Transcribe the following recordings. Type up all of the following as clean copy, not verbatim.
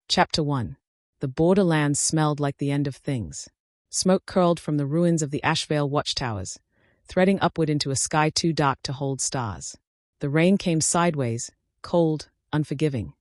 Chapter 1. The borderlands smelled like the end of things. Smoke curled from the ruins of the Ashveil watchtowers, threading upward into a sky too dark to hold stars. The rain came sideways, cold, unforgiving,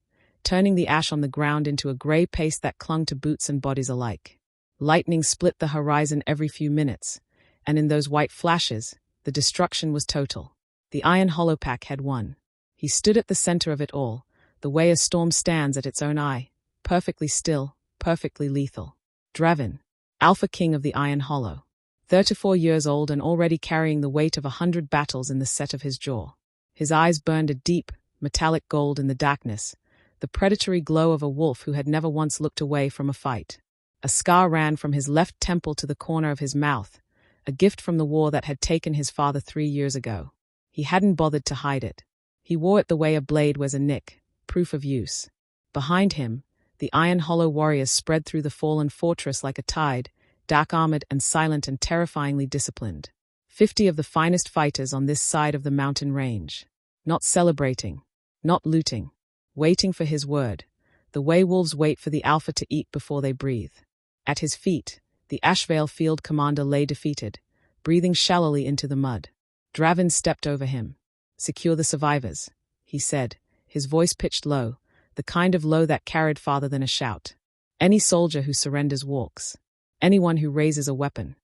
turning the ash on the ground into a grey paste that clung to boots and bodies alike. Lightning split the horizon every few minutes, and in those white flashes, the destruction was total. The Iron Hollow pack had won. He stood at the center of it all, the way a storm stands at its own eye, perfectly still, perfectly lethal. Dravyn, Alpha King of the Iron Hollow. 34 years old and already carrying the weight of 100 battles in the set of his jaw. His eyes burned a deep, metallic gold in the darkness, the predatory glow of a wolf who had never once looked away from a fight. A scar ran from his left temple to the corner of his mouth, a gift from the war that had taken his father 3 years ago. He hadn't bothered to hide it. He wore it the way a blade wears a nick, proof of use. Behind him, the Iron Hollow warriors spread through the fallen fortress like a tide, dark-armored and silent and terrifyingly disciplined. 50 of the finest fighters on this side of the mountain range. Not celebrating, not looting, waiting for his word, the way wolves wait for the alpha to eat before they breathe. At his feet, the Ashveil field commander lay defeated, breathing shallowly into the mud. Dravyn stepped over him. "Secure the survivors," he said, his voice pitched low, the kind of low that carried farther than a shout. "Any soldier who surrenders walks. Anyone who raises a weapon."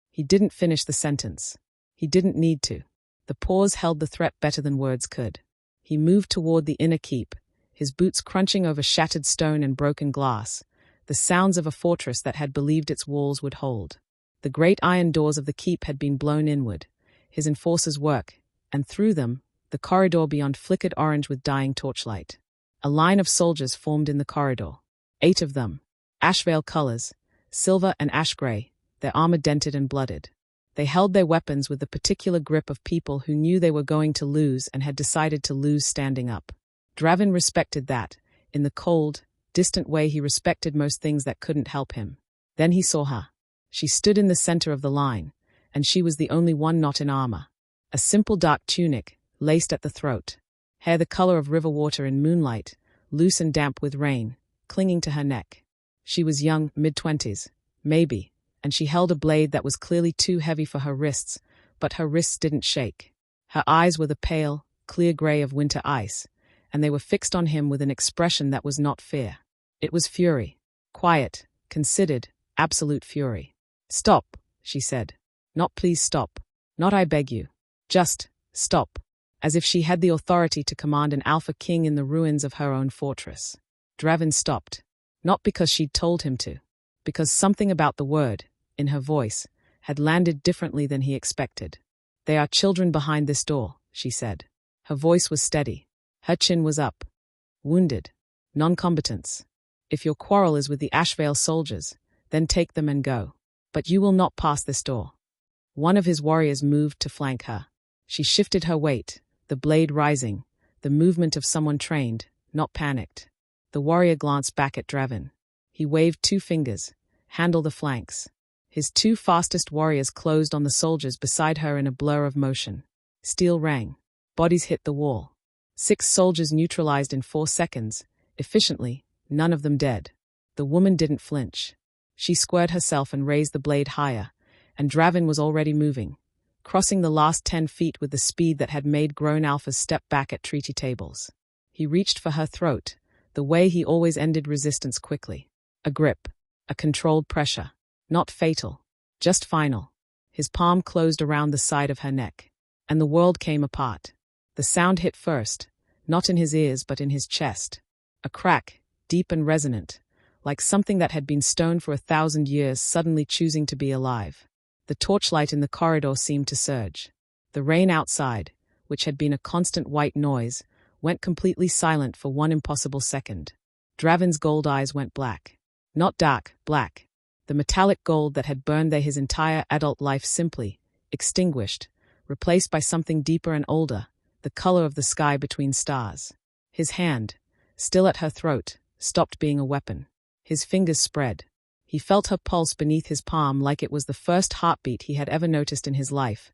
He didn't finish the sentence. He didn't need to. The pause held the threat better than words could. He moved toward the inner keep, his boots crunching over shattered stone and broken glass, the sounds of a fortress that had believed its walls would hold. The great iron doors of the keep had been blown inward, his enforcers' work, and through them, the corridor beyond flickered orange with dying torchlight. A line of soldiers formed in the corridor. 8 of them. Ashveil colors, silver and ash gray, their armor dented and blooded. They held their weapons with the particular grip of people who knew they were going to lose and had decided to lose standing up. Dravyn respected that, in the cold, distant way he respected most things that couldn't help him. Then he saw her. She stood in the center of the line, and she was the only one not in armor. A simple dark tunic, laced at the throat. Hair the color of river water in moonlight, loose and damp with rain, clinging to her neck. She was young, mid-20s, maybe, and she held a blade that was clearly too heavy for her wrists, but her wrists didn't shake. Her eyes were the pale, clear gray of winter ice, and they were fixed on him with an expression that was not fear. It was fury. Quiet, considered, absolute fury. "Stop," she said. "Not please stop. Not I beg you. Just, stop." As if she had the authority to command an alpha king in the ruins of her own fortress. Dravyn stopped. Not because she'd told him to. Because something about the word, in her voice, had landed differently than he expected. "They are children behind this door," she said. Her voice was steady. Her chin was up. "Wounded. Non-combatants. If your quarrel is with the Ashveil soldiers, then take them and go. But you will not pass this door." One of his warriors moved to flank her. She shifted her weight, the blade rising, the movement of someone trained, not panicked. The warrior glanced back at Dravyn. He waved 2 fingers. "Handle the flanks." His 2 fastest warriors closed on the soldiers beside her in a blur of motion. Steel rang. Bodies hit the wall. 6 soldiers neutralized in 4 seconds, efficiently, none of them dead. The woman didn't flinch. She squared herself and raised the blade higher, and Dravyn was already moving, crossing the last 10 feet with the speed that had made grown alphas step back at treaty tables. He reached for her throat, the way he always ended resistance quickly. A grip, a controlled pressure, not fatal, just final. His palm closed around the side of her neck, and the world came apart. The sound hit first, not in his ears but in his chest. A crack, deep and resonant, like something that had been stoned for 1,000 years suddenly choosing to be alive. The torchlight in the corridor seemed to surge. The rain outside, which had been a constant white noise, went completely silent for 1 impossible second. Dravyn's gold eyes went black. Not dark, black. The metallic gold that had burned there his entire adult life simply, extinguished, replaced by something deeper and older, the color of the sky between stars. His hand, still at her throat, stopped being a weapon. His fingers spread. He felt her pulse beneath his palm like it was the first heartbeat he had ever noticed in his life,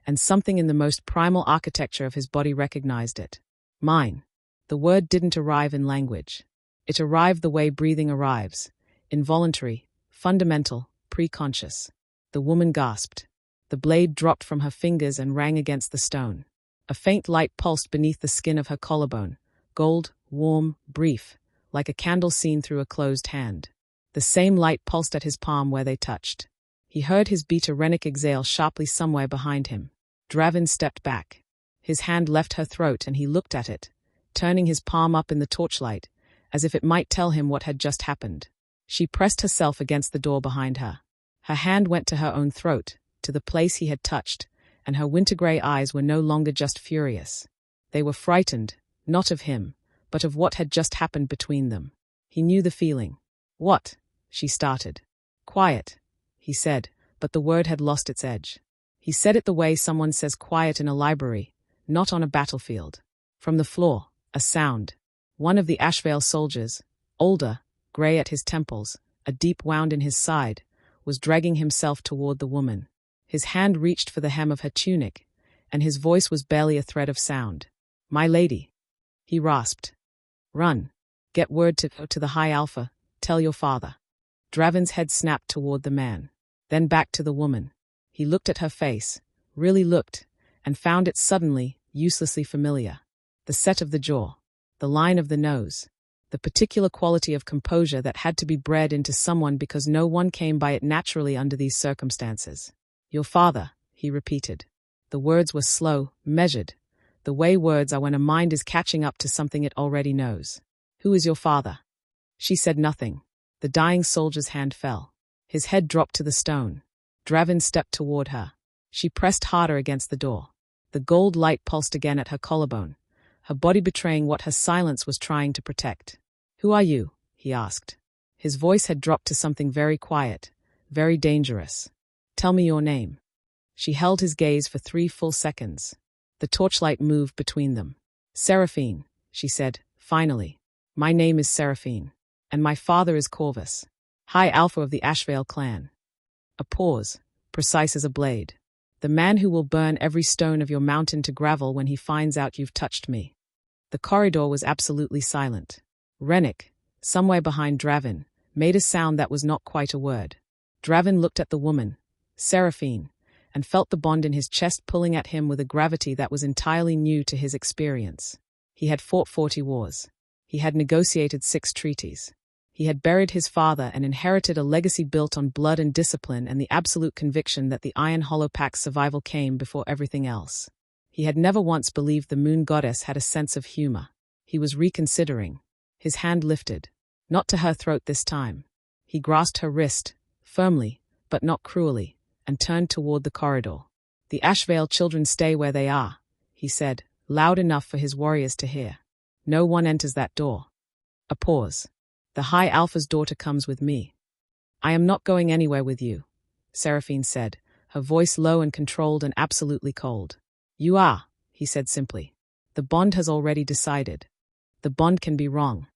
and something in the most primal architecture of his body recognized it. Mine. The word didn't arrive in language. It arrived the way breathing arrives, involuntary, fundamental, pre-conscious. The woman gasped. The blade dropped from her fingers and rang against the stone. A faint light pulsed beneath the skin of her collarbone, gold, warm, brief, like a candle seen through a closed hand. The same light pulsed at his palm where they touched. He heard his beta renic exhale sharply somewhere behind him. Dravyn stepped back. His hand left her throat and he looked at it, turning his palm up in the torchlight, as if it might tell him what had just happened. She pressed herself against the door behind her. Her hand went to her own throat, to the place he had touched, and her winter-grey eyes were no longer just furious. They were frightened, not of him, but of what had just happened between them. He knew the feeling. "What?" she started. "Quiet," he said, but the word had lost its edge. He said it the way someone says quiet in a library, not on a battlefield. From the floor, a sound. One of the Ashveil soldiers, older, grey at his temples, a deep wound in his side, was dragging himself toward the woman. His hand reached for the hem of her tunic, and his voice was barely a thread of sound. "My lady," he rasped. "Run. Get word to the High Alpha. Tell your father." Dravyn's head snapped toward the man, then back to the woman. He looked at her face, really looked, and found it suddenly, uselessly familiar. The set of the jaw, the line of the nose, the particular quality of composure that had to be bred into someone because no one came by it naturally under these circumstances. "Your father," he repeated. The words were slow, measured, the way words are when a mind is catching up to something it already knows. "Who is your father?" She said nothing. The dying soldier's hand fell. His head dropped to the stone. Dravyn stepped toward her. She pressed harder against the door. The gold light pulsed again at her collarbone, her body betraying what her silence was trying to protect. "Who are you?" he asked. His voice had dropped to something very quiet, very dangerous. "Tell me your name." She held his gaze for 3 full seconds. The torchlight moved between them. "Seraphine," she said, finally. "My name is Seraphine, and my father is Corvus, High Alpha of the Ashveil Clan." A pause, precise as a blade. "The man who will burn every stone of your mountain to gravel when he finds out you've touched me." The corridor was absolutely silent. Renick, somewhere behind Dravyn, made a sound that was not quite a word. Dravyn looked at the woman, Seraphine, and felt the bond in his chest pulling at him with a gravity that was entirely new to his experience. He had fought 40 wars. He had negotiated 6 treaties. He had buried his father and inherited a legacy built on blood and discipline and the absolute conviction that the Iron Hollow Pack's survival came before everything else. He had never once believed the moon goddess had a sense of humor. He was reconsidering. His hand lifted. Not to her throat this time. He grasped her wrist, firmly, but not cruelly, and turned toward the corridor. "The Ashveil children stay where they are," he said, loud enough for his warriors to hear. "No one enters that door." A pause. "The High Alpha's daughter comes with me." "I am not going anywhere with you," Seraphine said, her voice low and controlled and absolutely cold. "You are," he said simply. "The bond has already decided. The bond can be wrong."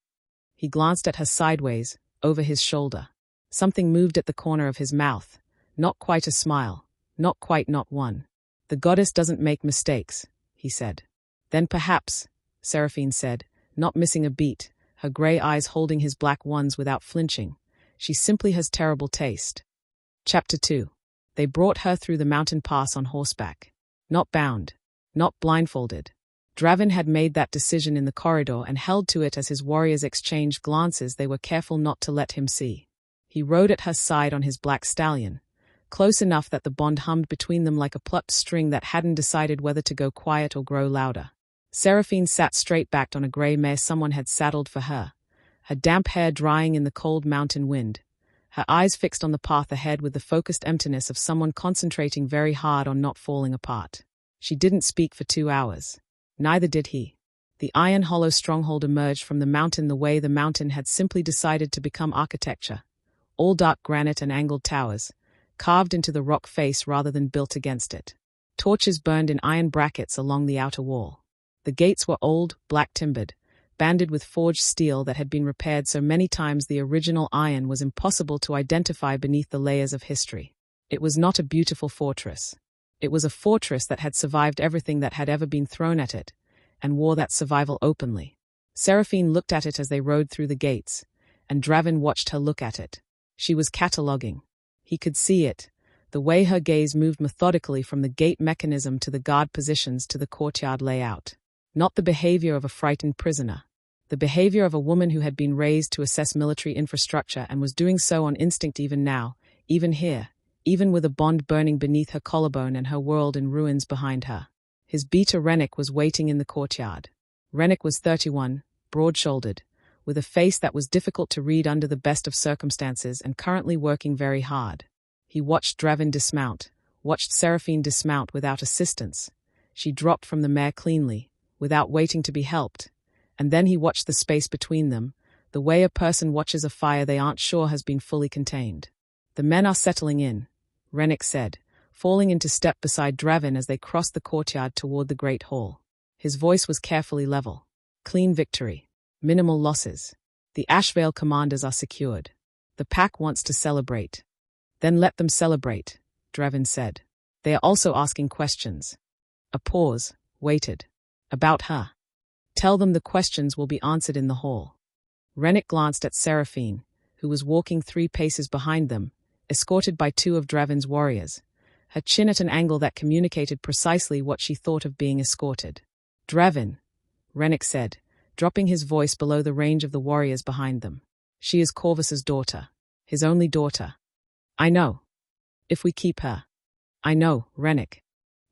He glanced at her sideways, over his shoulder. Something moved at the corner of his mouth. Not quite a smile. Not quite not one. "The goddess doesn't make mistakes," he said. "Then perhaps," Seraphine said, not missing a beat, her grey eyes holding his black ones without flinching, "she simply has terrible taste." Chapter 2. They brought her through the mountain pass on horseback. Not bound. Not blindfolded. Dravyn had made that decision in the corridor and held to it as his warriors exchanged glances they were careful not to let him see. He rode at her side on his black stallion, close enough that the bond hummed between them like a plucked string that hadn't decided whether to go quiet or grow louder. Seraphine sat straight-backed on a grey mare someone had saddled for her, her damp hair drying in the cold mountain wind, her eyes fixed on the path ahead with the focused emptiness of someone concentrating very hard on not falling apart. She didn't speak for 2 hours. Neither did he. The Iron Hollow stronghold emerged from the mountain the way the mountain had simply decided to become architecture, all dark granite and angled towers, carved into the rock face rather than built against it. Torches burned in iron brackets along the outer wall. The gates were old, black-timbered, banded with forged steel that had been repaired so many times the original iron was impossible to identify beneath the layers of history. It was not a beautiful fortress. It was a fortress that had survived everything that had ever been thrown at it, and wore that survival openly. Seraphine looked at it as they rode through the gates, and Dravyn watched her look at it. She was cataloguing. He could see it, the way her gaze moved methodically from the gate mechanism to the guard positions to the courtyard layout. Not the behavior of a frightened prisoner. The behavior of a woman who had been raised to assess military infrastructure and was doing so on instinct even now, even here, even with a bond burning beneath her collarbone and her world in ruins behind her. His beater Rennick was waiting in the courtyard. Rennick was 31, broad-shouldered, with a face that was difficult to read under the best of circumstances and currently working very hard. He watched Dravyn dismount, watched Seraphine dismount without assistance. She dropped from the mare cleanly, without waiting to be helped, and then he watched the space between them, the way a person watches a fire they aren't sure has been fully contained. "The men are settling in," Rennick said, falling into step beside Dravyn as they crossed the courtyard toward the great hall. His voice was carefully level. "Clean victory. Minimal losses. The Ashveil commanders are secured. The pack wants to celebrate." "Then let them celebrate," Dravyn said. "They are also asking questions." A pause, waited. "About her." "Tell them the questions will be answered in the hall." Rennick glanced at Seraphine, who was walking 3 paces behind them, escorted by 2 of Dravyn's warriors, her chin at an angle that communicated precisely what she thought of being escorted. "Dravyn," Rennick said, dropping his voice below the range of the warriors behind them. "She is Corvus's daughter, his only daughter." "I know. If we keep her." "I know, Rennick.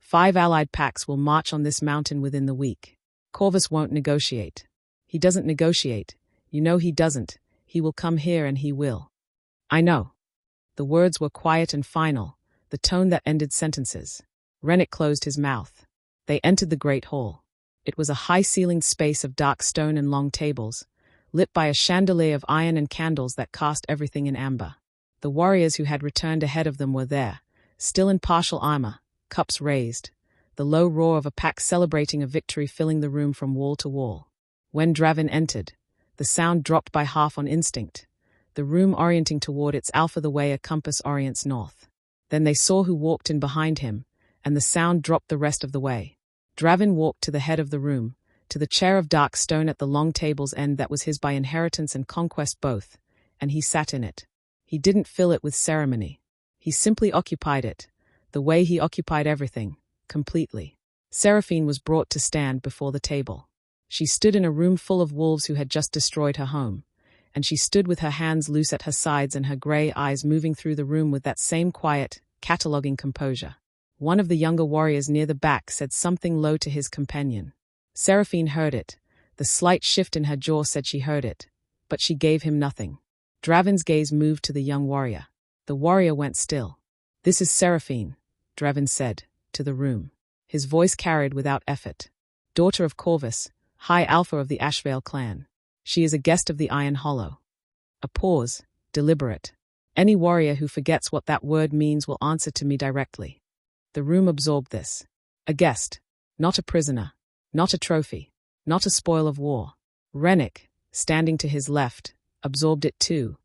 5 allied packs will march on this mountain within the week. Corvus won't negotiate. He doesn't negotiate. You know he doesn't. He will come here and he will." "I know." The words were quiet and final, the tone that ended sentences. Rennick closed his mouth. They entered the great hall. It was a high-ceilinged space of dark stone and long tables, lit by a chandelier of iron and candles that cast everything in amber. The warriors who had returned ahead of them were there, still in partial armor, cups raised, the low roar of a pack celebrating a victory filling the room from wall to wall. When Dravyn entered, the sound dropped by half on instinct, the room orienting toward its alpha the way a compass orients north. Then they saw who walked in behind him, and the sound dropped the rest of the way. Dravyn walked to the head of the room, to the chair of dark stone at the long table's end that was his by inheritance and conquest both, and he sat in it. He didn't fill it with ceremony. He simply occupied it, the way he occupied everything, completely. Seraphine was brought to stand before the table. She stood in a room full of wolves who had just destroyed her home, and she stood with her hands loose at her sides and her grey eyes moving through the room with that same quiet, cataloguing composure. One of the younger warriors near the back said something low to his companion. Seraphine heard it. The slight shift in her jaw said she heard it, but she gave him nothing. Dravyn's gaze moved to the young warrior. The warrior went still. "This is Seraphine," Dravyn said, to the room. His voice carried without effort. "Daughter of Corvus, High Alpha of the Ashveil Clan. She is a guest of the Iron Hollow." A pause, deliberate. "Any warrior who forgets what that word means will answer to me directly." The room absorbed this. A guest, not a prisoner, not a trophy, not a spoil of war. Rennick, standing to his left, absorbed it too,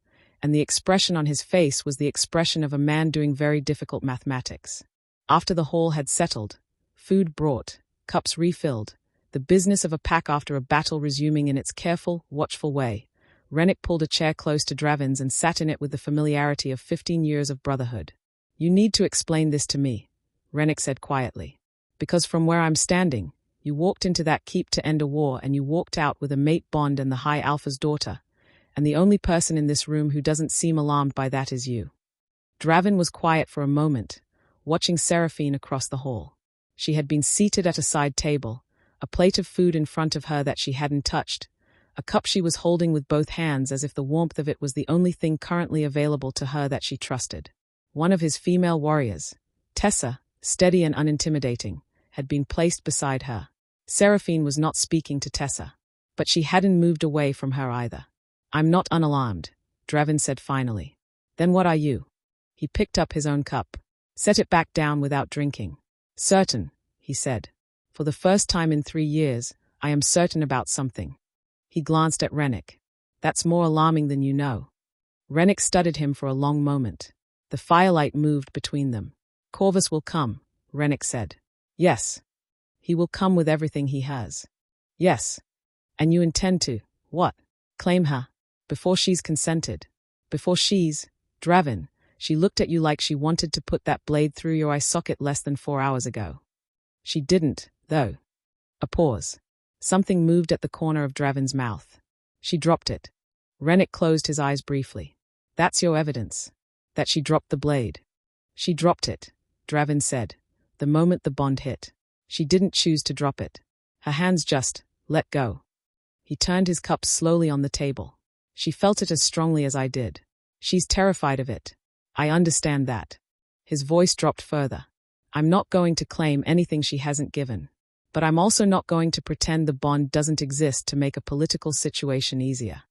and the expression on his face was the expression of a man doing very difficult mathematics. After the hall had settled, food brought, cups refilled, the business of a pack after a battle resuming in its careful, watchful way, Rennick pulled a chair close to Dravyn's and sat in it with the familiarity of 15 years of brotherhood. "You need to explain this to me," Rennick said quietly. "Because from where I'm standing, you walked into that keep to end a war and you walked out with a mate bond and the High Alpha's daughter, and the only person in this room who doesn't seem alarmed by that is you." Dravyn was quiet for a moment, watching Seraphine across the hall. She had been seated at a side table, a plate of food in front of her that she hadn't touched, a cup she was holding with both hands as if the warmth of it was the only thing currently available to her that she trusted. One of his female warriors, Tessa, steady and unintimidating, had been placed beside her. Seraphine was not speaking to Tessa, but she hadn't moved away from her either. "I'm not unalarmed," Dravyn said finally. "Then what are you?" He picked up his own cup, set it back down without drinking. "Certain," he said. "For the first time in 3 years, I am certain about something." He glanced at Rennick. "That's more alarming than you know." Rennick studied him for a long moment. The firelight moved between them. "Corvus will come," Rennick said. "Yes." "He will come with everything he has." "Yes." And you intend to, what? Claim her? Before she's consented? Before she's, Dravyn, she looked at you like she wanted to put that blade through your eye socket less than 4 hours ago. She didn't, though. A pause. Something moved at the corner of Dravyn's mouth. She dropped it. Rennick closed his eyes briefly. That's your evidence. That she dropped the blade. She dropped it, Dravyn said, the moment the bond hit. She didn't choose to drop it. Her hands just let go. He turned his cup slowly on the table. She felt it as strongly as I did. She's terrified of it. I understand that. His voice dropped further. I'm not going to claim anything she hasn't given. But I'm also not going to pretend the bond doesn't exist to make a political situation easier.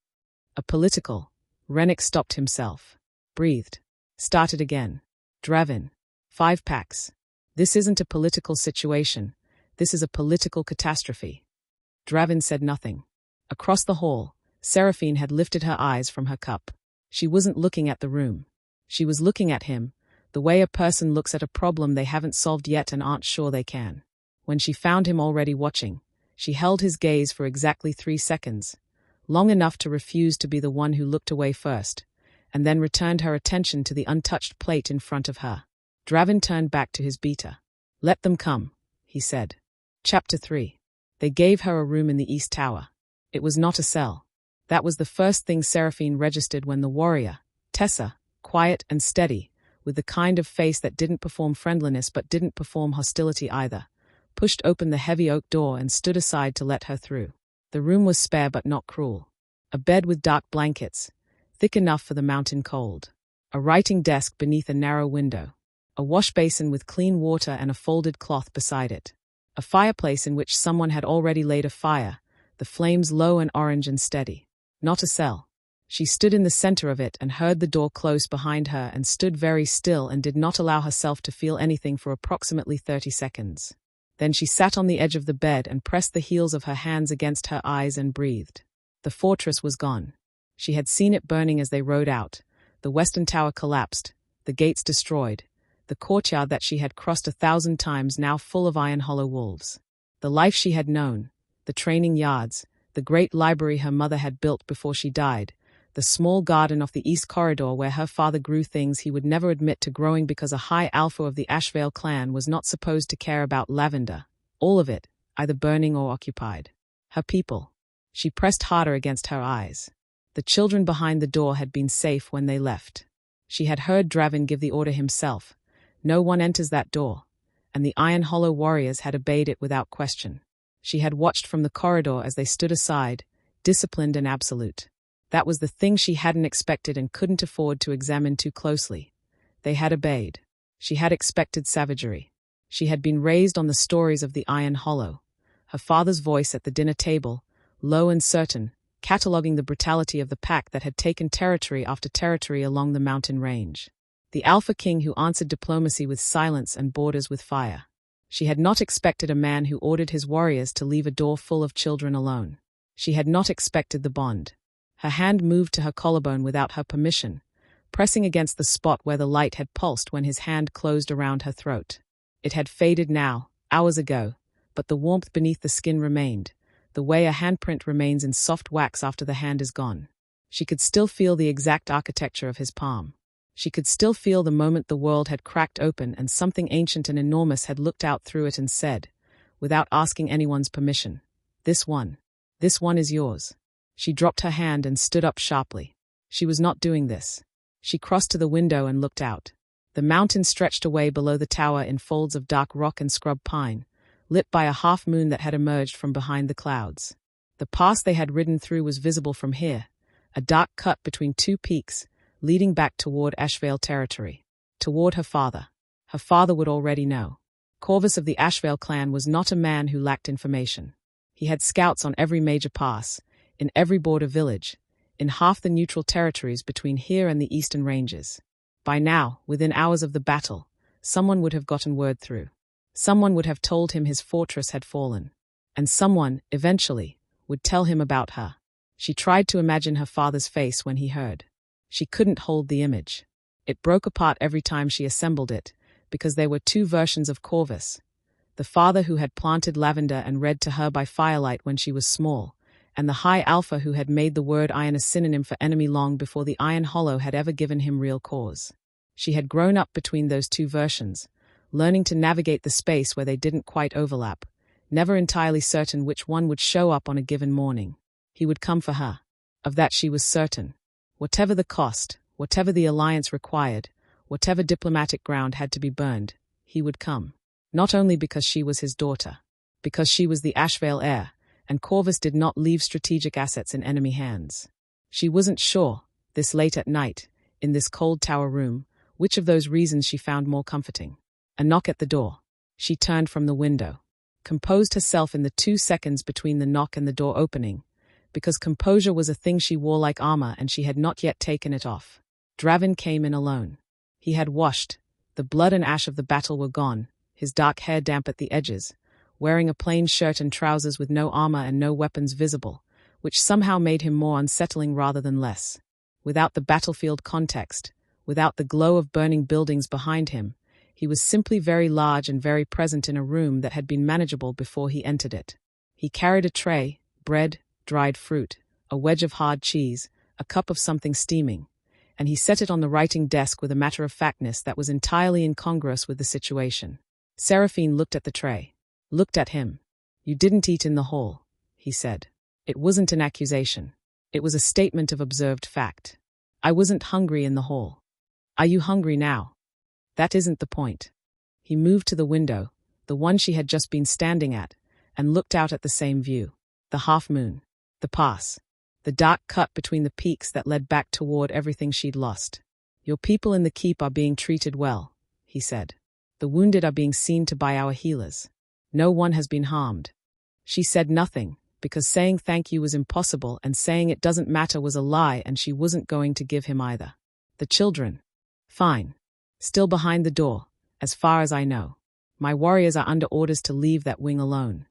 A political? Rennick stopped himself. Breathed. Started again. Dravyn. 5 packs. This isn't a political situation. This is a political catastrophe. Dravyn said nothing. Across the hall, Seraphine had lifted her eyes from her cup. She wasn't looking at the room. She was looking at him, the way a person looks at a problem they haven't solved yet and aren't sure they can. When she found him already watching, she held his gaze for exactly 3 seconds, long enough to refuse to be the one who looked away first, and then returned her attention to the untouched plate in front of her. Dravyn turned back to his beater. Let them come, he said. Chapter 3. They gave her a room in the East Tower. It was not a cell. That was the first thing Seraphine registered when the warrior, Tessa, quiet and steady, with the kind of face that didn't perform friendliness but didn't perform hostility either, pushed open the heavy oak door and stood aside to let her through. The room was spare but not cruel. A bed with dark blankets, thick enough for the mountain cold. A writing desk beneath a narrow window. A wash basin with clean water and a folded cloth beside it. A fireplace in which someone had already laid a fire, the flames low and orange and steady. Not a cell. She stood in the center of it and heard the door close behind her and stood very still and did not allow herself to feel anything for approximately 30 seconds. Then she sat on the edge of the bed and pressed the heels of her hands against her eyes and breathed. The fortress was gone. She had seen it burning as they rode out. The western tower collapsed, the gates destroyed, the courtyard that she had crossed 1,000 times now full of Iron Hollow wolves. The life she had known, the training yards, the great library her mother had built before she died, the small garden off the east corridor where her father grew things he would never admit to growing because a high alpha of the Ashveil clan was not supposed to care about lavender, all of it, either burning or occupied. Her people. She pressed harder against her eyes. The children behind the door had been safe when they left. She had heard Dravyn give the order himself. No one enters that door. And the Iron Hollow warriors had obeyed it without question. She had watched from the corridor as they stood aside, disciplined and absolute. That was the thing she hadn't expected and couldn't afford to examine too closely. They had obeyed. She had expected savagery. She had been raised on the stories of the Iron Hollow. Her father's voice at the dinner table, low and certain, cataloguing the brutality of the pack that had taken territory after territory along the mountain range. The Alpha King who answered diplomacy with silence and borders with fire. She had not expected a man who ordered his warriors to leave a door full of children alone. She had not expected the bond. Her hand moved to her collarbone without her permission, pressing against the spot where the light had pulsed when his hand closed around her throat. It had faded now, hours ago, but the warmth beneath the skin remained, the way a handprint remains in soft wax after the hand is gone. She could still feel the exact architecture of his palm. She could still feel the moment the world had cracked open and something ancient and enormous had looked out through it and said, without asking anyone's permission, this one is yours." She dropped her hand and stood up sharply. She was not doing this. She crossed to the window and looked out. The mountain stretched away below the tower in folds of dark rock and scrub pine, lit by a half-moon that had emerged from behind the clouds. The pass they had ridden through was visible from here, a dark cut between 2 peaks, leading back toward Ashveil territory, toward her father. Her father would already know. Corvus of the Ashveil clan was not a man who lacked information. He had scouts on every major pass, in every border village, in half the neutral territories between here and the eastern ranges. By now, within hours of the battle, someone would have gotten word through. Someone would have told him his fortress had fallen. And someone, eventually, would tell him about her. She tried to imagine her father's face when he heard. She couldn't hold the image. It broke apart every time she assembled it, because there were 2 versions of Corvus. The father who had planted lavender and read to her by firelight when she was small, and the High Alpha who had made the word iron a synonym for enemy long before the Iron Hollow had ever given him real cause. She had grown up between those two versions, learning to navigate the space where they didn't quite overlap, never entirely certain which one would show up on a given morning. He would come for her. Of that she was certain. Whatever the cost, whatever the alliance required, whatever diplomatic ground had to be burned, he would come. Not only because she was his daughter, because she was the Ashveil heir, and Corvus did not leave strategic assets in enemy hands. She wasn't sure, this late at night, in this cold tower room, which of those reasons she found more comforting. A knock at the door. She turned from the window, composed herself in the 2 seconds between the knock and the door opening, because composure was a thing she wore like armor and she had not yet taken it off. Dravyn came in alone. He had washed. The blood and ash of the battle were gone, his dark hair damp at the edges, wearing a plain shirt and trousers with no armor and no weapons visible, which somehow made him more unsettling rather than less. Without the battlefield context, without the glow of burning buildings behind him, he was simply very large and very present in a room that had been manageable before he entered it. He carried a tray, bread, dried fruit, a wedge of hard cheese, a cup of something steaming, and he set it on the writing desk with a matter-of-factness that was entirely incongruous with the situation. Seraphine looked at the tray, looked at him. "You didn't eat in the hall," he said. It wasn't an accusation. It was a statement of observed fact. "I wasn't hungry in the hall. Are you hungry now?" "That isn't the point." He moved to the window, the one she had just been standing at, and looked out at the same view. The half-moon. The pass. The dark cut between the peaks that led back toward everything she'd lost. "Your people in the keep are being treated well," he said. "The wounded are being seen to by our healers. No one has been harmed." She said nothing, because saying thank you was impossible and saying it doesn't matter was a lie, and she wasn't going to give him either. "The children?" "Fine. Still behind the door, as far as I know. My warriors are under orders to leave that wing alone."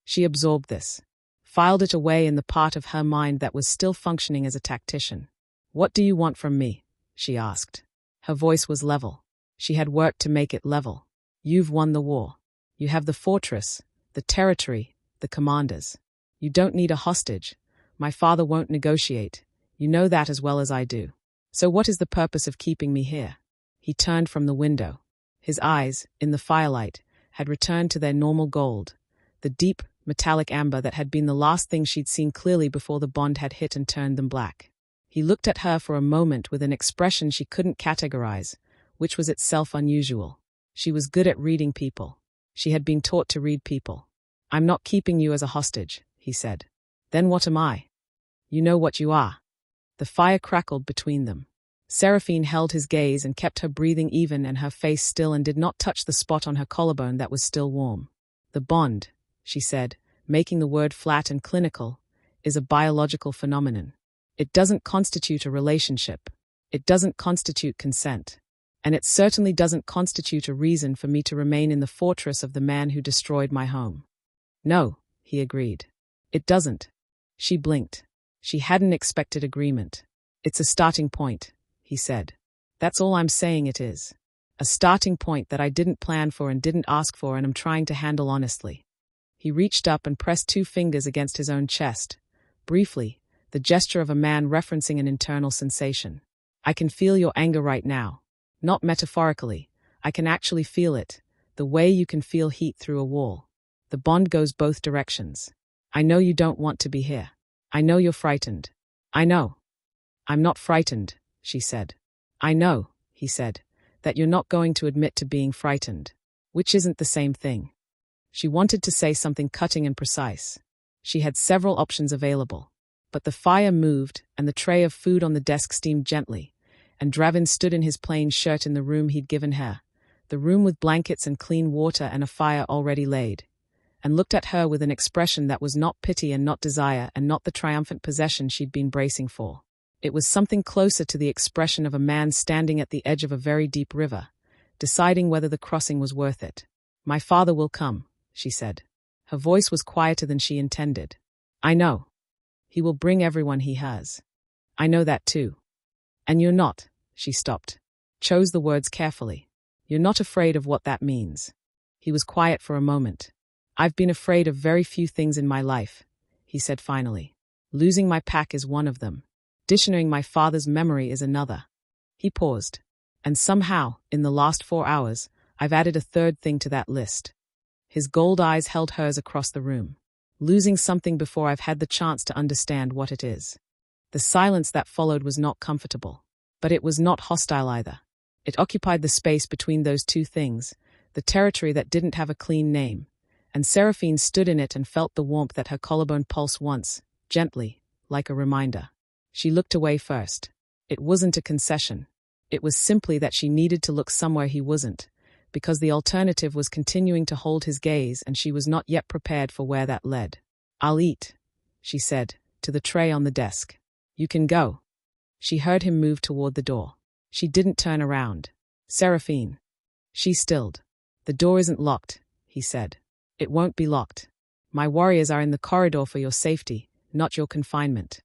She absorbed this, filed it away in the part of her mind that was still functioning as a tactician. "What do you want from me?" she asked. Her voice was level. She had worked to make it level. "You've won the war. You have the fortress, the territory, the commanders. You don't need a hostage. My father won't negotiate. You know that as well as I do. So what is the purpose of keeping me here?" He turned from the window. His eyes, in the firelight, had returned to their normal gold, the deep, metallic amber that had been the last thing she'd seen clearly before the bond had hit and turned them black. He looked at her for a moment with an expression she couldn't categorize, which was itself unusual. She was good at reading people. She had been taught to read people. "I'm not keeping you as a hostage," he said. "Then what am I?" "You know what you are." The fire crackled between them. Seraphine held his gaze and kept her breathing even and her face still and did not touch the spot on her collarbone that was still warm. "The bond," she said, making the word flat and clinical, "is a biological phenomenon. It doesn't constitute a relationship. It doesn't constitute consent. And it certainly doesn't constitute a reason for me to remain in the fortress of the man who destroyed my home." "No," he agreed. "It doesn't." She blinked. She hadn't expected agreement. "It's a starting point," he said. "That's all I'm saying it is. A starting point that I didn't plan for and didn't ask for and am trying to handle honestly." He reached up and pressed 2 fingers against his own chest. Briefly, the gesture of a man referencing an internal sensation. "I can feel your anger right now. Not metaphorically. I can actually feel it, the way you can feel heat through a wall. The bond goes both directions. I know you don't want to be here. I know you're frightened. I know." "I'm not frightened," she said. "I know," he said, "that you're not going to admit to being frightened, which isn't the same thing." She wanted to say something cutting and precise. She had several options available. But the fire moved, and the tray of food on the desk steamed gently, and Dravyn stood in his plain shirt in the room he'd given her, the room with blankets and clean water and a fire already laid, and looked at her with an expression that was not pity and not desire and not the triumphant possession she'd been bracing for. It was something closer to the expression of a man standing at the edge of a very deep river, deciding whether the crossing was worth it. "My father will come," she said. Her voice was quieter than she intended. "I know. He will bring everyone he has. I know that too. And you're not," she stopped, chose the words carefully. "You're not afraid of what that means." He was quiet for a moment. "I've been afraid of very few things in my life," he said finally. Losing my pack is one of them. Dictionarying my father's memory is another. He paused. And somehow, in the last 4 hours, I've added a third thing to that list. His gold eyes held hers across the room. Losing something before I've had the chance to understand what it is. The silence that followed was not comfortable. But it was not hostile either. It occupied the space between those two things, the territory that didn't have a clean name. And Seraphine stood in it and felt the warmth at her collarbone pulse once, gently, like a reminder. She looked away first. It wasn't a concession. It was simply that she needed to look somewhere he wasn't, because the alternative was continuing to hold his gaze and she was not yet prepared for where that led. "I'll eat," she said, to the tray on the desk. "You can go." She heard him move toward the door. She didn't turn around. "Seraphine." She stilled. "The door isn't locked," he said. "It won't be locked. My warriors are in the corridor for your safety, not your confinement."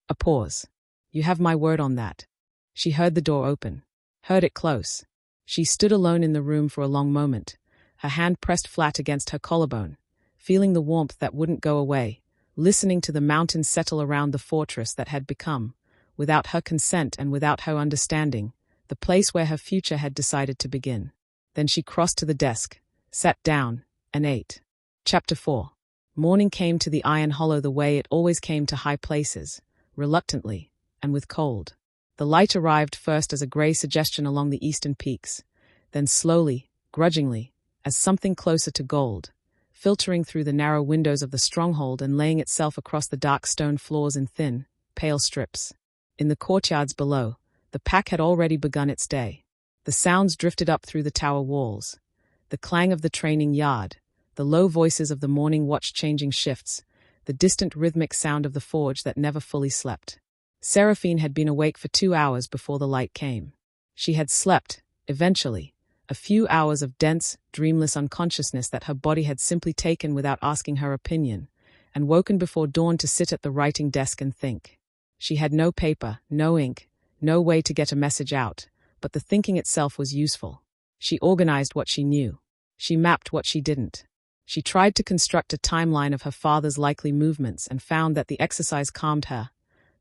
A pause. "You have my word on that." She heard the door open. Heard it close. She stood alone in the room for a long moment, her hand pressed flat against her collarbone, feeling the warmth that wouldn't go away, listening to the mountains settle around the fortress that had become, without her consent and without her understanding, the place where her future had decided to begin. Then she crossed to the desk, sat down, and ate. Chapter 4. Morning came to the Iron Hollow the way it always came to high places, reluctantly, and with cold. The light arrived first as a grey suggestion along the eastern peaks, then slowly, grudgingly, as something closer to gold, filtering through the narrow windows of the stronghold and laying itself across the dark stone floors in thin, pale strips. In the courtyards below, the pack had already begun its day. The sounds drifted up through the tower walls. The clang of the training yard, the low voices of the morning watch changing shifts, the distant rhythmic sound of the forge that never fully slept. Seraphine had been awake for 2 hours before the light came. She had slept, eventually, a few hours of dense, dreamless unconsciousness that her body had simply taken without asking her opinion, and woken before dawn to sit at the writing desk and think. She had no paper, no ink, no way to get a message out, but the thinking itself was useful. She organized what she knew. She mapped what she didn't. She tried to construct a timeline of her father's likely movements and found that the exercise calmed her.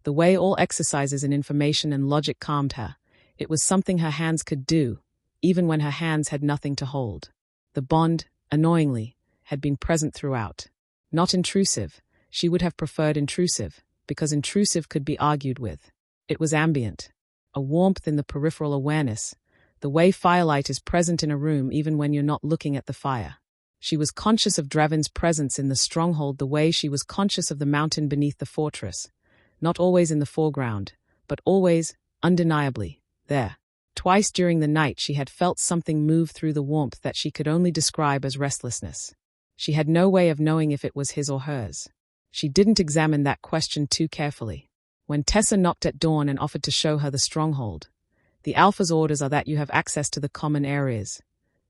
The way all exercises in information and logic calmed her. It was something her hands could do, even when her hands had nothing to hold. The bond, annoyingly, had been present throughout. Not intrusive. She would have preferred intrusive, because intrusive could be argued with. It was ambient. A warmth in the peripheral awareness, the way firelight is present in a room even when you're not looking at the fire. She was conscious of Dravyn's presence in the stronghold the way she was conscious of the mountain beneath the fortress. Not always in the foreground, but always, undeniably, there. Twice during the night she had felt something move through the warmth that she could only describe as restlessness. She had no way of knowing if it was his or hers. She didn't examine that question too carefully. When Tessa knocked at dawn and offered to show her the stronghold, "The Alpha's orders are that you have access to the common areas."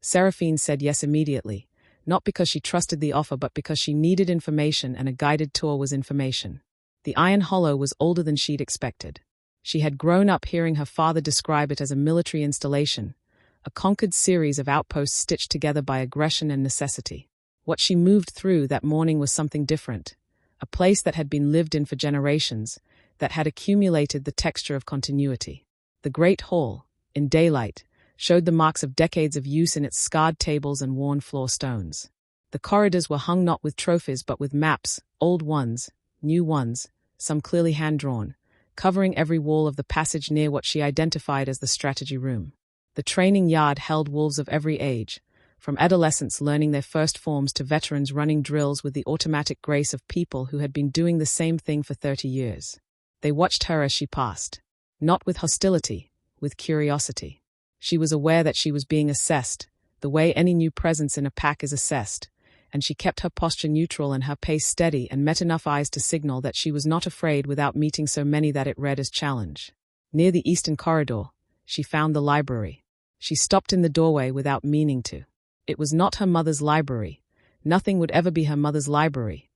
Seraphine said yes immediately, not because she trusted the offer but because she needed information and a guided tour was information. The Iron Hollow was older than she'd expected. She had grown up hearing her father describe it as a military installation, a conquered series of outposts stitched together by aggression and necessity. What she moved through that morning was something different, a place that had been lived in for generations, that had accumulated the texture of continuity. The great hall, in daylight, showed the marks of decades of use in its scarred tables and worn floor stones. The corridors were hung not with trophies but with maps, old ones, new ones, some clearly hand-drawn, covering every wall of the passage near what she identified as the strategy room. The training yard held wolves of every age, from adolescents learning their first forms to veterans running drills with the automatic grace of people who had been doing the same thing for 30 years. They watched her as she passed. Not with hostility, with curiosity. She was aware that she was being assessed, the way any new presence in a pack is assessed, and she kept her posture neutral and her pace steady and met enough eyes to signal that she was not afraid without meeting so many that it read as challenge. Near the eastern corridor, she found the library. She stopped in the doorway without meaning to. It was not her mother's library. Nothing would ever be her mother's library.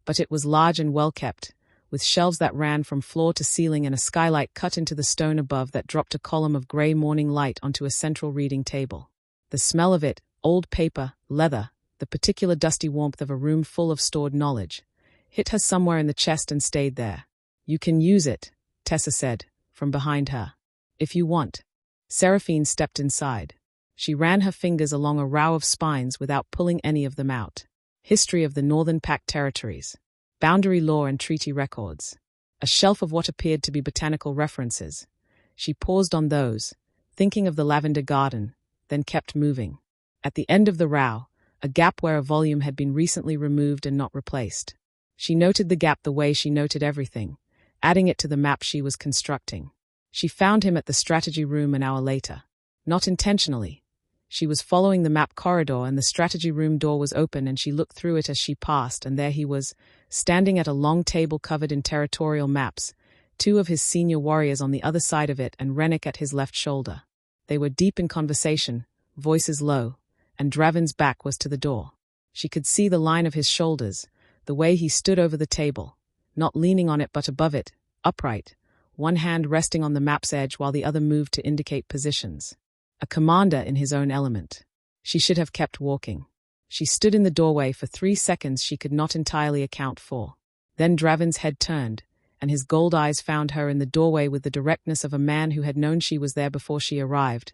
But it was large and well-kept, with shelves that ran from floor to ceiling and a skylight cut into the stone above that dropped a column of grey morning light onto a central reading table. The smell of it, old paper, leather, the particular dusty warmth of a room full of stored knowledge, hit her somewhere in the chest and stayed there. You can use it, Tessa said, from behind her. If you want. Seraphine stepped inside. She ran her fingers along a row of spines without pulling any of them out. History of the Northern Pact Territories. Boundary law and treaty records. A shelf of what appeared to be botanical references. She paused on those, thinking of the lavender garden, then kept moving. At the end of the row, a gap where a volume had been recently removed and not replaced. She noted the gap the way she noted everything, adding it to the map she was constructing. She found him at the strategy room an hour later. Not intentionally. She was following the map corridor and the strategy room door was open and she looked through it as she passed and there he was, standing at a long table covered in territorial maps, two of his senior warriors on the other side of it and Rennick at his left shoulder. They were deep in conversation, voices low, and Dravyn's back was to the door. She could see the line of his shoulders, the way he stood over the table, not leaning on it but above it, upright, one hand resting on the map's edge while the other moved to indicate positions. A commander in his own element. She should have kept walking. She stood in the doorway for 3 seconds she could not entirely account for. Then Dravyn's head turned, and his gold eyes found her in the doorway with the directness of a man who had known she was there before she arrived,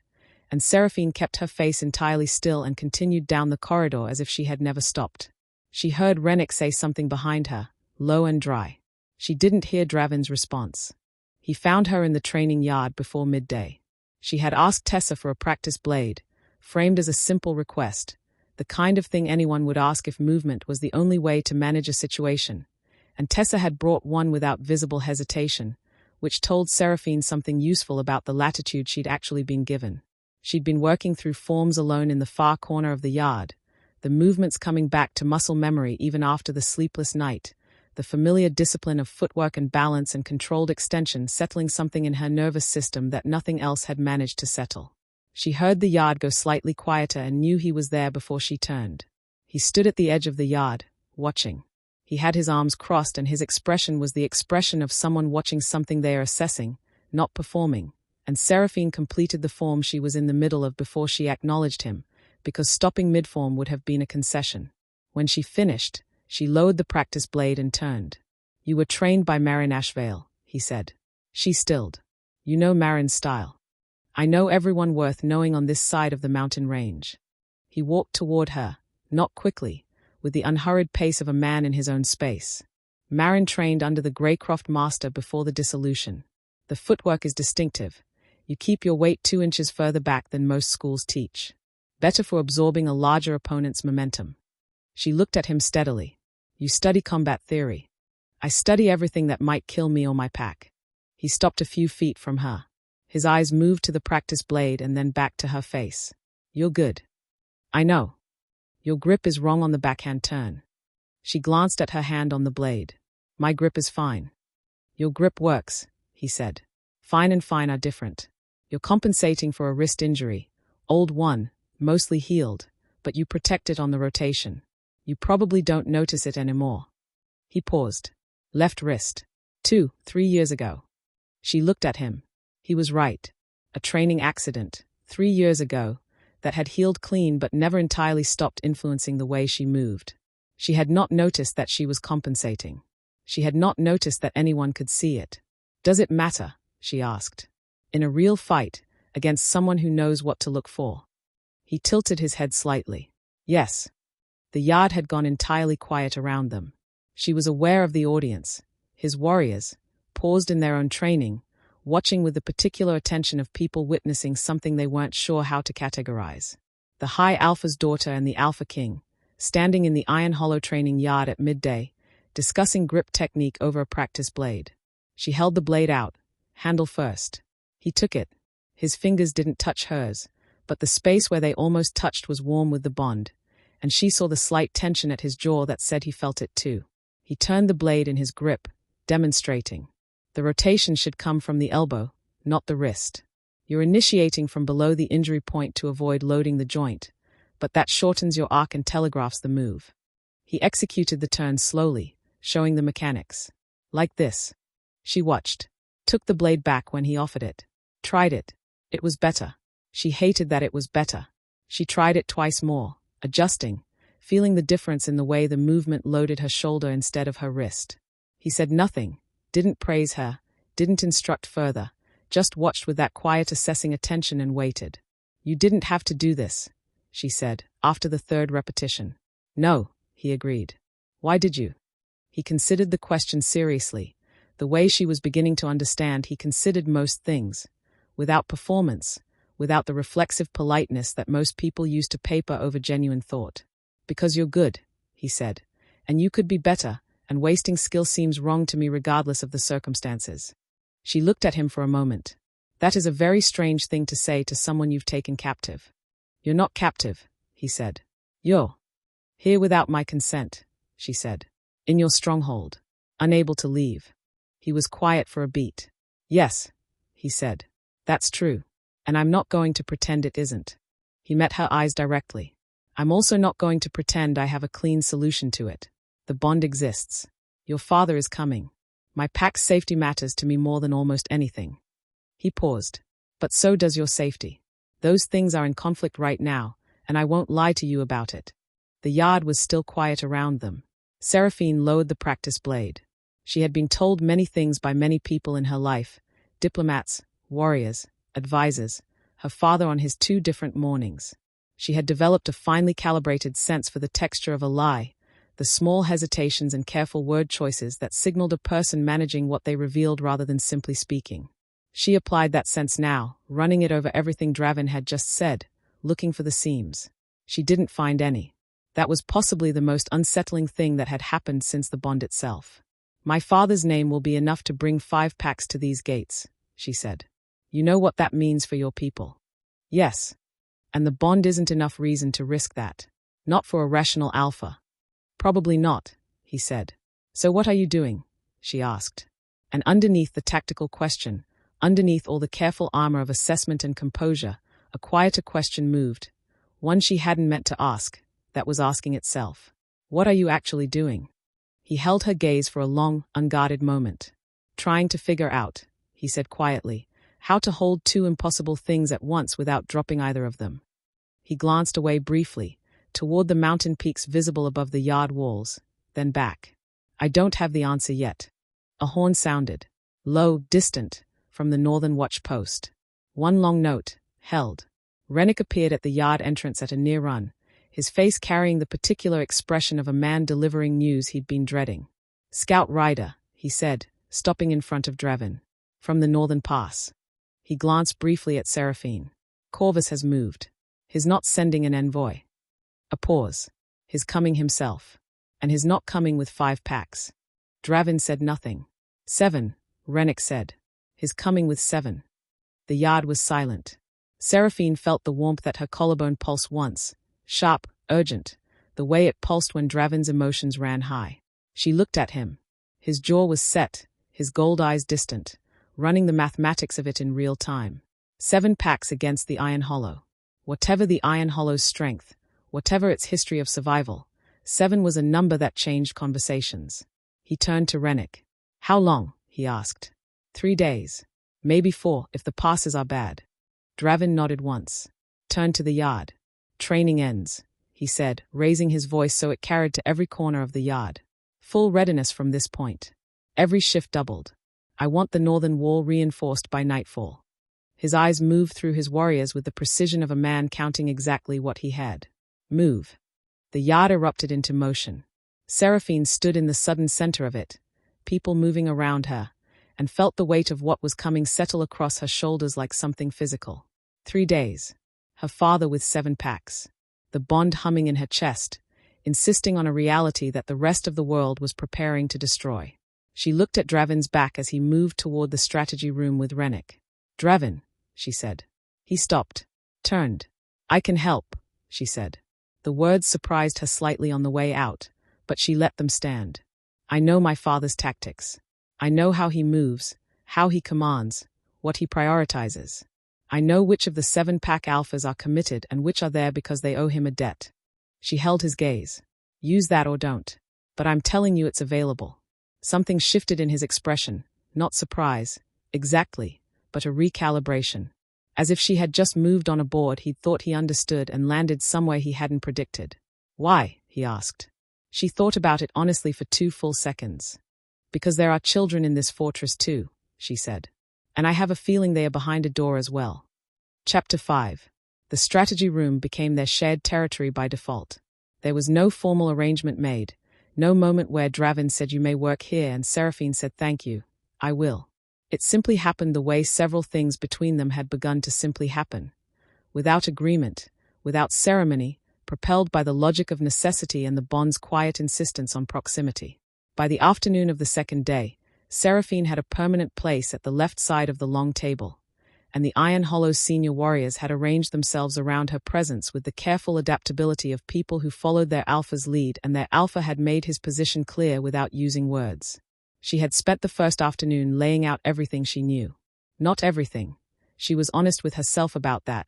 and Seraphine kept her face entirely still and continued down the corridor as if she had never stopped. She heard Rennick say something behind her, low and dry. She didn't hear Dravyn's response. He found her in the training yard before midday. She had asked Tessa for a practice blade, framed as a simple request, the kind of thing anyone would ask if movement was the only way to manage a situation, and Tessa had brought one without visible hesitation, which told Seraphine something useful about the latitude she'd actually been given. She'd been working through forms alone in the far corner of the yard, the movements coming back to muscle memory even after the sleepless night, the familiar discipline of footwork and balance and controlled extension settling something in her nervous system that nothing else had managed to settle. She heard the yard go slightly quieter and knew he was there before she turned. He stood at the edge of the yard, watching. He had his arms crossed and his expression was the expression of someone watching something they are assessing, not performing, and Seraphine completed the form she was in the middle of before she acknowledged him, because stopping mid-form would have been a concession. When she finished, she lowered the practice blade and turned. You were trained by Marin Ashveil, he said. She stilled. You know Marin's style. I know everyone worth knowing on this side of the mountain range. He walked toward her, not quickly, with the unhurried pace of a man in his own space. Marin trained under the Greycroft master before the dissolution. The footwork is distinctive. You keep your weight 2 inches further back than most schools teach. Better for absorbing a larger opponent's momentum. She looked at him steadily. You study combat theory. I study everything that might kill me or my pack. He stopped a few feet from her. His eyes moved to the practice blade and then back to her face. You're good. I know. Your grip is wrong on the backhand turn. She glanced at her hand on the blade. My grip is fine. Your grip works, he said. Fine and fine are different. You're compensating for a wrist injury. Old one, mostly healed, but you protect it on the rotation. You probably don't notice it anymore. He paused. Left wrist. 2, 3 years ago. She looked at him. He was right. A training accident, 3 years ago, that had healed clean but never entirely stopped influencing the way she moved. She had not noticed that she was compensating. She had not noticed that anyone could see it. Does it matter? She asked. In a real fight, against someone who knows what to look for. He tilted his head slightly. Yes. The yard had gone entirely quiet around them. She was aware of the audience, his warriors, paused in their own training, watching with the particular attention of people witnessing something they weren't sure how to categorize. The High Alpha's daughter and the Alpha King, standing in the Iron Hollow training yard at midday, discussing grip technique over a practice blade. She held the blade out, handle first. He took it. His fingers didn't touch hers, but the space where they almost touched was warm with the bond, and she saw the slight tension at his jaw that said he felt it too. He turned the blade in his grip, demonstrating. The rotation should come from the elbow, not the wrist. You're initiating from below the injury point to avoid loading the joint, but that shortens your arc and telegraphs the move. He executed the turn slowly, showing the mechanics. Like this. She watched. Took the blade back when he offered it. Tried it. It was better. She hated that it was better. She tried it twice more, adjusting, feeling the difference in the way the movement loaded her shoulder instead of her wrist. He said nothing, Didn't praise her, didn't instruct further, just watched with that quiet assessing attention and waited. "You didn't have to do this," she said, after the third repetition. "No," he agreed. "Why did you?" He considered the question seriously. The way she was beginning to understand, he considered most things. Without performance, without the reflexive politeness that most people use to paper over genuine thought. "Because you're good," he said. "And you could be better, and wasting skill seems wrong to me regardless of the circumstances." She looked at him for a moment. "That is a very strange thing to say to someone you've taken captive." "You're not captive," he said. "You're here without my consent," she said. "In your stronghold. Unable to leave." He was quiet for a beat. "Yes," he said. "That's true. And I'm not going to pretend it isn't." He met her eyes directly. "I'm also not going to pretend I have a clean solution to it. The bond exists. Your father is coming. My pack's safety matters to me more than almost anything." He paused. "But so does your safety. Those things are in conflict right now, and I won't lie to you about it." The yard was still quiet around them. Seraphine lowered the practice blade. She had been told many things by many people in her life, diplomats, warriors, advisors, her father on his 2 different mornings. She had developed a finely calibrated sense for the texture of a lie, the small hesitations and careful word choices that signaled a person managing what they revealed rather than simply speaking. She applied that sense now, running it over everything Dravyn had just said, looking for the seams. She didn't find any. That was possibly the most unsettling thing that had happened since the bond itself. "My father's name will be enough to bring 5 packs to these gates," she said. "You know what that means for your people." "Yes. And the bond isn't enough reason to risk that. Not for a rational alpha." "Probably not," he said. "So what are you doing?" she asked. And underneath the tactical question, underneath all the careful armor of assessment and composure, a quieter question moved. One she hadn't meant to ask, that was asking itself. "What are you actually doing?" He held her gaze for a long, unguarded moment. "Trying to figure out," he said quietly, "how to hold 2 impossible things at once without dropping either of them." He glanced away briefly, toward the mountain peaks visible above the yard walls, then back. "I don't have the answer yet." A horn sounded, low, distant, from the northern watch post. One long note, held. Rennick appeared at the yard entrance at a near run, his face carrying the particular expression of a man delivering news he'd been dreading. "Scout rider," he said, stopping in front of Dravyn. "From the northern pass." He glanced briefly at Seraphine. "Corvus has moved. He's not sending an envoy." A pause. "He's coming himself. And he's not coming with 5 packs." Dravyn said nothing. "7, Rennick said. He's coming with 7. The yard was silent. Seraphine felt the warmth at her collarbone pulse once, sharp, urgent, the way it pulsed when Dravyn's emotions ran high. She looked at him. His jaw was set, his gold eyes distant, running the mathematics of it in real time. 7 packs against the Iron Hollow. Whatever the Iron Hollow's strength, whatever its history of survival, 7 was a number that changed conversations. He turned to Rennick. "How long?" he asked. 3 days. Maybe 4 if the passes are bad. Dravyn nodded once. Turned to the yard. "Training ends," he said, raising his voice so it carried to every corner of the yard. "Full readiness from this point. Every shift doubled. I want the northern wall reinforced by nightfall." His eyes moved through his warriors with the precision of a man counting exactly what he had. "Move." The yard erupted into motion. Seraphine stood in the sudden center of it, people moving around her, and felt the weight of what was coming settle across her shoulders like something physical. 3 days. Her father with 7 packs. The bond humming in her chest, insisting on a reality that the rest of the world was preparing to destroy. She looked at Dravyn's back as he moved toward the strategy room with Rennick. "Dravyn," she said. He stopped, turned. "I can help," she said. The words surprised her slightly on the way out, but she let them stand. "I know my father's tactics. I know how he moves, how he commands, what he prioritizes. I know which of the 7-pack alphas are committed and which are there because they owe him a debt." She held his gaze. "Use that or don't. But I'm telling you it's available." Something shifted in his expression, not surprise, exactly, but a recalibration. As if she had just moved on a board he'd thought he understood and landed somewhere he hadn't predicted. "Why?" he asked. She thought about it honestly for 2 full seconds. Because there are children in this fortress too, she said. And I have a feeling they are behind a door as well. Chapter 5. The strategy room became their shared territory by default. There was no formal arrangement made, no moment where Dravyn said you may work here and Seraphine said thank you, I will. It simply happened the way several things between them had begun to simply happen. Without agreement, without ceremony, propelled by the logic of necessity and the bond's quiet insistence on proximity. By the afternoon of the second day, Seraphine had a permanent place at the left side of the long table, and the Iron Hollow's senior warriors had arranged themselves around her presence with the careful adaptability of people who followed their alpha's lead, and their alpha had made his position clear without using words. She had spent the first afternoon laying out everything she knew. Not everything. She was honest with herself about that,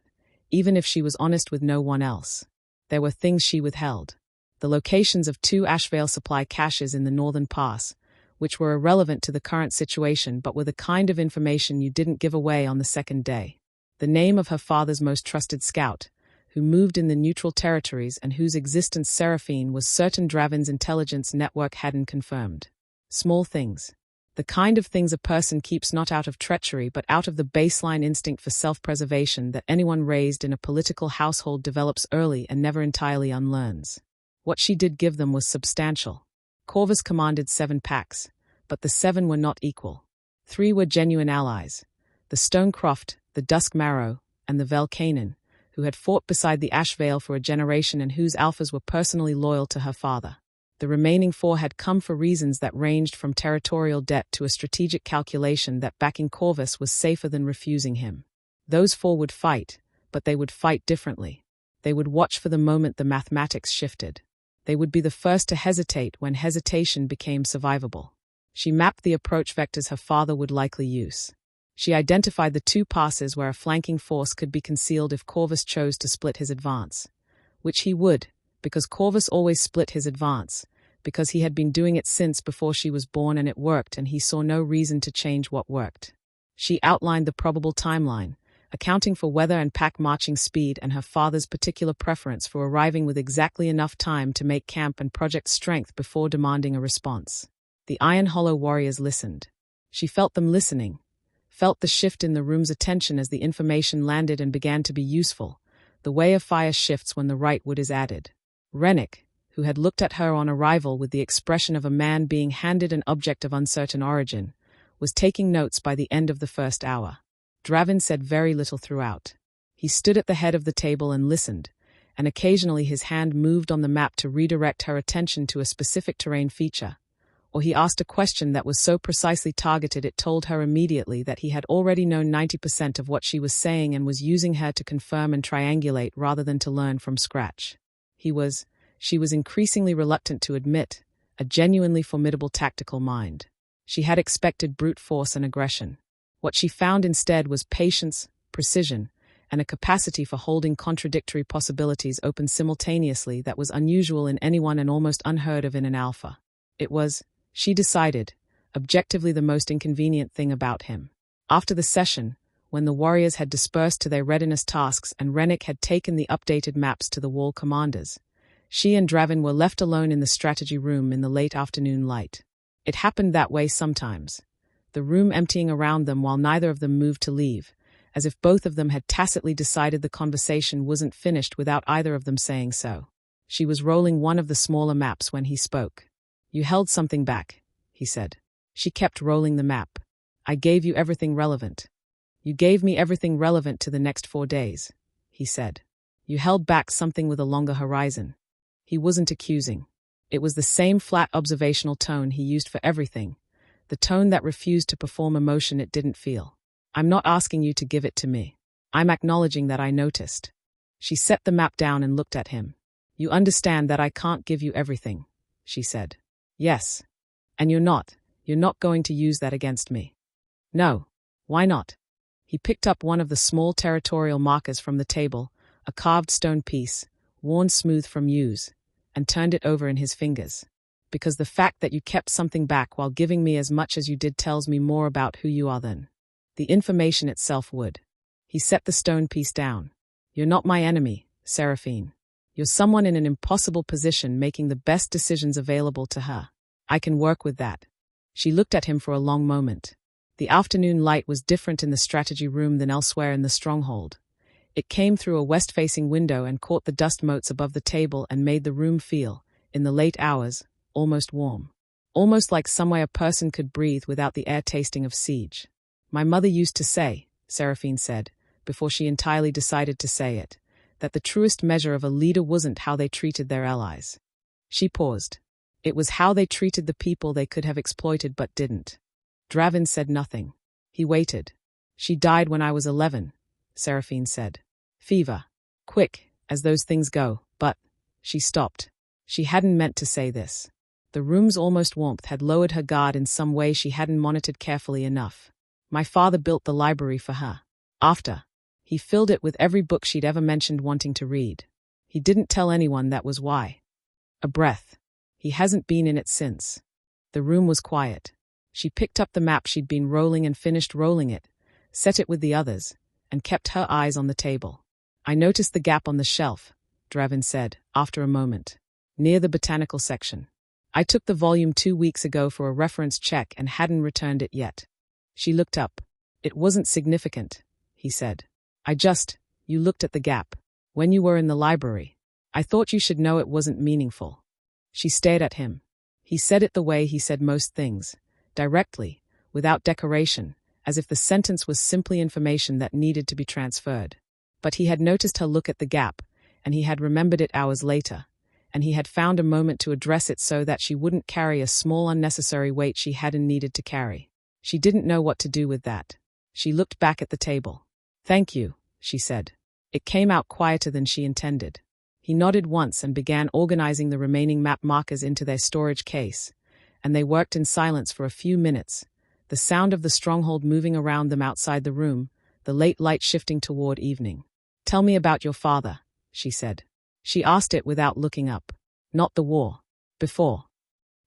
even if she was honest with no one else. There were things she withheld. The locations of 2 Ashveil supply caches in the northern pass, which were irrelevant to the current situation but were the kind of information you didn't give away on the second day. The name of her father's most trusted scout, who moved in the neutral territories and whose existence Seraphine was certain Dravyn's intelligence network hadn't confirmed. Small things. The kind of things a person keeps not out of treachery but out of the baseline instinct for self-preservation that anyone raised in a political household develops early and never entirely unlearns. What she did give them was substantial. Corvus commanded 7 packs, but the 7 were not equal. 3 were genuine allies. The Stonecroft, the Dusk Marrow, and the Velcanin, who had fought beside the Ashveil for a generation and whose alphas were personally loyal to her father. The remaining 4 had come for reasons that ranged from territorial debt to a strategic calculation that backing Corvus was safer than refusing him. Those 4 would fight, but they would fight differently. They would watch for the moment the mathematics shifted. They would be the first to hesitate when hesitation became survivable. She mapped the approach vectors her father would likely use. She identified the 2 passes where a flanking force could be concealed if Corvus chose to split his advance. Which he would, because Corvus always split his advance, because he had been doing it since before she was born and it worked and he saw no reason to change what worked. She outlined the probable timeline, accounting for weather and pack marching speed and her father's particular preference for arriving with exactly enough time to make camp and project strength before demanding a response. The Iron Hollow warriors listened. She felt them listening, felt the shift in the room's attention as the information landed and began to be useful, the way a fire shifts when the right wood is added. Rennick, who had looked at her on arrival with the expression of a man being handed an object of uncertain origin, was taking notes by the end of the first hour. Dravyn said very little throughout. He stood at the head of the table and listened, and occasionally his hand moved on the map to redirect her attention to a specific terrain feature, or he asked a question that was so precisely targeted it told her immediately that he had already known 90% of what she was saying and was using her to confirm and triangulate rather than to learn from scratch. She was increasingly reluctant to admit, a genuinely formidable tactical mind. She had expected brute force and aggression. What she found instead was patience, precision, and a capacity for holding contradictory possibilities open simultaneously that was unusual in anyone and almost unheard of in an alpha. It was, she decided, objectively the most inconvenient thing about him. After the session, when the warriors had dispersed to their readiness tasks and Rennick had taken the updated maps to the wall commanders, she and Dravyn were left alone in the strategy room in the late afternoon light. It happened that way sometimes, the room emptying around them while neither of them moved to leave, as if both of them had tacitly decided the conversation wasn't finished without either of them saying so. She was rolling one of the smaller maps when he spoke. "You held something back," he said. She kept rolling the map. "I gave you everything relevant." "You gave me everything relevant to the next 4 days," he said. "You held back something with a longer horizon." He wasn't accusing. It was the same flat observational tone he used for everything, the tone that refused to perform emotion it didn't feel. "I'm not asking you to give it to me. I'm acknowledging that I noticed." She set the map down and looked at him. "You understand that I can't give you everything," she said. "Yes. And you're not going to use that against me." "No. Why not?" He picked up one of the small territorial markers from the table, a carved stone piece, worn smooth from use, and turned it over in his fingers. "Because the fact that you kept something back while giving me as much as you did tells me more about who you are than the information itself would." He set the stone piece down. "You're not my enemy, Seraphine. You're someone in an impossible position making the best decisions available to her. I can work with that." She looked at him for a long moment. The afternoon light was different in the strategy room than elsewhere in the stronghold. It came through a west-facing window and caught the dust motes above the table and made the room feel, in the late hours, almost warm. Almost like somewhere a person could breathe without the air tasting of siege. My mother used to say, Seraphine said, before she entirely decided to say it, that the truest measure of a leader wasn't how they treated their allies. She paused. It was how they treated the people they could have exploited but didn't. Dravyn said nothing. He waited. She died when I was 11, Seraphine said. Fever. Quick, as those things go, but... She stopped. She hadn't meant to say this. The room's almost warmth had lowered her guard in some way she hadn't monitored carefully enough. My father built the library for her. After. He filled it with every book she'd ever mentioned wanting to read. He didn't tell anyone that was why. A breath. He hasn't been in it since. The room was quiet. She picked up the map she'd been rolling and finished rolling it, set it with the others, and kept her eyes on the table. I noticed the gap on the shelf, Dravyn said, after a moment. Near the botanical section. I took the volume 2 weeks ago for a reference check and hadn't returned it yet. She looked up. It wasn't significant, he said. You looked at the gap. When you were in the library. I thought you should know it wasn't meaningful. She stared at him. He said it the way he said most things, directly, without decoration, as if the sentence was simply information that needed to be transferred. But he had noticed her look at the gap, and he had remembered it hours later, and he had found a moment to address it so that she wouldn't carry a small unnecessary weight she hadn't needed to carry. She didn't know what to do with that. She looked back at the table. Thank you, she said. It came out quieter than she intended. He nodded once and began organizing the remaining map markers into their storage case, and they worked in silence for a few minutes, the sound of the stronghold moving around them outside the room, the late light shifting toward evening. Tell me about your father, she said. She asked it without looking up. Not the war. Before.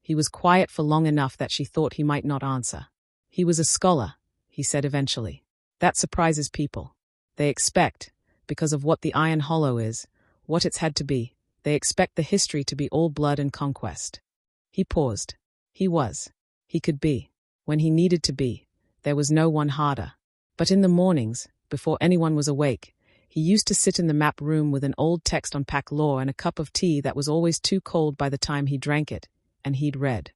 He was quiet for long enough that she thought he might not answer. He was a scholar, he said eventually. That surprises people. They expect, because of what the Iron Hollow is, what it's had to be, they expect the history to be all blood and conquest. He paused. He was. He could be. When he needed to be. There was no one harder. But in the mornings, before anyone was awake, he used to sit in the map room with an old text on pack lore and a cup of tea that was always too cold by the time he drank it, and he'd read.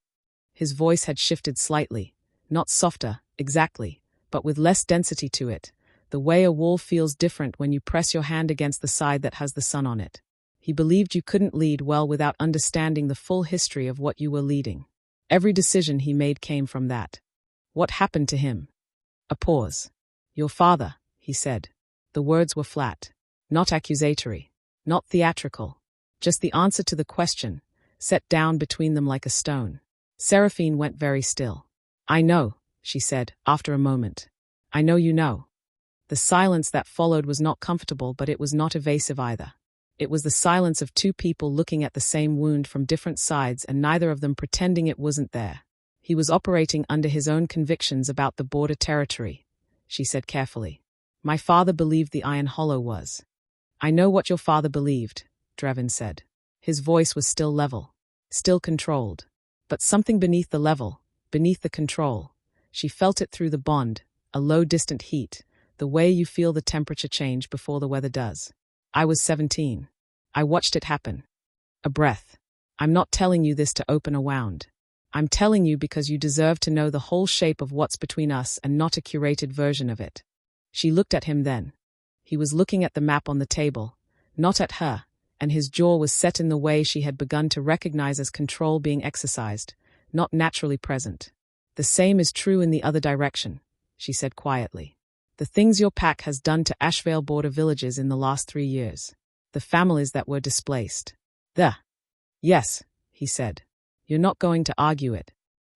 His voice had shifted slightly, not softer, exactly, but with less density to it, the way a wall feels different when you press your hand against the side that has the sun on it. He believed you couldn't lead well without understanding the full history of what you were leading. Every decision he made came from that. What happened to him? A pause. Your father, he said. The words were flat. Not accusatory. Not theatrical. Just the answer to the question, set down between them like a stone. Seraphine went very still. I know, she said, after a moment. I know you know. The silence that followed was not comfortable, but it was not evasive either. It was the silence of two people looking at the same wound from different sides and neither of them pretending it wasn't there. He was operating under his own convictions about the border territory, she said carefully. My father believed the Iron Hollow was. I know what your father believed, Dravyn said. His voice was still level, still controlled. But something beneath the level, beneath the control. She felt it through the bond, a low distant heat, the way you feel the temperature change before the weather does. I was 17. I watched it happen. A breath. I'm not telling you this to open a wound. I'm telling you because you deserve to know the whole shape of what's between us and not a curated version of it. She looked at him then. He was looking at the map on the table, not at her, and his jaw was set in the way she had begun to recognize as control being exercised, not naturally present. The same is true in the other direction, she said quietly. The things your pack has done to Ashveil border villages in the last 3 years. The families that were displaced. Yes, he said. You're not going to argue it.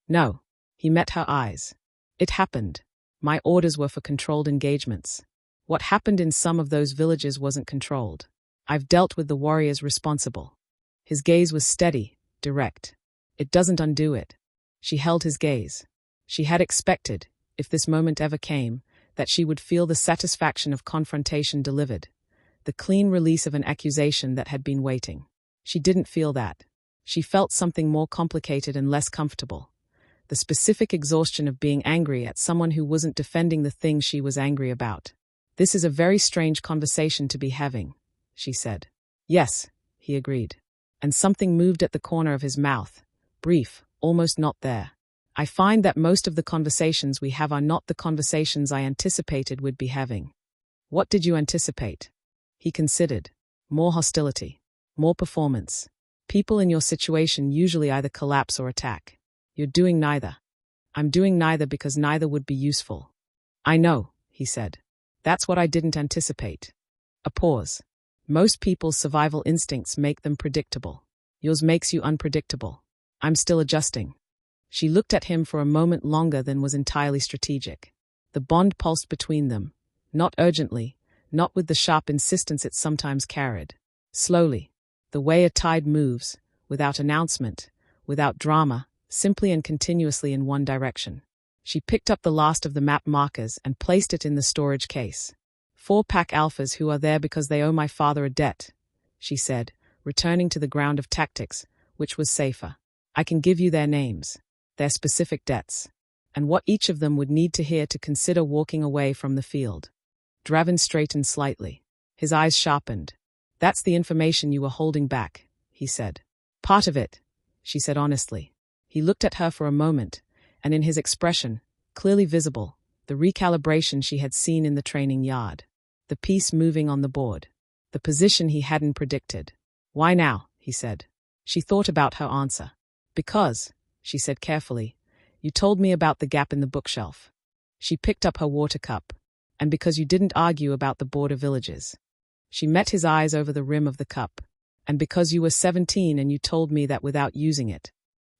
No. He met her eyes. It happened. My orders were for controlled engagements. What happened in some of those villages wasn't controlled. I've dealt with the warriors responsible. His gaze was steady, direct. It doesn't undo it. She held his gaze. She had expected, if this moment ever came, that she would feel the satisfaction of confrontation delivered, the clean release of an accusation that had been waiting. She didn't feel that. She felt something more complicated and less comfortable. the specific exhaustion of being angry at someone who wasn't defending the thing she was angry about. "This is a very strange conversation to be having," she said. "Yes," he agreed. And something moved at the corner of his mouth, brief, almost not there. "I find that most of the conversations we have are not the conversations I anticipated we'd be having." "What did you anticipate?" He considered. "More hostility. More performance. People in your situation usually either collapse or attack. You're doing neither." "I'm doing neither because neither would be useful." "I know," he said. "That's what I didn't anticipate." A pause. "Most people's survival instincts make them predictable. Yours makes you unpredictable. I'm still adjusting." She looked at him for a moment longer than was entirely strategic. The bond pulsed between them, not urgently, not with the sharp insistence it sometimes carried. Slowly, the way a tide moves, without announcement, without drama, simply and continuously in one direction. She picked up the last of the map markers and placed it in the storage case. "4 pack alphas who are there because they owe my father a debt," she said, returning to the ground of tactics, which was safer. "I can give you their names, their specific debts, and what each of them would need to hear to consider walking away from the field." Dravyn straightened slightly. His eyes sharpened. "That's the information you were holding back," he said. "Part of it," she said honestly. He looked at her for a moment, and in his expression, clearly visible, the recalibration she had seen in the training yard. The piece moving on the board. The position he hadn't predicted. "Why now?" he said. She thought about her answer. "Because," she said carefully, "you told me about the gap in the bookshelf." She picked up her water cup. "And because you didn't argue about the border villages." She met his eyes over the rim of the cup. "And because you were 17 and you told me that without using it."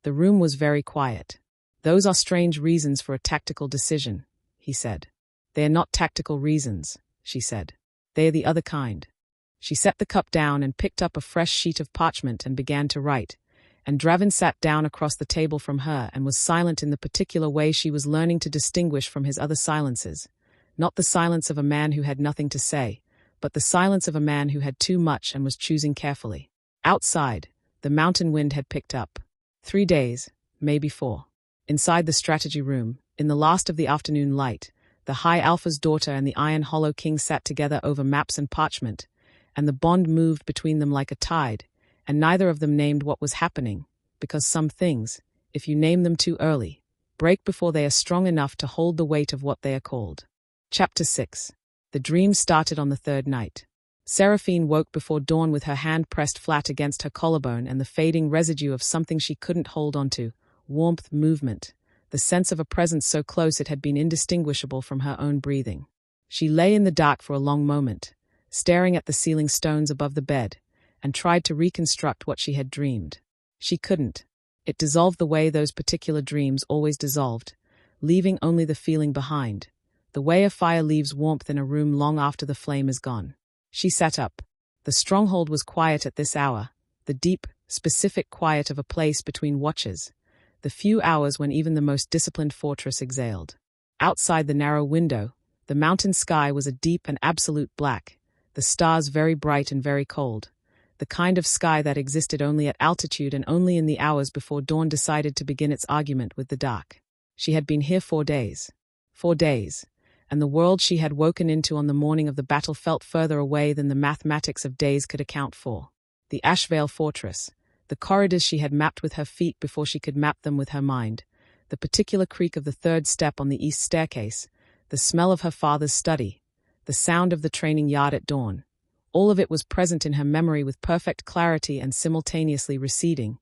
The room was very quiet. "Those are strange reasons for a tactical decision," he said. "They are not tactical reasons," she said. "They are the other kind." She set the cup down and picked up a fresh sheet of parchment and began to write, and Dravyn sat down across the table from her and was silent in the particular way she was learning to distinguish from his other silences. Not the silence of a man who had nothing to say, but the silence of a man who had too much and was choosing carefully. Outside, the mountain wind had picked up. 3 days, maybe 4. Inside the strategy room, in the last of the afternoon light, the High Alpha's daughter and the Iron Hollow King sat together over maps and parchment, and the bond moved between them like a tide, and neither of them named what was happening, because some things, if you name them too early, break before they are strong enough to hold the weight of what they are called. Chapter 6. The dream started on the 3rd night. Seraphine woke before dawn with her hand pressed flat against her collarbone and the fading residue of something she couldn't hold onto, warmth, movement, the sense of a presence so close it had been indistinguishable from her own breathing. She lay in the dark for a long moment, staring at the ceiling stones above the bed, and tried to reconstruct what she had dreamed. She couldn't. It dissolved the way those particular dreams always dissolved, leaving only the feeling behind, the way a fire leaves warmth in a room long after the flame is gone. She sat up. The stronghold was quiet at this hour, the deep, specific quiet of a place between watches, the few hours when even the most disciplined fortress exhaled. Outside the narrow window, the mountain sky was a deep and absolute black, the stars very bright and very cold, the kind of sky that existed only at altitude and only in the hours before dawn decided to begin its argument with the dark. She had been here 4 days. 4 days. And the world she had woken into on the morning of the battle felt further away than the mathematics of days could account for. The Ashveil fortress, the corridors she had mapped with her feet before she could map them with her mind, the particular creak of the 3rd step on the east staircase, the smell of her father's study, the sound of the training yard at dawn. All of it was present in her memory with perfect clarity and simultaneously receding,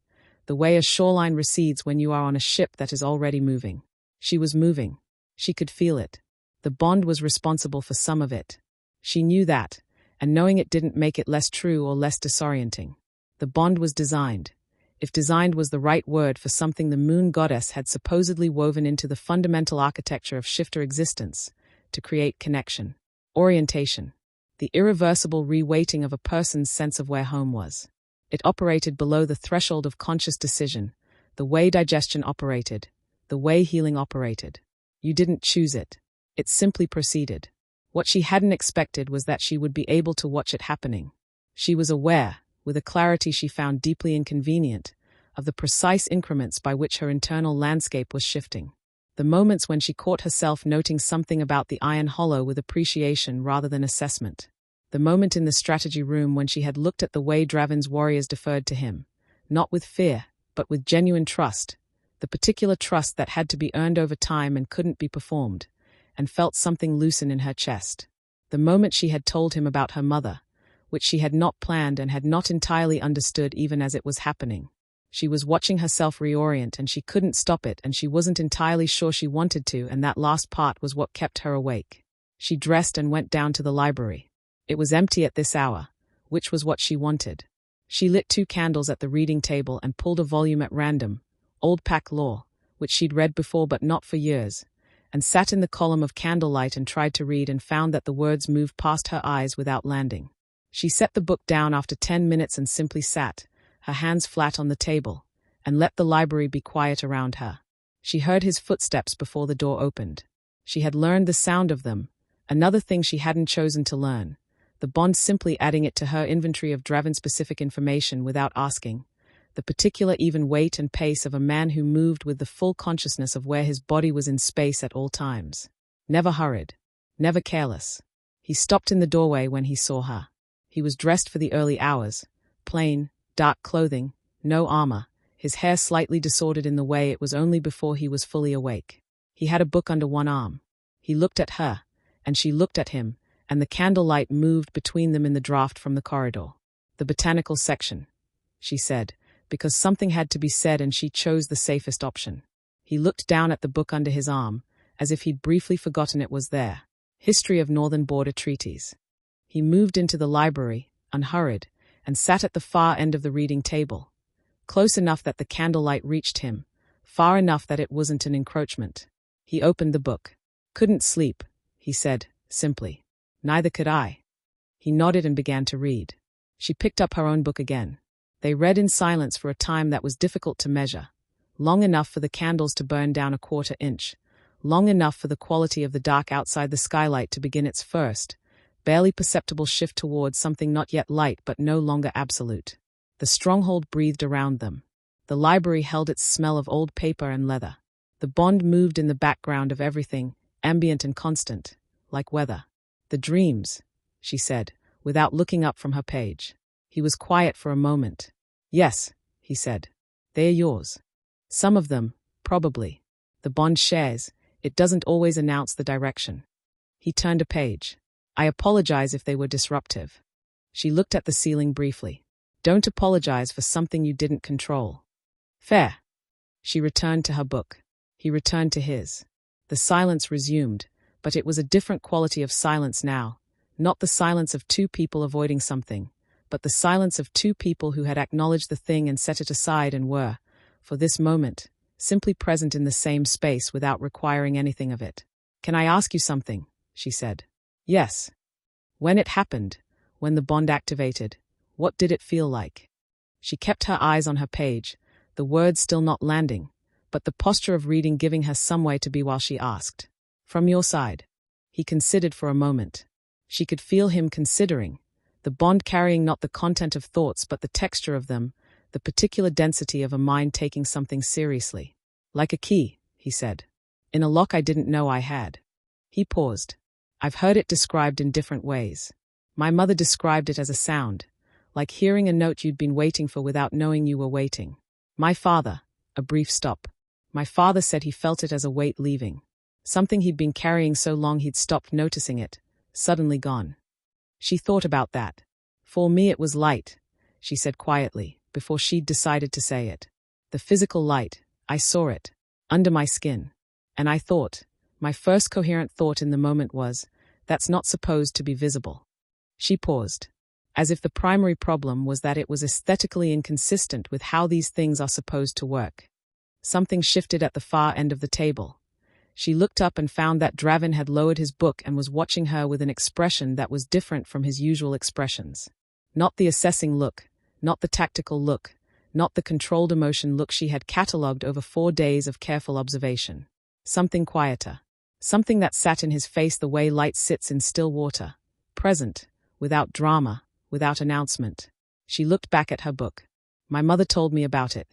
the way a shoreline recedes when you are on a ship that is already moving. She was moving. She could feel it. The bond was responsible for some of it. She knew that, and knowing it didn't make it less true or less disorienting. The bond was designed, if designed was the right word for something the moon goddess had supposedly woven into the fundamental architecture of shifter existence, to create connection, orientation, the irreversible reweighting of a person's sense of where home was. It operated below the threshold of conscious decision, the way digestion operated, the way healing operated. You didn't choose it. It simply proceeded. What she hadn't expected was that she would be able to watch it happening. She was aware, with a clarity she found deeply inconvenient, of the precise increments by which her internal landscape was shifting. The moments when she caught herself noting something about the Iron Hollow with appreciation rather than assessment. The moment in the strategy room when she had looked at the way Dravyn's warriors deferred to him, not with fear, but with genuine trust, the particular trust that had to be earned over time and couldn't be performed, and felt something loosen in her chest. The moment she had told him about her mother, which she had not planned and had not entirely understood even as it was happening. She was watching herself reorient and she couldn't stop it, and she wasn't entirely sure she wanted to, and that last part was what kept her awake. She dressed and went down to the library. It was empty at this hour, which was what she wanted. She lit 2 candles at the reading table and pulled a volume at random, Old Pack Law, which she'd read before but not for years, and sat in the column of candlelight and tried to read and found that the words moved past her eyes without landing. She set the book down after 10 minutes and simply sat, her hands flat on the table, and let the library be quiet around her. She heard his footsteps before the door opened. She had learned the sound of them, another thing she hadn't chosen to learn, the bond simply adding it to her inventory of Dravyn-specific information without asking, the particular even weight and pace of a man who moved with the full consciousness of where his body was in space at all times. Never hurried, never careless. He stopped in the doorway when he saw her. He was dressed for the early hours, plain, dark clothing, no armor, his hair slightly disordered in the way it was only before he was fully awake. He had a book under one arm. He looked at her, and she looked at him, and the candlelight moved between them in the draft from the corridor. "The botanical section," she said, because something had to be said and she chose the safest option. He looked down at the book under his arm, as if he'd briefly forgotten it was there. History of Northern Border Treaties. He moved into the library, unhurried, and sat at the far end of the reading table, close enough that the candlelight reached him, far enough that it wasn't an encroachment. He opened the book. "Couldn't sleep," he said, simply. "Neither could I." He nodded and began to read. She picked up her own book again. They read in silence for a time that was difficult to measure, long enough for the candles to burn down a 1/4 inch, long enough for the quality of the dark outside the skylight to begin its first, barely perceptible shift towards something not yet light but no longer absolute. The stronghold breathed around them. The library held its smell of old paper and leather. The bond moved in the background of everything, ambient and constant, like weather. "The dreams," she said, without looking up from her page. He was quiet for a moment. "Yes," he said. "They're yours. Some of them, probably. The bond shares. It doesn't always announce the direction." He turned a page. "I apologize if they were disruptive." She looked at the ceiling briefly. "Don't apologize for something you didn't control." "Fair." She returned to her book. He returned to his. The silence resumed, but it was a different quality of silence now, not the silence of 2 people avoiding something, but the silence of 2 people who had acknowledged the thing and set it aside and were, for this moment, simply present in the same space without requiring anything of it. "Can I ask you something?" she said. "Yes." "When it happened, when the bond activated, what did it feel like?" She kept her eyes on her page, the words still not landing, but the posture of reading giving her some way to be while she asked. "From your side." He considered for a moment. She could feel him considering, the bond carrying not the content of thoughts but the texture of them, the particular density of a mind taking something seriously. "Like a key," he said. "In a lock I didn't know I had." He paused. "I've heard it described in different ways. My mother described it as a sound, like hearing a note you'd been waiting for without knowing you were waiting. My father," a brief stop. "My father said he felt it as a weight leaving. Something he'd been carrying so long he'd stopped noticing it, suddenly gone." She thought about that. "For me it was light," she said quietly, before she'd decided to say it. "The physical light, I saw it, under my skin. And I thought, my first coherent thought in the moment was, that's not supposed to be visible." She paused, as if the primary problem was that it was aesthetically inconsistent with how these things are supposed to work. Something shifted at the far end of the table. She looked up and found that Dravyn had lowered his book and was watching her with an expression that was different from his usual expressions. Not the assessing look, not the tactical look, not the controlled emotion look she had catalogued over 4 days of careful observation. Something quieter. Something that sat in his face the way light sits in still water. Present, without drama, without announcement. She looked back at her book. "My mother told me about it,"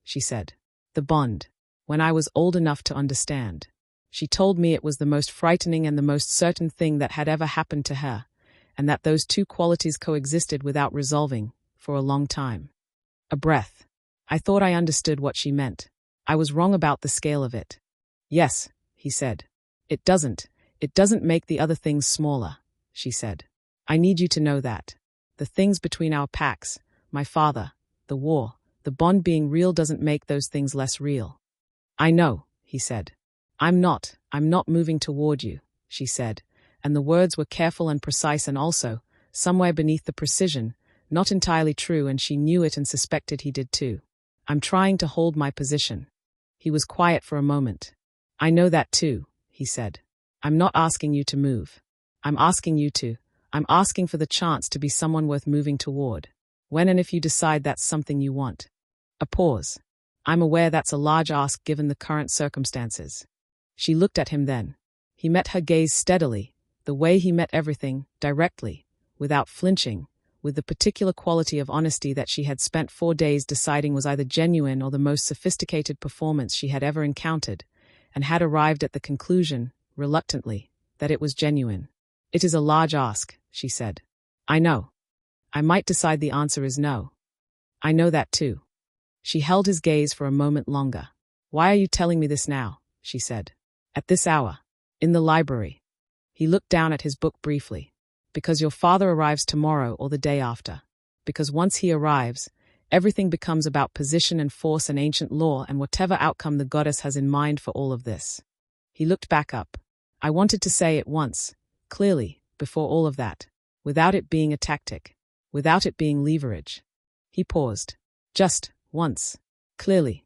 she said. The bond. When I was old enough to understand. She told me it was the most frightening and the most certain thing that had ever happened to her, and that those two qualities coexisted without resolving, for a long time. A breath. I thought I understood what she meant. I was wrong about the scale of it. Yes, he said. It doesn't make the other things smaller, she said. I need you to know that. The things between our packs, my father, the war, the bond being real doesn't make those things less real. I know, he said. I'm not moving toward you, she said, and the words were careful and precise and also, somewhere beneath the precision, not entirely true, and she knew it and suspected he did too. I'm trying to hold my position. He was quiet for a moment. I know that too, he said. I'm not asking you to move. I'm asking for the chance to be someone worth moving toward. When and if you decide that's something you want. A pause. I'm aware that's a large ask given the current circumstances. She looked at him then. He met her gaze steadily, the way he met everything, directly, without flinching, with the particular quality of honesty that she had spent 4 days deciding was either genuine or the most sophisticated performance she had ever encountered, and had arrived at the conclusion, reluctantly, that it was genuine. It is a large ask, she said. I know. I might decide the answer is no. I know that too. She held his gaze for a moment longer. Why are you telling me this now? She said. At this hour. In the library. He looked down at his book briefly. Because your father arrives tomorrow or the day after. Because once he arrives, everything becomes about position and force and ancient law and whatever outcome the goddess has in mind for all of this. He looked back up. I wanted to say it once, clearly, before all of that, without it being a tactic, without it being leverage. He paused. Just once. Clearly.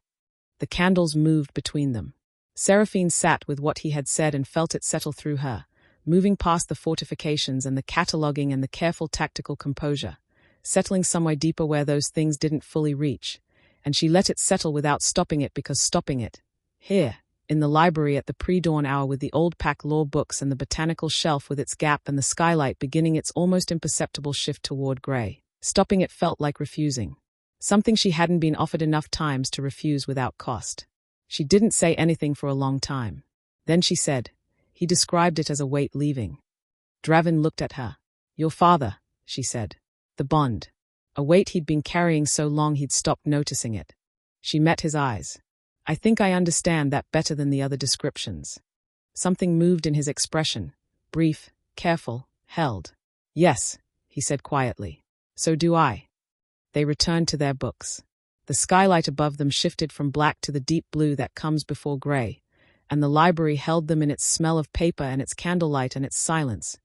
The candles moved between them. Seraphine sat with what he had said and felt it settle through her, moving past the fortifications and the cataloguing and the careful tactical composure, settling somewhere deeper where those things didn't fully reach, and she let it settle without stopping it because stopping it, here, in the library at the pre-dawn hour with the old pack law books and the botanical shelf with its gap and the skylight beginning its almost imperceptible shift toward grey, stopping it felt like refusing. Something she hadn't been offered enough times to refuse without cost. She didn't say anything for a long time. Then she said, he described it as a weight leaving. Dravyn looked at her. Your father, she said. The bond. A weight he'd been carrying so long he'd stopped noticing it. She met his eyes. I think I understand that better than the other descriptions. Something moved in his expression. Brief, careful, held. Yes, he said quietly. So do I. They returned to their books. The skylight above them shifted from black to the deep blue that comes before grey, and the library held them in its smell of paper and its candlelight and its silence,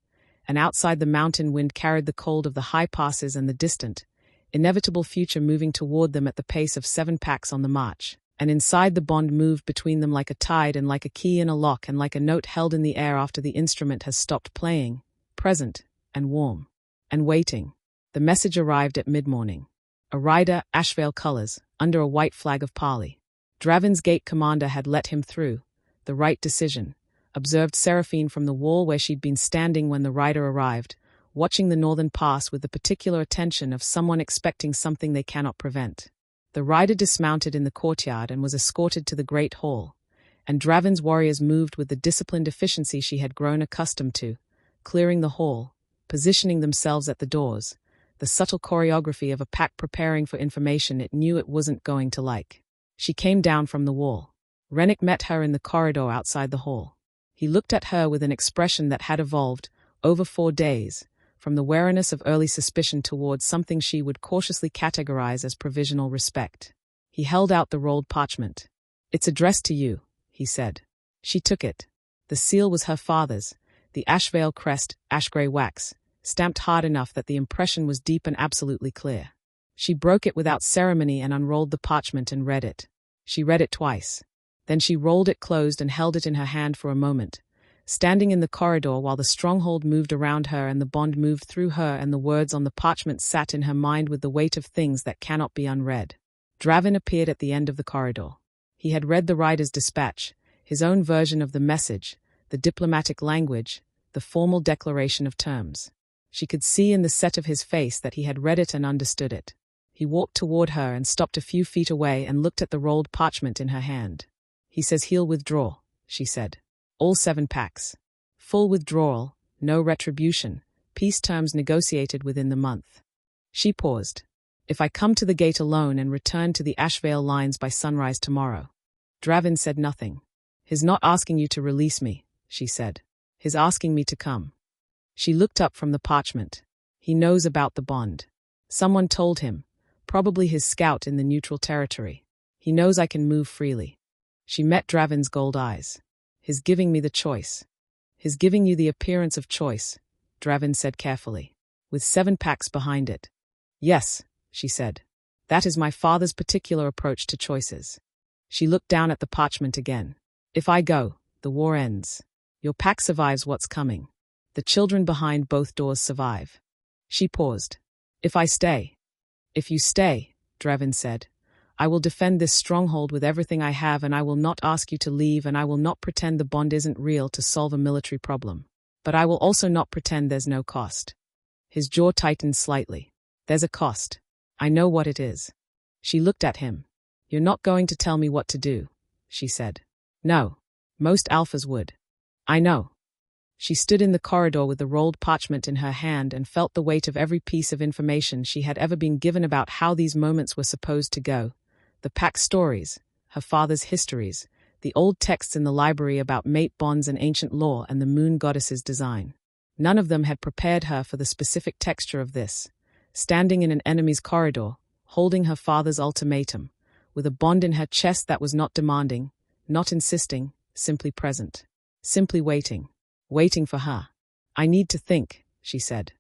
and outside the mountain wind carried the cold of the high passes and the distant, inevitable future moving toward them at the pace of 7 packs on the march, and inside the bond moved between them like a tide and like a key in a lock and like a note held in the air after the instrument has stopped playing, present, and warm, and waiting. The message arrived at mid-morning. A rider, Ashveil colors, under a white flag of parley. Dravyn's gate commander had let him through, the right decision, observed Seraphine from the wall where she'd been standing when the rider arrived, watching the northern pass with the particular attention of someone expecting something they cannot prevent. The rider dismounted in the courtyard and was escorted to the great hall, and Dravyn's warriors moved with the disciplined efficiency she had grown accustomed to, clearing the hall, positioning themselves at the doors, the subtle choreography of a pack preparing for information it knew it wasn't going to like. She came down from the wall. Rennick met her in the corridor outside the hall. He looked at her with an expression that had evolved, over 4 days, from the wariness of early suspicion towards something she would cautiously categorize as provisional respect. He held out the rolled parchment. It's addressed to you, he said. She took it. The seal was her father's, the Ashveil crest, ash-grey wax, stamped hard enough that the impression was deep and absolutely clear. She broke it without ceremony and unrolled the parchment and read it. She read it twice. Then she rolled it closed and held it in her hand for a moment, standing in the corridor while the stronghold moved around her and the bond moved through her and the words on the parchment sat in her mind with the weight of things that cannot be unread. Dravyn appeared at the end of the corridor. He had read the rider's dispatch, his own version of the message, the diplomatic language, the formal declaration of terms. She could see in the set of his face that he had read it and understood it. He walked toward her and stopped a few feet away and looked at the rolled parchment in her hand. He says he'll withdraw, she said. All 7 packs. Full withdrawal, no retribution, peace terms negotiated within the month. She paused. If I come to the gate alone and return to the Ashveil lines by sunrise tomorrow. Dravyn said nothing. He's not asking you to release me, she said. He's asking me to come. She looked up from the parchment. He knows about the bond. Someone told him, probably his scout in the neutral territory. He knows I can move freely. She met Dravyn's gold eyes. He's giving me the choice. He's giving you the appearance of choice, Dravyn said carefully, with 7 packs behind it. Yes, she said. That is my father's particular approach to choices. She looked down at the parchment again. If I go, the war ends. Your pack survives what's coming. The children behind both doors survive. She paused. If I stay. If you stay, Dravyn said, I will defend this stronghold with everything I have, and I will not ask you to leave, and I will not pretend the bond isn't real to solve a military problem. But I will also not pretend there's no cost. His jaw tightened slightly. There's a cost. I know what it is. She looked at him. You're not going to tell me what to do, she said. No. Most alphas would. I know. She stood in the corridor with the rolled parchment in her hand and felt the weight of every piece of information she had ever been given about how these moments were supposed to go. The pack stories, her father's histories, the old texts in the library about mate bonds and ancient lore, and the moon goddess's design. None of them had prepared her for the specific texture of this. Standing in an enemy's corridor, holding her father's ultimatum, with a bond in her chest that was not demanding, not insisting, simply present. Simply waiting. Waiting for her. I need to think, she said.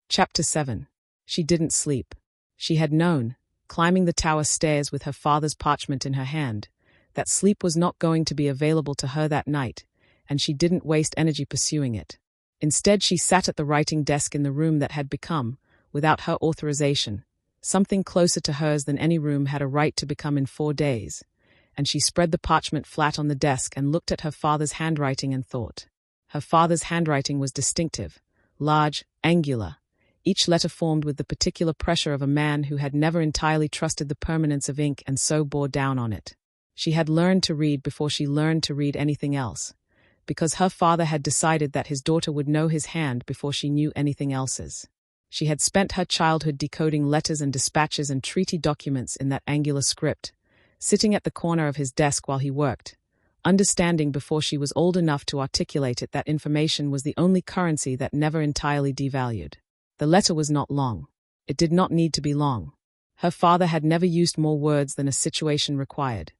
Chapter 7. She didn't sleep. She had known, climbing the tower stairs with her father's parchment in her hand, that sleep was not going to be available to her that night, and she didn't waste energy pursuing it. Instead, she sat at the writing desk in the room that had become, without her authorization, something closer to hers than any room had a right to become in 4 days, and she spread the parchment flat on the desk and looked at her father's handwriting and thought. Her father's handwriting was distinctive, large, angular, each letter formed with the particular pressure of a man who had never entirely trusted the permanence of ink and so bore down on it. She had learned to read before she learned to read anything else, because her father had decided that his daughter would know his hand before she knew anything else's. She had spent her childhood decoding letters and dispatches and treaty documents in that angular script, sitting at the corner of his desk while he worked, understanding before she was old enough to articulate it that information was the only currency that never entirely devalued. The letter was not long. It did not need to be long. Her father had never used more words than a situation required,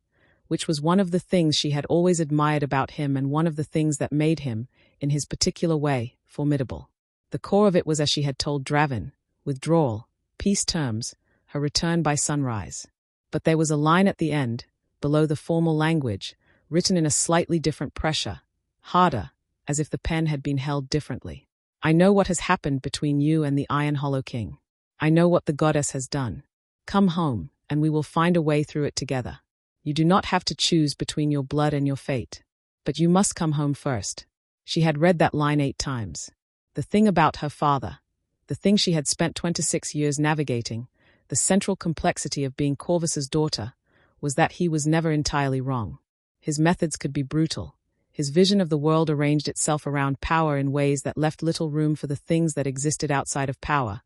which was one of the things she had always admired about him and one of the things that made him, in his particular way, formidable. The core of it was as she had told Dravyn, withdrawal, peace terms, her return by sunrise. But there was a line at the end, below the formal language, written in a slightly different pressure, harder, as if the pen had been held differently. I know what has happened between you and the Iron Hollow King. I know what the goddess has done. Come home, and we will find a way through it together. You do not have to choose between your blood and your fate. But you must come home first. She had read that line 8 times. The thing about her father, the thing she had spent 26 years navigating, the central complexity of being Corvus's daughter, was that he was never entirely wrong. His methods could be brutal. His vision of the world arranged itself around power in ways that left little room for the things that existed outside of power,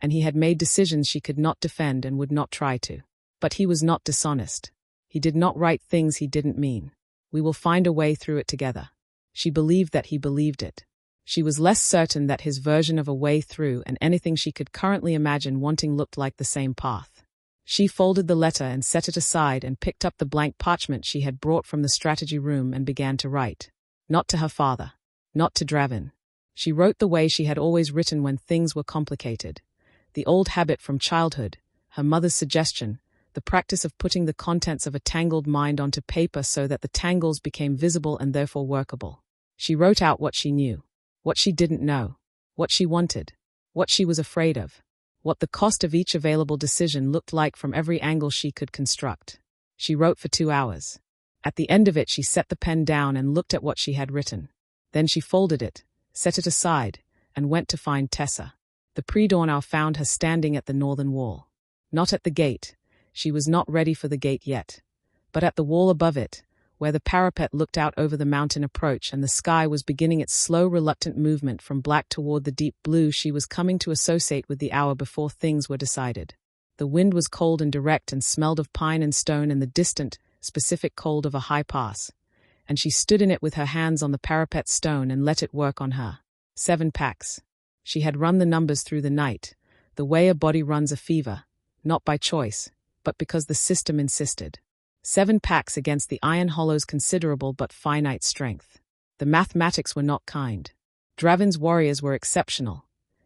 and he had made decisions she could not defend and would not try to. But he was not dishonest. He did not write things he didn't mean. We will find a way through it together. She believed that he believed it. She was less certain that his version of a way through and anything she could currently imagine wanting looked like the same path. She folded the letter and set it aside and picked up the blank parchment she had brought from the strategy room and began to write. Not to her father. Not to Dravyn. She wrote the way she had always written when things were complicated. The old habit from childhood, her mother's suggestion, the practice of putting the contents of a tangled mind onto paper so that the tangles became visible and therefore workable. She wrote out what she knew, what she didn't know, what she wanted, what she was afraid of, what the cost of each available decision looked like from every angle she could construct. She wrote for 2 hours. At the end of it, she set the pen down and looked at what she had written. Then she folded it, set it aside, and went to find Tessa. The pre-dawn hour found her standing at the northern wall. Not at the gate. She was not ready for the gate yet. But at the wall above it, where the parapet looked out over the mountain approach and the sky was beginning its slow, reluctant movement from black toward the deep blue she was coming to associate with the hour before things were decided. The wind was cold and direct and smelled of pine and stone and the distant, specific cold of a high pass. And she stood in it with her hands on the parapet stone and let it work on her. 7 packs. She had run the numbers through the night, the way a body runs a fever, not by choice, but because the system insisted. 7 packs against the Iron Hollow's considerable but finite strength. The mathematics were not kind. Dravyn's warriors were exceptional.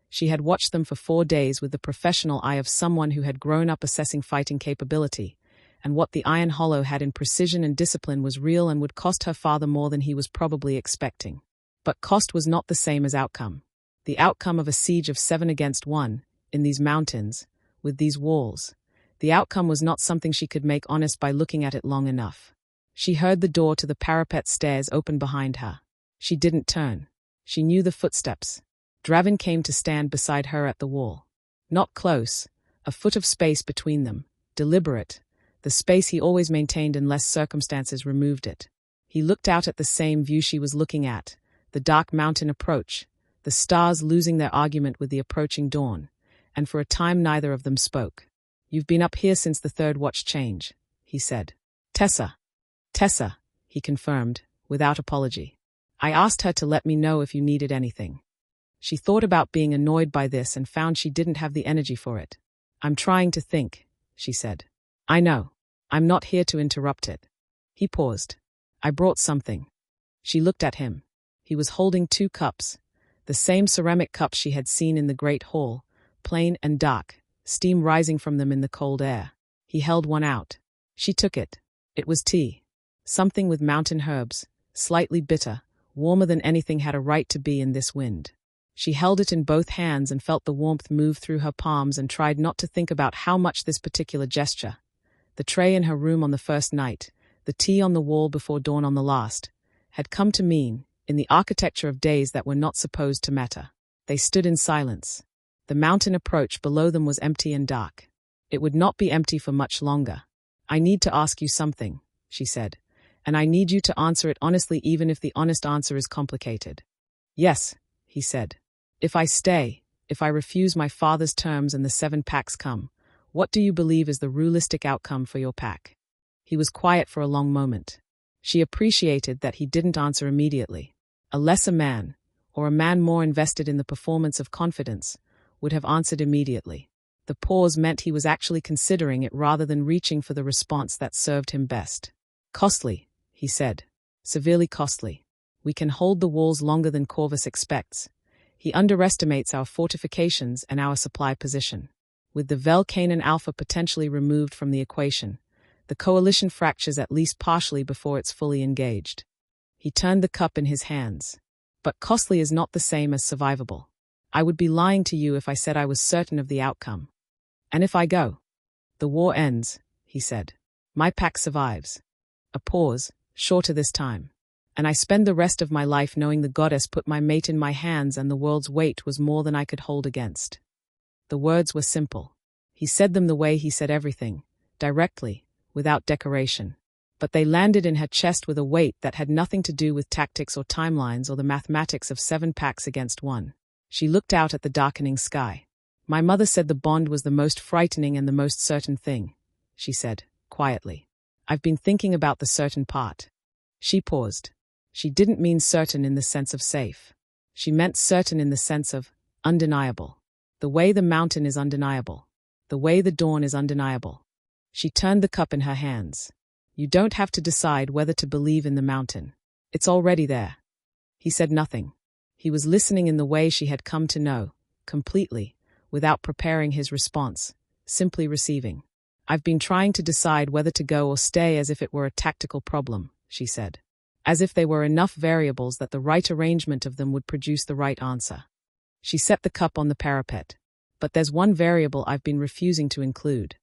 She had watched them for 4 days with the professional eye of someone who had grown up assessing fighting capability, and what the Iron Hollow had in precision and discipline was real and would cost her father more than he was probably expecting. But cost was not the same as outcome. The outcome of a siege of 7 against 1, in these mountains, with these walls, the outcome was not something she could make honest by looking at it long enough. She heard the door to the parapet stairs open behind her. She didn't turn. She knew the footsteps. Dravyn came to stand beside her at the wall. Not close, a foot of space between them, deliberate, the space he always maintained unless circumstances removed it. He looked out at the same view she was looking at, the dark mountain approach, the stars losing their argument with the approaching dawn, and for a time neither of them spoke. "You've been up here since the 3rd watch change," he said. Tessa, he confirmed, without apology. "I asked her to let me know if you needed anything." She thought about being annoyed by this and found she didn't have the energy for it. "I'm trying to think," she said. "I know. I'm not here to interrupt it." He paused. "I brought something." She looked at him. He was holding 2 cups, the same ceramic cups she had seen in the great hall, plain and dark, steam rising from them in the cold air. He held one out. She took it. It was tea. Something with mountain herbs, slightly bitter, warmer than anything had a right to be in this wind. She held it in both hands and felt the warmth move through her palms and tried not to think about how much this particular gesture, the tray in her room on the first night, the tea on the wall before dawn on the last, had come to mean, in the architecture of days that were not supposed to matter. They stood in silence. The mountain approach below them was empty and dark. It would not be empty for much longer. "I need to ask you something," she said, "and I need you to answer it honestly even if the honest answer is complicated." "Yes," he said. "If I stay, if I refuse my father's terms and the 7 packs come, what do you believe is the realistic outcome for your pack?" He was quiet for a long moment. She appreciated that he didn't answer immediately. A lesser man, or a man more invested in the performance of confidence, would have answered immediately. The pause meant he was actually considering it rather than reaching for the response that served him best. "Costly," he said. "Severely costly. We can hold the walls longer than Corvus expects. He underestimates our fortifications and our supply position. With the Vel Canaan Alpha potentially removed from the equation, the coalition fractures at least partially before it's fully engaged." He turned the cup in his hands. "But costly is not the same as survivable. I would be lying to you if I said I was certain of the outcome. And if I go? The war ends," he said. "My pack survives." A pause, shorter this time. "And I spend the rest of my life knowing the goddess put my mate in my hands and the world's weight was more than I could hold against." The words were simple. He said them the way he said everything, directly, without decoration. But they landed in her chest with a weight that had nothing to do with tactics or timelines or the mathematics of 7 packs against 1. She looked out at the darkening sky. "My mother said the bond was the most frightening and the most certain thing," she said, quietly. "I've been thinking about the certain part." She paused. She didn't mean certain in the sense of safe. She meant certain in the sense of undeniable. The way the mountain is undeniable. The way the dawn is undeniable. She turned the cup in her hands. "You don't have to decide whether to believe in the mountain. It's already there." He said nothing. He was listening in the way she had come to know, completely, without preparing his response, simply receiving. "I've been trying to decide whether to go or stay as if it were a tactical problem," she said. "As if there were enough variables that the right arrangement of them would produce the right answer." She set the cup on the parapet. "But there's one variable I've been refusing to include."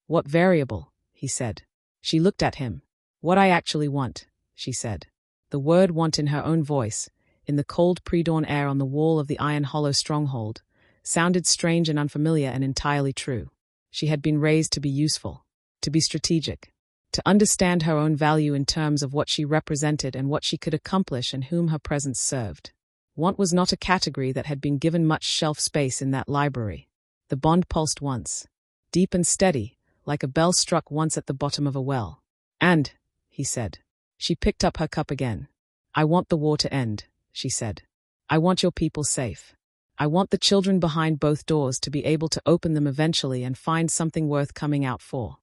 "What variable?" he said. She looked at him. "What I actually want," she said. The word want in her own voice, in the cold pre-dawn air on the wall of the Iron Hollow stronghold, sounded strange and unfamiliar and entirely true. She had been raised to be useful, to be strategic, to understand her own value in terms of what she represented and what she could accomplish and whom her presence served. Want was not a category that had been given much shelf space in that library. The bond pulsed once, deep and steady, like a bell struck once at the bottom of a well. "And," he said. She picked up her cup again. "I want the war to end," she said. "I want your people safe. I want the children behind both doors to be able to open them eventually and find something worth coming out for."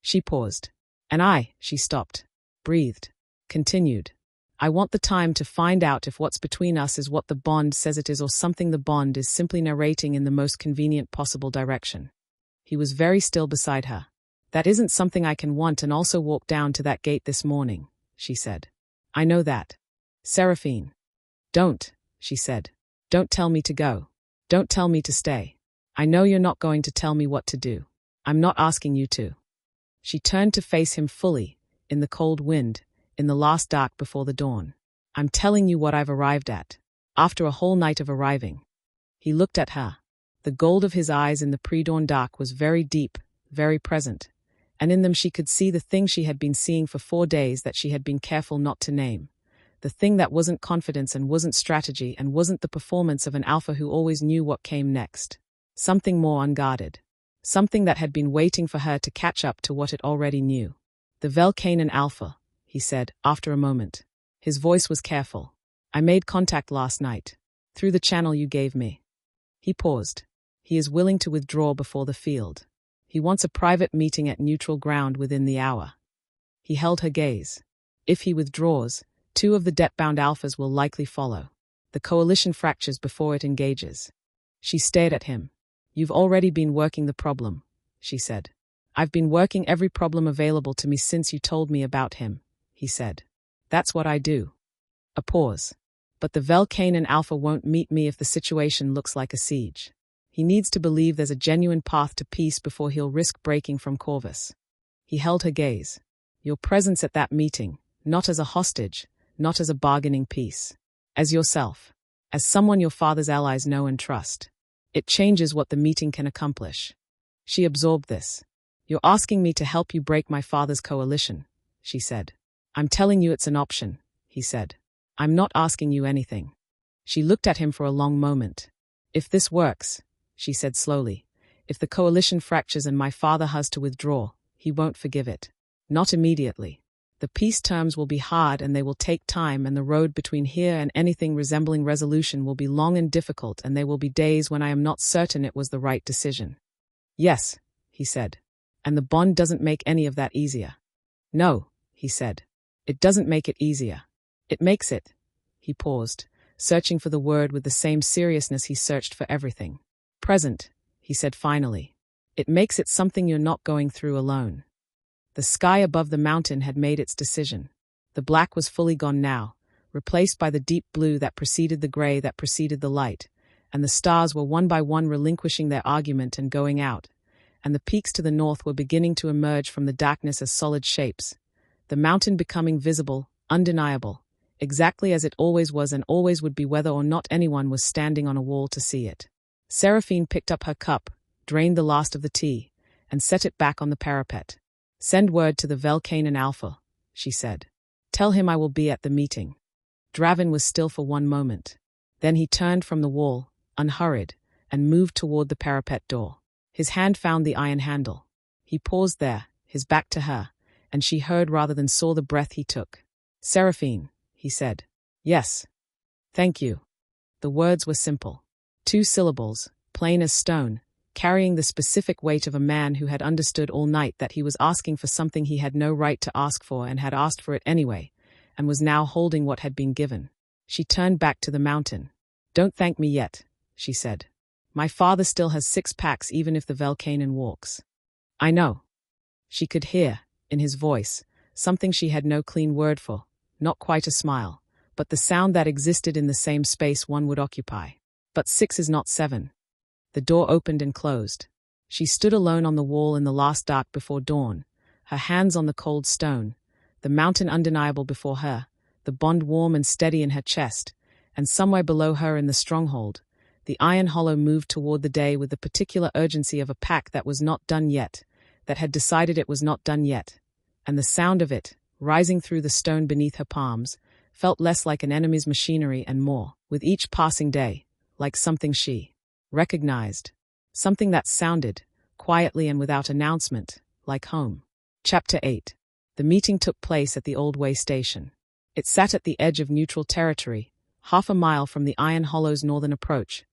She paused. "And she stopped, breathed, continued. "I want the time to find out if what's between us is what the bond says it is or something the bond is simply narrating in the most convenient possible direction." He was very still beside her. "That isn't something I can want and also walk down to that gate this morning," she said. "I know that. Seraphine." "Don't," she said. "Don't tell me to go. Don't tell me to stay. I know you're not going to tell me what to do. I'm not asking you to." She turned to face him fully, in the cold wind, in the last dark before the dawn. "I'm telling you what I've arrived at, after a whole night of arriving." He looked at her. The gold of his eyes in the pre-dawn dark was very deep, very present, and in them she could see the thing she had been seeing for 4 days that she had been careful not to name. The thing that wasn't confidence and wasn't strategy and wasn't the performance of an alpha who always knew what came next. Something more unguarded. Something that had been waiting for her to catch up to what it already knew. "The Velcanon Alpha," he said, after a moment. His voice was careful. "I made contact last night, through the channel you gave me." He paused. "He is willing to withdraw before the field. He wants a private meeting at neutral ground within the hour." He held her gaze. "If he withdraws, 2 of the debt-bound alphas will likely follow. The coalition fractures before it engages." She stared at him. "You've already been working the problem," she said. "I've been working every problem available to me since you told me about him," he said. "That's what I do." A pause. "But the Velcanon Alpha won't meet me if the situation looks like a siege. He needs to believe there's a genuine path to peace before he'll risk breaking from Corvus." He held her gaze. "Your presence at that meeting, not as a hostage, not as a bargaining piece. As yourself. As someone your father's allies know and trust. It changes what the meeting can accomplish." She absorbed this. "You're asking me to help you break my father's coalition," she said. "I'm telling you it's an option," he said. "I'm not asking you anything." She looked at him for a long moment. "If this works," she said slowly, "if the coalition fractures and my father has to withdraw, he won't forgive it. Not immediately. The peace terms will be hard and they will take time, and the road between here and anything resembling resolution will be long and difficult, and there will be days when I am not certain it was the right decision." "Yes," he said. "And the bond doesn't make any of that easier." "No," he said. "It doesn't make it easier. It makes it." He paused, searching for the word with the same seriousness he searched for everything. "Present," he said finally. "It makes it something you're not going through alone." The sky above the mountain had made its decision. The black was fully gone now, replaced by the deep blue that preceded the gray that preceded the light, and the stars were one by one relinquishing their argument and going out, and the peaks to the north were beginning to emerge from the darkness as solid shapes, the mountain becoming visible, undeniable, exactly as it always was and always would be, whether or not anyone was standing on a wall to see it. Seraphine picked up her cup, drained the last of the tea, and set it back on the parapet. "Send word to the Velcanon Alpha," she said. "Tell him I will be at the meeting." Dravyn was still for one moment. Then he turned from the wall, unhurried, and moved toward the parapet door. His hand found the iron handle. He paused there, his back to her, and she heard rather than saw the breath he took. "Seraphine," he said. "Yes." "Thank you." The words were simple. 2 syllables, plain as stone, carrying the specific weight of a man who had understood all night that he was asking for something he had no right to ask for and had asked for it anyway, and was now holding what had been given. She turned back to the mountain. "Don't thank me yet," she said. "My father still has 6 packs even if the Velcanon walks." "I know." She could hear, in his voice, something she had no clean word for, not quite a smile, but the sound that existed in the same space one would occupy. "But 6 is not 7. The door opened and closed. She stood alone on the wall in the last dark before dawn, her hands on the cold stone, the mountain undeniable before her, the bond warm and steady in her chest, and somewhere below her in the stronghold, The Iron Hollow moved toward the day with the particular urgency of a pack that was not done yet, that had decided it was not done yet, and the sound of it, rising through the stone beneath her palms, felt less like an enemy's machinery and more, with each passing day, like something she recognized. Something that sounded, quietly and without announcement, like home. Chapter 8. The meeting took place at the Old Way Station. It sat at the edge of neutral territory, half a mile from the Iron Hollow's northern approach,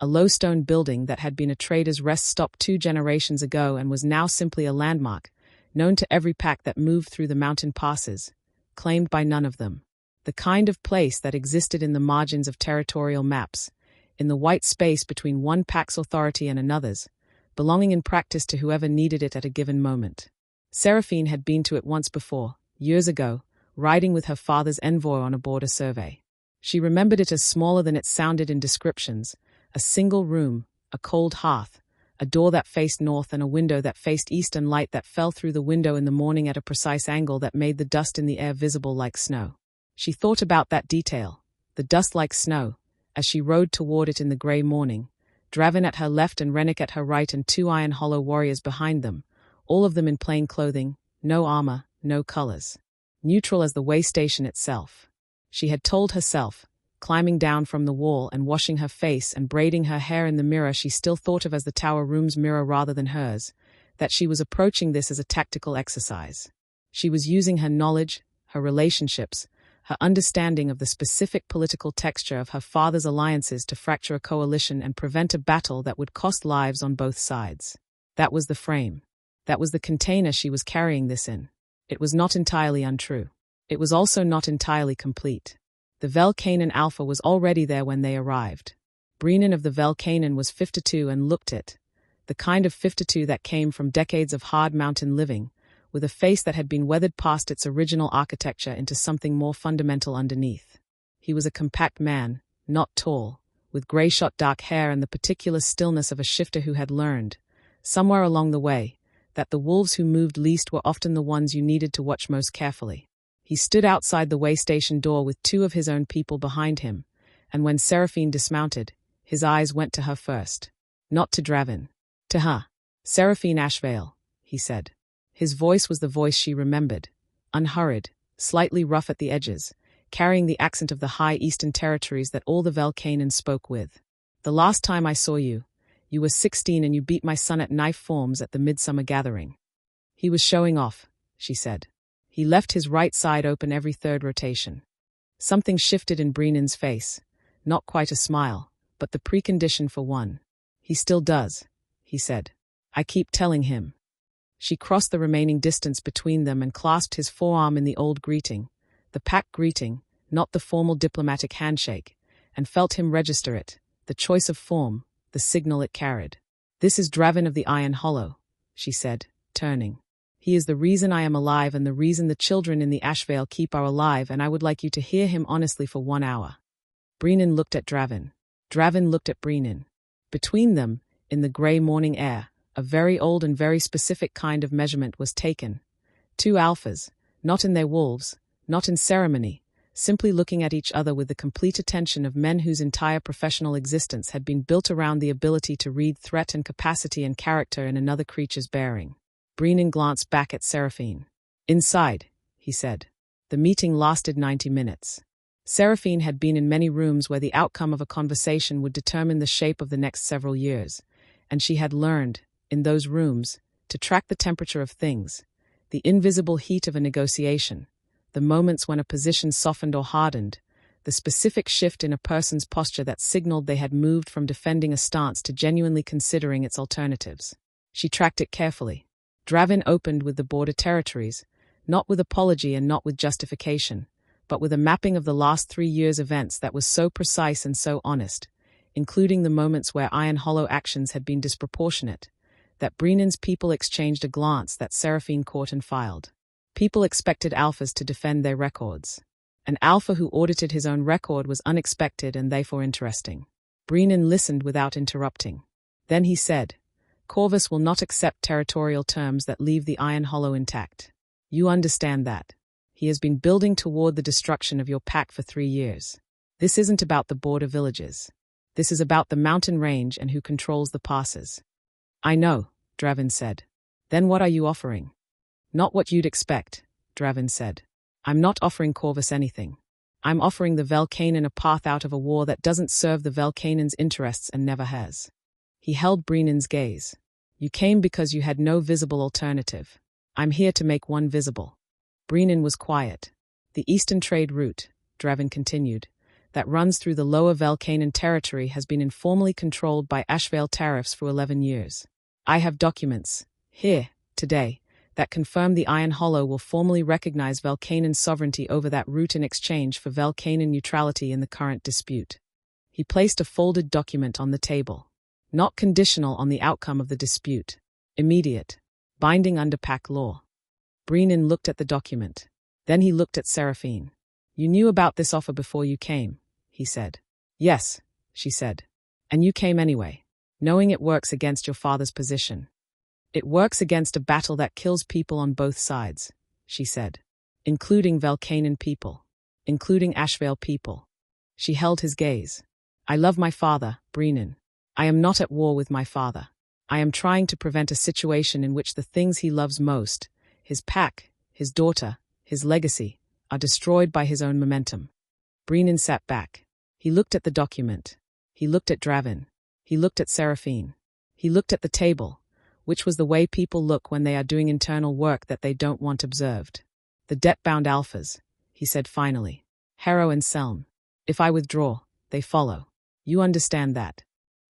a low stone building that had been a trader's rest stop 2 generations ago and was now simply a landmark, known to every pack that moved through the mountain passes, claimed by none of them. The kind of place that existed in the margins of territorial maps, in the white space between one pack's authority and another's, belonging in practice to whoever needed it at a given moment. Seraphine had been to it once before, years ago, riding with her father's envoy on a border survey. She remembered it as smaller than it sounded in descriptions, a single room, a cold hearth, a door that faced north and a window that faced east, and light that fell through the window in the morning at a precise angle that made the dust in the air visible like snow. She thought about that detail, the dust like snow, as she rode toward it in the grey morning, Dravyn at her left and Rennick at her right and 2 Iron Hollow warriors behind them, all of them in plain clothing, no armor, no colors. Neutral as the way station itself. She had told herself, climbing down from the wall and washing her face and braiding her hair in the mirror she still thought of as the tower room's mirror rather than hers, that she was approaching this as a tactical exercise. She was using her knowledge, her relationships, her understanding of the specific political texture of her father's alliances to fracture a coalition and prevent a battle that would cost lives on both sides. That was the frame. That was the container she was carrying this in. It was not entirely untrue. It was also not entirely complete. The Velcanon Alpha was already there when they arrived. Breenan of the Velcanon was 52 and looked it, the kind of 52 that came from decades of hard mountain living, with a face that had been weathered past its original architecture into something more fundamental underneath. He was a compact man, not tall, with grey-shot dark hair and the particular stillness of a shifter who had learned, somewhere along the way, that the wolves who moved least were often the ones you needed to watch most carefully. He stood outside the way station door with 2 of his own people behind him, and when Seraphine dismounted, his eyes went to her first. Not to Dravyn. To her. Seraphine Ashveil, he said. His voice was the voice she remembered, unhurried, slightly rough at the edges, carrying the accent of the high eastern territories that all the Velcanon spoke with. The last time I saw you, you were 16 and you beat my son at knife forms at the midsummer gathering. He was showing off, she said. He left his right side open every third rotation. Something shifted in Breenan's face, not quite a smile, but the precondition for one. He still does, he said. I keep telling him. She crossed the remaining distance between them and clasped his forearm in the old greeting, the pack greeting, not the formal diplomatic handshake, and felt him register it, the choice of form, the signal it carried. This is Dravyn of the Iron Hollow, she said, turning. He is the reason I am alive and the reason the children in the Ashveil keep are alive, and I would like you to hear him honestly for 1 hour. Breenan looked at Dravyn. Dravyn looked at Breenan. Between them, in the grey morning air, a very old and very specific kind of measurement was taken. 2 alphas, not in their wolves, not in ceremony, simply looking at each other with the complete attention of men whose entire professional existence had been built around the ability to read threat and capacity and character in another creature's bearing. Breenan glanced back at Seraphine. Inside, he said. The meeting lasted 90 minutes. Seraphine had been in many rooms where the outcome of a conversation would determine the shape of the next several years, and she had learned, in those rooms, to track the temperature of things, the invisible heat of a negotiation, the moments when a position softened or hardened, the specific shift in a person's posture that signaled they had moved from defending a stance to genuinely considering its alternatives. She tracked it carefully. Dravyn opened with the border territories, not with apology and not with justification, but with a mapping of the last 3 years' events that was so precise and so honest, including the moments where Iron Hollow actions had been disproportionate, that Breenan's people exchanged a glance that Seraphine caught and filed. People expected alphas to defend their records. An alpha who audited his own record was unexpected and therefore interesting. Breenan listened without interrupting. Then he said, Corvus will not accept territorial terms that leave the Iron Hollow intact. You understand that. He has been building toward the destruction of your pack for 3 years. This isn't about the border villages. This is about the mountain range and who controls the passes. I know, Dravyn said. Then what are you offering? Not what you'd expect, Dravyn said. I'm not offering Corvus anything. I'm offering the Velcanin a path out of a war that doesn't serve the Velcanin's interests and never has. He held Brynnin's gaze. You came because you had no visible alternative. I'm here to make one visible. Brynnin was quiet. The eastern trade route, Dravyn continued, that runs through the lower Velcanin territory has been informally controlled by Ashveil tariffs for 11 years. I have documents, here, today, that confirm the Iron Hollow will formally recognize Velcanin's sovereignty over that route in exchange for Velcanin neutrality in the current dispute. He placed a folded document on the table. Not conditional on the outcome of the dispute. Immediate. Binding under pack law. Brynnin looked at the document. Then he looked at Seraphine. You knew about this offer before you came, he said. Yes, she said. And you came anyway, knowing it works against your father's position. It works against a battle that kills people on both sides, she said. Including Velcanin people. Including Ashveil people. She held his gaze. I love my father, Brynnin. I am not at war with my father. I am trying to prevent a situation in which the things he loves most, his pack, his daughter, his legacy, are destroyed by his own momentum. Brynnin sat back. He looked at the document. He looked at Dravyn. He looked at Seraphine. He looked at the table, which was the way people look when they are doing internal work that they don't want observed. The debt-bound alphas, he said finally. Harrow and Selm. If I withdraw, they follow. You understand that.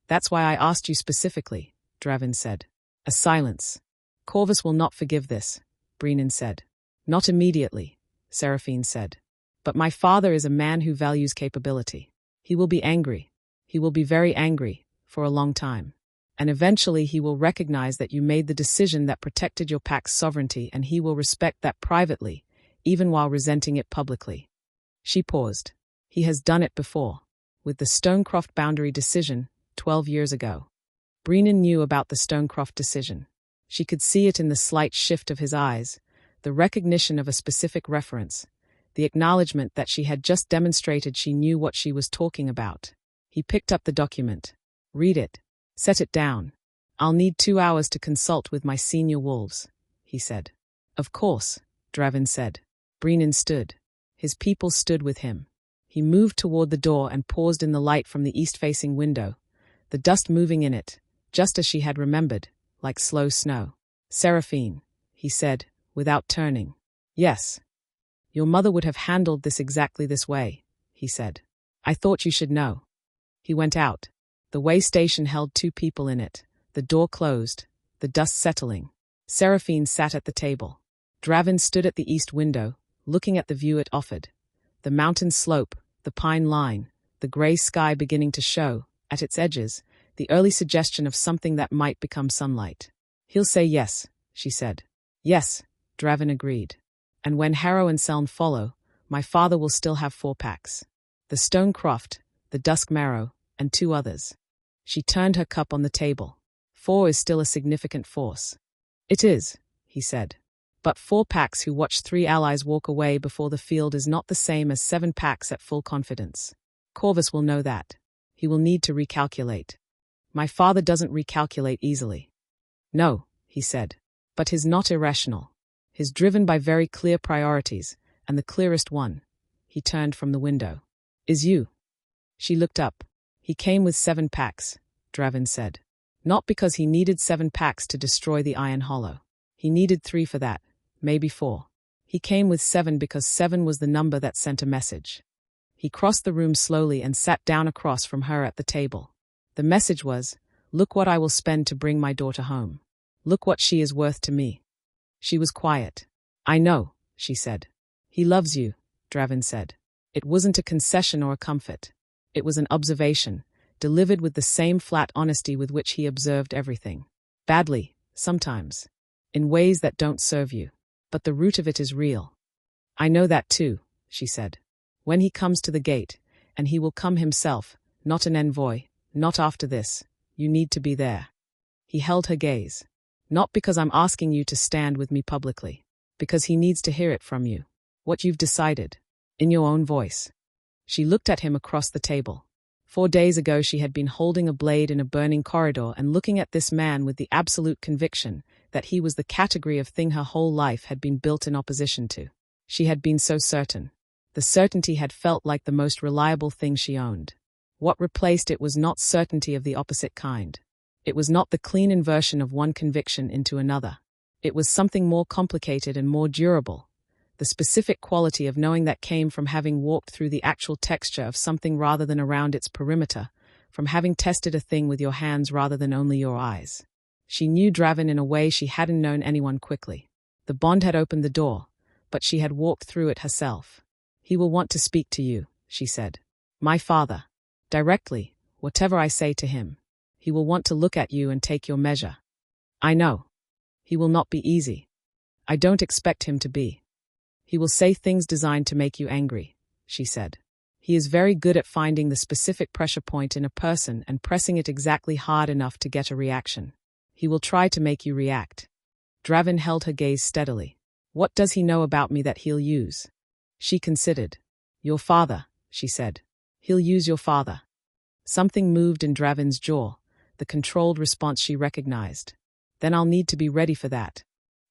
That's why I asked you specifically, Dravyn said. A silence. Corvus will not forgive this, Brynnin said. Not immediately, Seraphine said. But my father is a man who values capability. He will be angry. He will be very angry, for a long time. And eventually he will recognize that you made the decision that protected your pack's sovereignty, and he will respect that privately, even while resenting it publicly. She paused. He has done it before. With the Stonecroft boundary decision, 12 years ago. Brynnin knew about the Stonecroft decision. She could see it in the slight shift of his eyes, the recognition of a specific reference, the acknowledgement that she had just demonstrated she knew what she was talking about. He picked up the document. Read it. Set it down. I'll need 2 hours to consult with my senior wolves, he said. Of course, Dravyn said. Brynnin stood. His people stood with him. He moved toward the door and paused in the light from the east-facing window, the dust moving in it, just as she had remembered, like slow snow. Seraphine, he said, without turning. Yes. Your mother would have handled this exactly this way, he said. I thought you should know. He went out. The way station held 2 people in it, the door closed, the dust settling. Seraphine sat at the table. Dravyn stood at the east window, looking at the view it offered. The mountain slope, the pine line, the gray sky beginning to show, at its edges, the early suggestion of something that might become sunlight. He'll say yes, she said. Yes, Dravyn agreed. And when Harrow and Selm follow, my father will still have 4 packs. The Stonecroft, the Dusk Marrow, and 2 others. She turned her cup on the table. 4 is still a significant force. It is, he said. But 4 packs who watch 3 allies walk away before the field is not the same as 7 packs at full confidence. Corvus will know that. He will need to recalculate. My father doesn't recalculate easily. No, he said. But he's not irrational. He's driven by very clear priorities, and the clearest one, he turned from the window, is you. She looked up. He came with 7 packs, Dravyn said. Not because he needed 7 packs to destroy the Iron Hollow. He needed 3 for that, maybe 4. He came with 7 because 7 was the number that sent a message. He crossed the room slowly and sat down across from her at the table. The message was, look what I will spend to bring my daughter home. Look what she is worth to me. She was quiet. I know, she said. He loves you, Dravyn said. It wasn't a concession or a comfort. It was an observation, delivered with the same flat honesty with which he observed everything. Badly, sometimes. In ways that don't serve you. But the root of it is real. I know that too, she said. When he comes to the gate, and he will come himself, not an envoy, not after this, you need to be there. He held her gaze. Not because I'm asking you to stand with me publicly. Because he needs to hear it from you. What you've decided. In your own voice. She looked at him across the table. 4 days ago she had been holding a blade in a burning corridor and looking at this man with the absolute conviction that he was the category of thing her whole life had been built in opposition to. She had been so certain. The certainty had felt like the most reliable thing she owned. What replaced it was not certainty of the opposite kind. It was not the clean inversion of one conviction into another. It was something more complicated and more durable. The specific quality of knowing that came from having walked through the actual texture of something rather than around its perimeter, from having tested a thing with your hands rather than only your eyes. She knew Dravyn in a way she hadn't known anyone quickly. The bond had opened the door, but she had walked through it herself. "He will want to speak to you," she said. "My father. Directly, whatever I say to him. He will want to look at you and take your measure. I know. He will not be easy. I don't expect him to be. He will say things designed to make you angry," she said. "He is very good at finding the specific pressure point in a person and pressing it exactly hard enough to get a reaction. He will try to make you react." Dravyn held her gaze steadily. "What does he know about me that he'll use?" She considered. "Your father," she said. "He'll use your father." Something moved in Dravyn's jaw, the controlled response she recognized. "Then I'll need to be ready for that."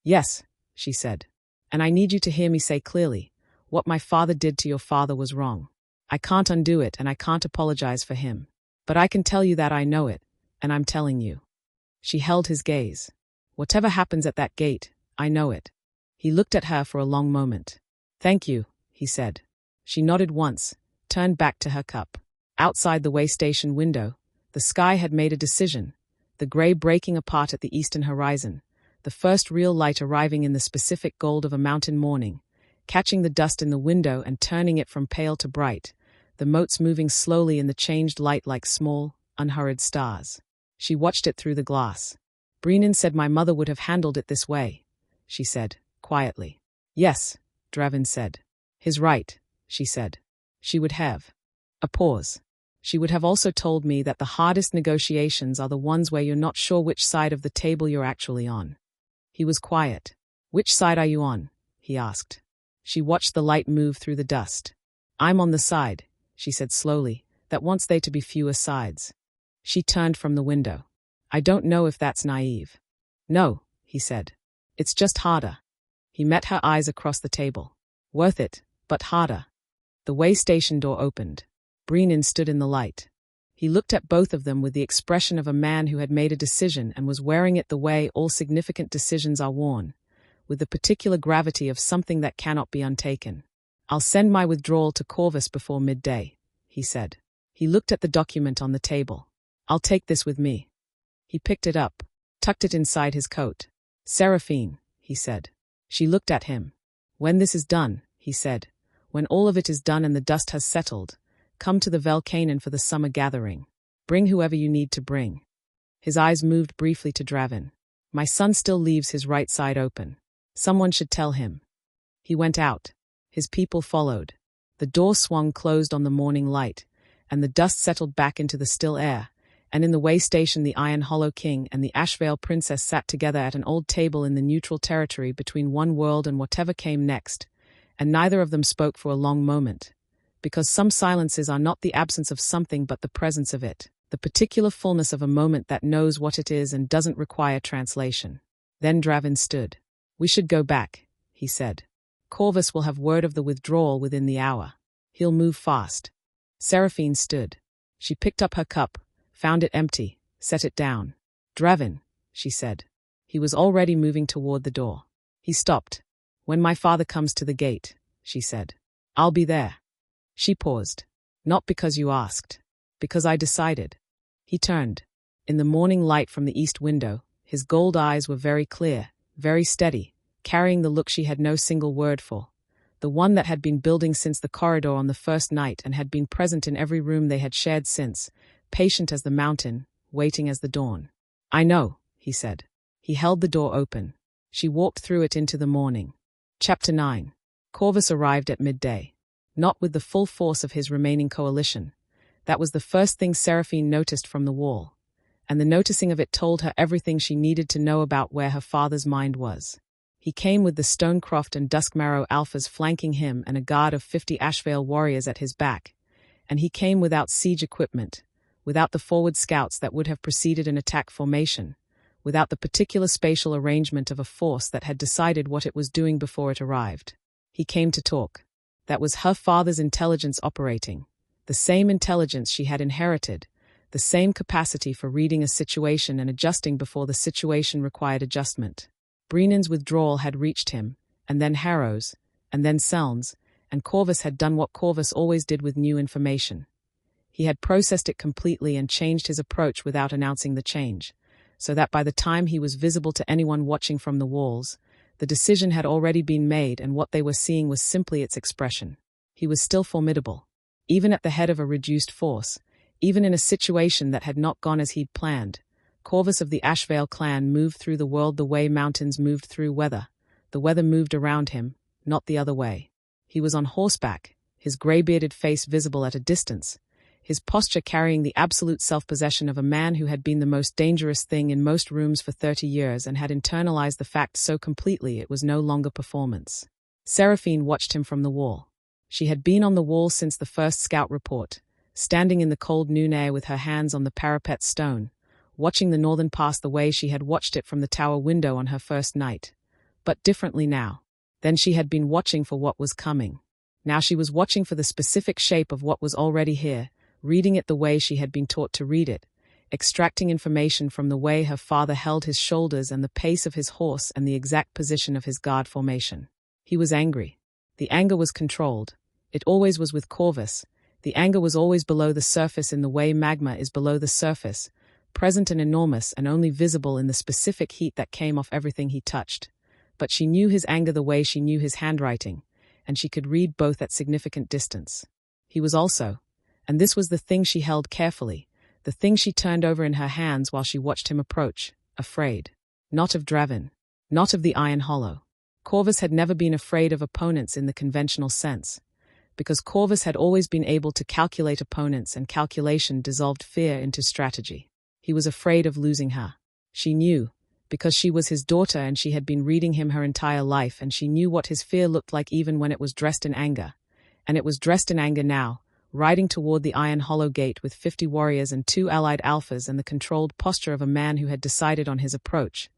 "Yes," she said. "And I need you to hear me say clearly, what my father did to your father was wrong. I can't undo it and I can't apologize for him. But I can tell you that I know it, and I'm telling you." She held his gaze. "Whatever happens at that gate, I know it." He looked at her for a long moment. "Thank you," he said. She nodded once, turned back to her cup. Outside the way station window, the sky had made a decision, the gray breaking apart at the eastern horizon, the first real light arriving in the specific gold of a mountain morning, catching the dust in the window and turning it from pale to bright, the motes moving slowly in the changed light like small, unhurried stars. She watched it through the glass. "Brennan said my mother would have handled it this way," she said, quietly. "Yes," Dravyn said. "He's right," she said. "She would have." A pause. "She would have also told me that the hardest negotiations are the ones where you're not sure which side of the table you're actually on." He was quiet. "Which side are you on?" he asked. She watched the light move through the dust. "I'm on the side," she said slowly, "that wants there to be fewer sides." She turned from the window. "I don't know if that's naive." "No," he said. "It's just harder." He met her eyes across the table. "Worth it, but harder." The way station door opened. Brennan stood in the light. He looked at both of them with the expression of a man who had made a decision and was wearing it the way all significant decisions are worn, with the particular gravity of something that cannot be untaken. "I'll send my withdrawal to Corvus before midday," he said. He looked at the document on the table. "I'll take this with me." He picked it up, tucked it inside his coat. "Seraphine," he said. She looked at him. "When this is done," he said, "when all of it is done and the dust has settled, come to the Velcanon for the summer gathering. Bring whoever you need to bring." His eyes moved briefly to Dravyn. "My son still leaves his right side open. Someone should tell him." He went out. His people followed. The door swung closed on the morning light, and the dust settled back into the still air, and in the way station the Iron Hollow King and the Ashveil Princess sat together at an old table in the neutral territory between one world and whatever came next, and neither of them spoke for a long moment. Because some silences are not the absence of something but the presence of it, the particular fullness of a moment that knows what it is and doesn't require translation. Then Dravyn stood. "We should go back," he said. "Corvus will have word of the withdrawal within the hour. He'll move fast." Seraphine stood. She picked up her cup, found it empty, set it down. "Dravyn," she said. He was already moving toward the door. He stopped. "When my father comes to the gate," she said. "I'll be there." She paused. "Not because you asked. Because I decided." He turned. In the morning light from the east window, his gold eyes were very clear, very steady, carrying the look she had no single word for. The one that had been building since the corridor on the first night and had been present in every room they had shared since, patient as the mountain, waiting as the dawn. "I know," he said. He held the door open. She walked through it into the morning. Chapter 9. Corvus arrived at midday. Not with the full force of his remaining coalition. That was the first thing Seraphine noticed from the wall, and the noticing of it told her everything she needed to know about where her father's mind was. He came with the Stonecroft and Duskmarrow Alphas flanking him and a guard of 50 Ashveil warriors at his back, And he came without siege equipment, without the forward scouts that would have preceded an attack formation, without the particular spatial arrangement of a force that had decided what it was doing before it arrived. He came to talk. That was her father's intelligence operating, the same intelligence she had inherited, the same capacity for reading a situation and adjusting before the situation required adjustment. Brennan's withdrawal had reached him, and then Harrow's, and then Seln's, and Corvus had done what Corvus always did with new information. He had processed it completely and changed his approach without announcing the change, so that by the time he was visible to anyone watching from the walls, the decision had already been made and what they were seeing was simply its expression. He was still formidable, even at the head of a reduced force, even in a situation that had not gone as he'd planned. Corvus of the Ashveil Clan moved through the world the way mountains moved through weather. The weather moved around him, not the other way. He was on horseback, his grey-bearded face visible at a distance, his posture carrying the absolute self-possession of a man who had been the most dangerous thing in most rooms for 30 years and had internalized the fact so completely it was no longer performance. Seraphine watched him from the wall. She had been on the wall since the first scout report, standing in the cold noon air with her hands on the parapet stone, watching the northern pass the way she had watched it from the tower window on her first night. But differently now. Then she had been watching for what was coming. Now she was watching for the specific shape of what was already here, reading it the way she had been taught to read it, extracting information from the way her father held his shoulders and the pace of his horse and the exact position of his guard formation. He was angry. The anger was controlled. It always was with Corvus. The anger was always below the surface in the way magma is below the surface, present and enormous and only visible in the specific heat that came off everything he touched. But she knew his anger the way she knew his handwriting, and she could read both at significant distance. He was also, and this was the thing she held carefully, the thing she turned over in her hands while she watched him approach, afraid. Not of Dravyn. Not of the Iron Hollow. Corvus had never been afraid of opponents in the conventional sense, because Corvus had always been able to calculate opponents and calculation dissolved fear into strategy. He was afraid of losing her. She knew, because she was his daughter and she had been reading him her entire life and she knew what his fear looked like even when it was dressed in anger. And it was dressed in anger now, riding toward the Iron Hollow gate with 50 warriors and 2 allied alphas and the controlled posture of a man who had decided on his approach.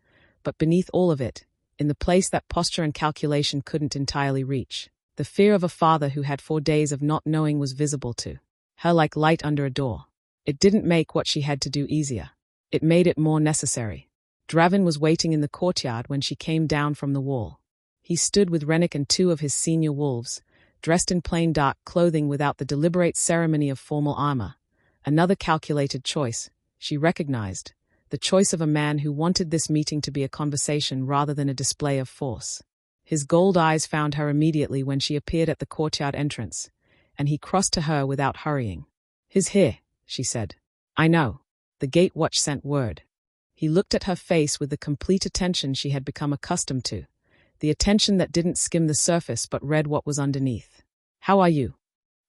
But beneath all of it, in the place that posture and calculation couldn't entirely reach, the fear of a father who had 4 days of not knowing was visible to her like light under a door. It didn't make what she had to do easier. It made it more necessary. Dravyn was waiting in the courtyard when she came down from the wall. He stood with Rennick and 2 of his senior wolves, dressed in plain dark clothing without the deliberate ceremony of formal armor. Another calculated choice, she recognized, the choice of a man who wanted this meeting to be a conversation rather than a display of force. His gold eyes found her immediately when she appeared at the courtyard entrance, and he crossed to her without hurrying. "He's here," she said. "I know. The gate watch sent word." He looked at her face with the complete attention she had become accustomed to, the attention that didn't skim the surface but read what was underneath. "How are you?"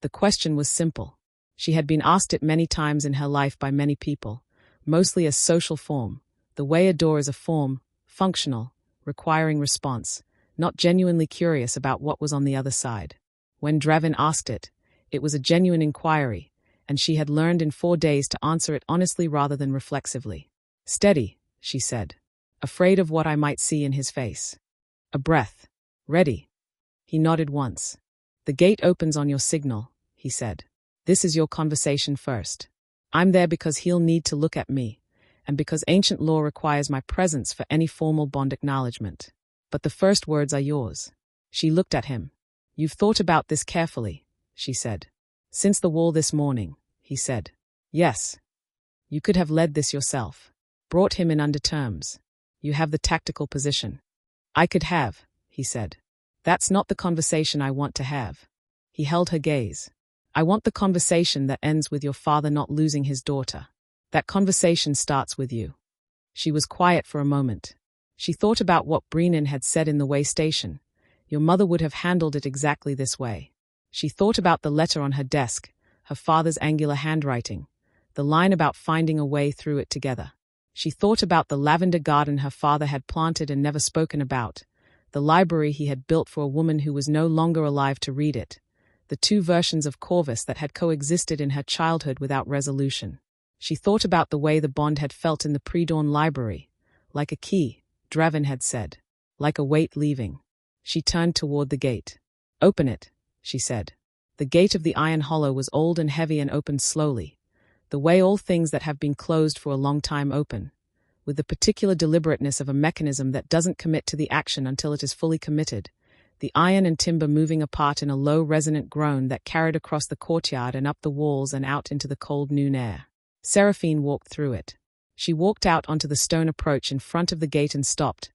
The question was simple. She had been asked it many times in her life by many people, mostly as social form, the way a door is a form, functional, requiring response, not genuinely curious about what was on the other side. When Dravyn asked it, it was a genuine inquiry, and she had learned in 4 days to answer it honestly rather than reflexively. "Steady," she said, afraid of what I might see in his face. A breath. "Ready." He nodded once. "The gate opens on your signal," he said. "This is your conversation first. I'm there because he'll need to look at me, and because ancient law requires my presence for any formal bond acknowledgement. But the first words are yours." She looked at him. "You've thought about this carefully," she said. "Since the wall this morning," he said. "Yes. You could have led this yourself. Brought him in under terms. You have the tactical position." "I could have," he said. "That's not the conversation I want to have." He held her gaze. "I want the conversation that ends with your father not losing his daughter. That conversation starts with you." She was quiet for a moment. She thought about what Brennan had said in the way station. Your mother would have handled it exactly this way. She thought about the letter on her desk, her father's angular handwriting, the line about finding a way through it together. She thought about the lavender garden her father had planted and never spoken about, the library he had built for a woman who was no longer alive to read it, the two versions of Corvus that had coexisted in her childhood without resolution. She thought about the way the bond had felt in the pre-dawn library, like a key, Dravyn had said, like a weight leaving. She turned toward the gate. "Open it," she said. The gate of the Iron Hollow was old and heavy and opened slowly, the way all things that have been closed for a long time open, with the particular deliberateness of a mechanism that doesn't commit to the action until it is fully committed, the iron and timber moving apart in a low resonant groan that carried across the courtyard and up the walls and out into the cold noon air. Seraphine walked through it. She walked out onto the stone approach in front of the gate and stopped,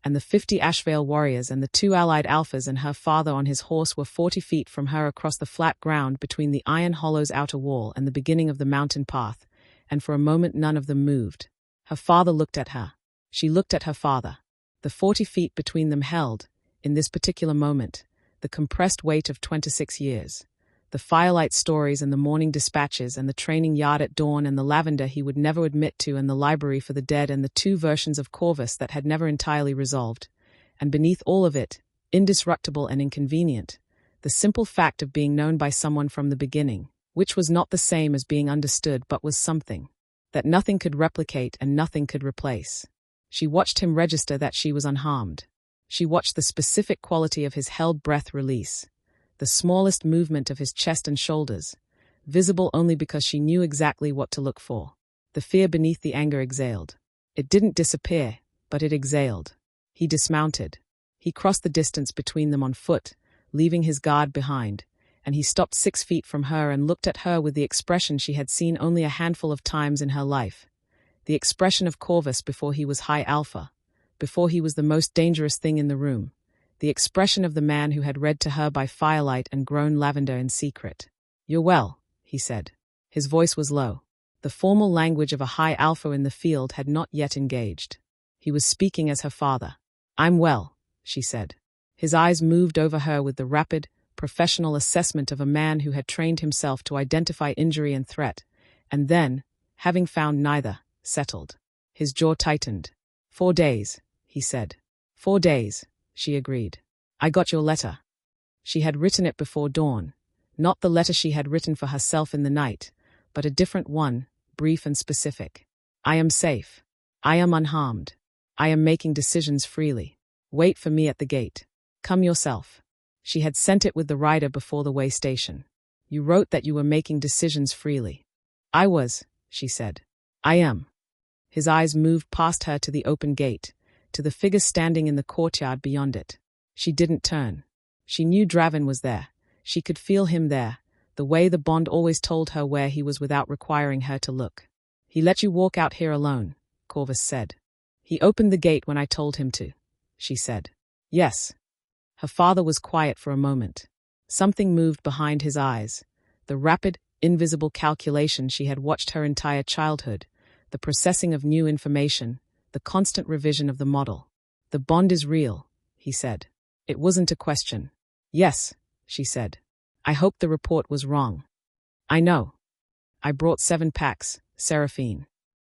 and the 50 Ashveil warriors and the 2 allied alphas and her father on his horse were 40 feet from her across the flat ground between the Iron Hollow's outer wall and the beginning of the mountain path, and for a moment none of them moved. Her father looked at her. She looked at her father. The 40 feet between them held, in this particular moment, the compressed weight of 26 years. The firelight stories and the morning dispatches and the training yard at dawn and the lavender he would never admit to and the library for the dead and the two versions of Corvus that had never entirely resolved. And beneath all of it, indestructible and inconvenient, the simple fact of being known by someone from the beginning, which was not the same as being understood but was something that nothing could replicate and nothing could replace. She watched him register that she was unharmed. She watched the specific quality of his held breath release, the smallest movement of his chest and shoulders, visible only because she knew exactly what to look for. The fear beneath the anger exhaled. It didn't disappear, but it exhaled. He dismounted. He crossed the distance between them on foot, leaving his guard behind, and he stopped 6 feet from her and looked at her with the expression she had seen only a handful of times in her life. The expression of Corvus before he was High Alpha, before he was the most dangerous thing in the room. The expression of the man who had read to her by firelight and grown lavender in secret. "You're well," he said. His voice was low. The formal language of a High Alpha in the field had not yet engaged. He was speaking as her father. "I'm well," she said. His eyes moved over her with the rapid, professional assessment of a man who had trained himself to identify injury and threat, and then, having found neither, settled. His jaw tightened. 4 days, he said. 4 days. She agreed. "I got your letter." She had written it before dawn, not the letter she had written for herself in the night, but a different one, brief and specific. "I am safe. I am unharmed. I am making decisions freely. Wait for me at the gate. Come yourself." She had sent it with the rider before the way station. "You wrote that you were making decisions freely." "I was," she said. "I am." His eyes moved past her to the open gate, to the figure standing in the courtyard beyond it. She didn't turn. She knew Dravyn was there. She could feel him there, the way the bond always told her where he was without requiring her to look. "He let you walk out here alone," Corvus said. "He opened the gate when I told him to," she said. "Yes." Her father was quiet for a moment. Something moved behind his eyes, the rapid, invisible calculation she had watched her entire childhood, the processing of new information, the constant revision of the model. "The bond is real," he said. It wasn't a question. "Yes," she said. "I hope the report was wrong." "I know. I brought 7 packs, Seraphine."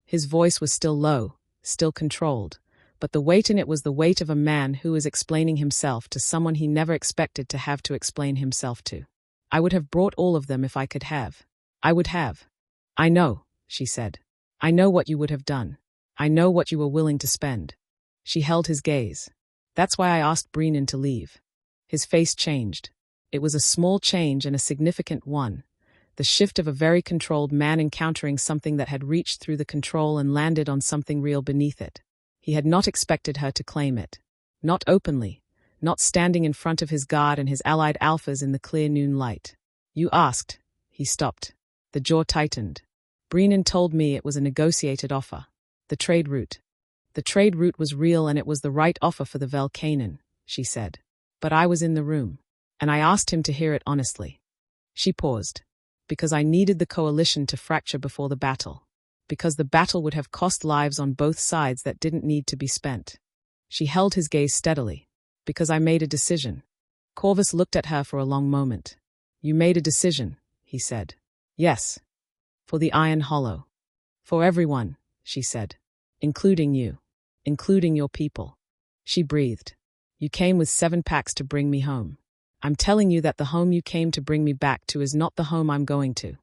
His voice was still low, still controlled, but the weight in it was the weight of a man who is explaining himself to someone he never expected to have to explain himself to. "I would have brought all of them if I could have. I would have." "I know," she said. "I know what you would have done. I know what you were willing to spend." She held his gaze. "That's why I asked Brennan to leave." His face changed. It was a small change and a significant one, the shift of a very controlled man encountering something that had reached through the control and landed on something real beneath it. He had not expected her to claim it. Not openly, not standing in front of his guard and his allied alphas in the clear noon light. "You asked." He stopped. The jaw tightened. "Brennan told me it was a negotiated offer. The trade route. The trade route was real and it was the right offer for the Velcanon," she said. "But I was in the room, and I asked him to hear it honestly." She paused. "Because I needed the coalition to fracture before the battle. Because the battle would have cost lives on both sides that didn't need to be spent." She held his gaze steadily. "Because I made a decision." Corvus looked at her for a long moment. "You made a decision," he said. "Yes. For the Iron Hollow. For everyone," she said. "Including you. Including your people." She breathed. "You came with 7 packs to bring me home. I'm telling you that the home you came to bring me back to is not the home I'm going to.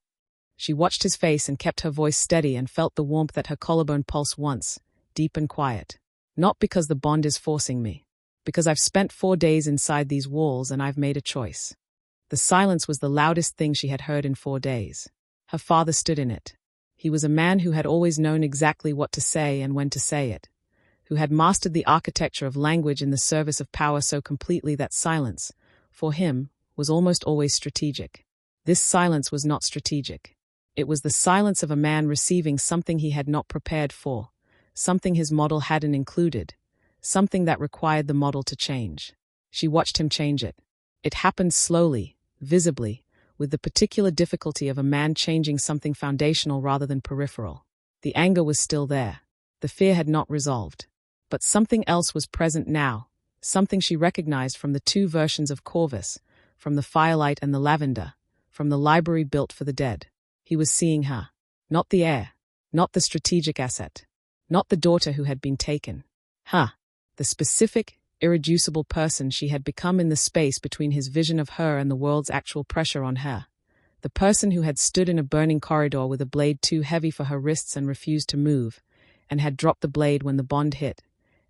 She watched his face and kept her voice steady and felt the warmth at her collarbone pulse once, deep and quiet. Not because the bond is forcing me. Because I've spent 4 days inside these walls and I've made a choice. The silence was the loudest thing she had heard in 4 days. Her father stood in it. He was a man who had always known exactly what to say and when to say it, who had mastered the architecture of language in the service of power so completely that silence, for him, was almost always strategic. This silence was not strategic. It was the silence of a man receiving something he had not prepared for, something his model hadn't included, something that required the model to change. She watched him change it. It happened slowly, visibly, with the particular difficulty of a man changing something foundational rather than peripheral. The anger was still there. The fear had not resolved. But something else was present now, something she recognized from the 2 versions of Corvus, from the firelight and the lavender, from the library built for the dead. He was seeing her. Not the heir. Not the strategic asset. Not the daughter who had been taken. Her. The specific, irreducible person she had become in the space between his vision of her and the world's actual pressure on her. The person who had stood in a burning corridor with a blade too heavy for her wrists and refused to move, and had dropped the blade when the bond hit,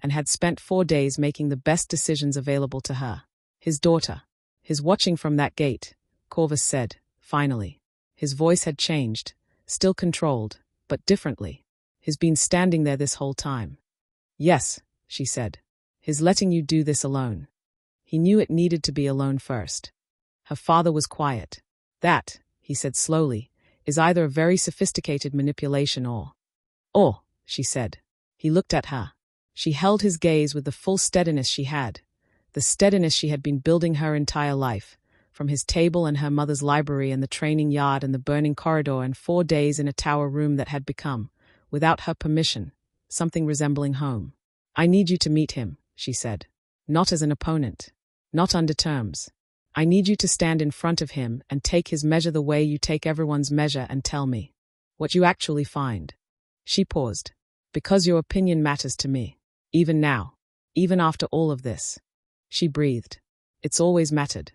and had spent 4 days making the best decisions available to her. His daughter. His watching from that gate, Corvus said, finally. His voice had changed, still controlled, but differently. He's been standing there this whole time. Yes, she said. He's letting you do this alone. He knew it needed to be alone first. Her father was quiet. That, he said slowly, is either a very sophisticated manipulation or, she said. He looked at her. She held his gaze with the full steadiness she had, the steadiness she had been building her entire life, from his table and her mother's library and the training yard and the burning corridor and 4 days in a tower room that had become, without her permission, something resembling home. I need you to meet him, she said. Not as an opponent. Not under terms. I need you to stand in front of him and take his measure the way you take everyone's measure and tell me what you actually find. She paused. Because your opinion matters to me. Even now. Even after all of this. She breathed. It's always mattered.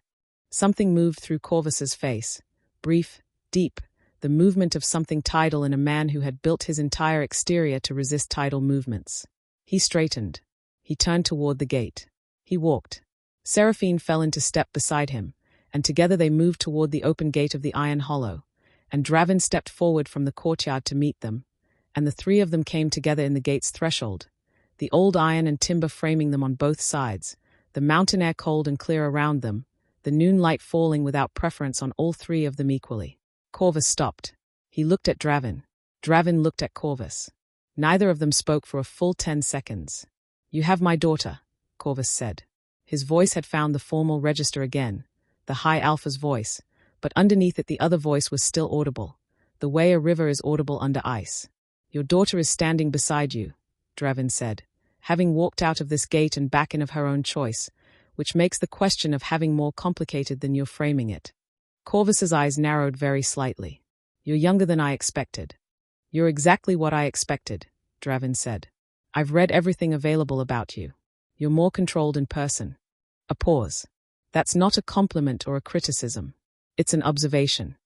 Something moved through Corvus's face. Brief, deep, the movement of something tidal in a man who had built his entire exterior to resist tidal movements. He straightened. He turned toward the gate. He walked. Seraphine fell into step beside him, and together they moved toward the open gate of the Iron Hollow, and Dravyn stepped forward from the courtyard to meet them, and the 3 of them came together in the gate's threshold, the old iron and timber framing them on both sides, the mountain air cold and clear around them, the noon light falling without preference on all 3 of them equally. Corvus stopped. He looked at Dravyn. Dravyn looked at Corvus. Neither of them spoke for a full 10 seconds. You have my daughter, Corvus said. His voice had found the formal register again, the high alpha's voice, but underneath it the other voice was still audible, the way a river is audible under ice. Your daughter is standing beside you, Dravyn said, having walked out of this gate and back in of her own choice, which makes the question of having more complicated than you're framing it. Corvus's eyes narrowed very slightly. You're younger than I expected. You're exactly what I expected, Dravyn said. I've read everything available about you. You're more controlled in person. A pause. That's not a compliment or a criticism. It's an observation.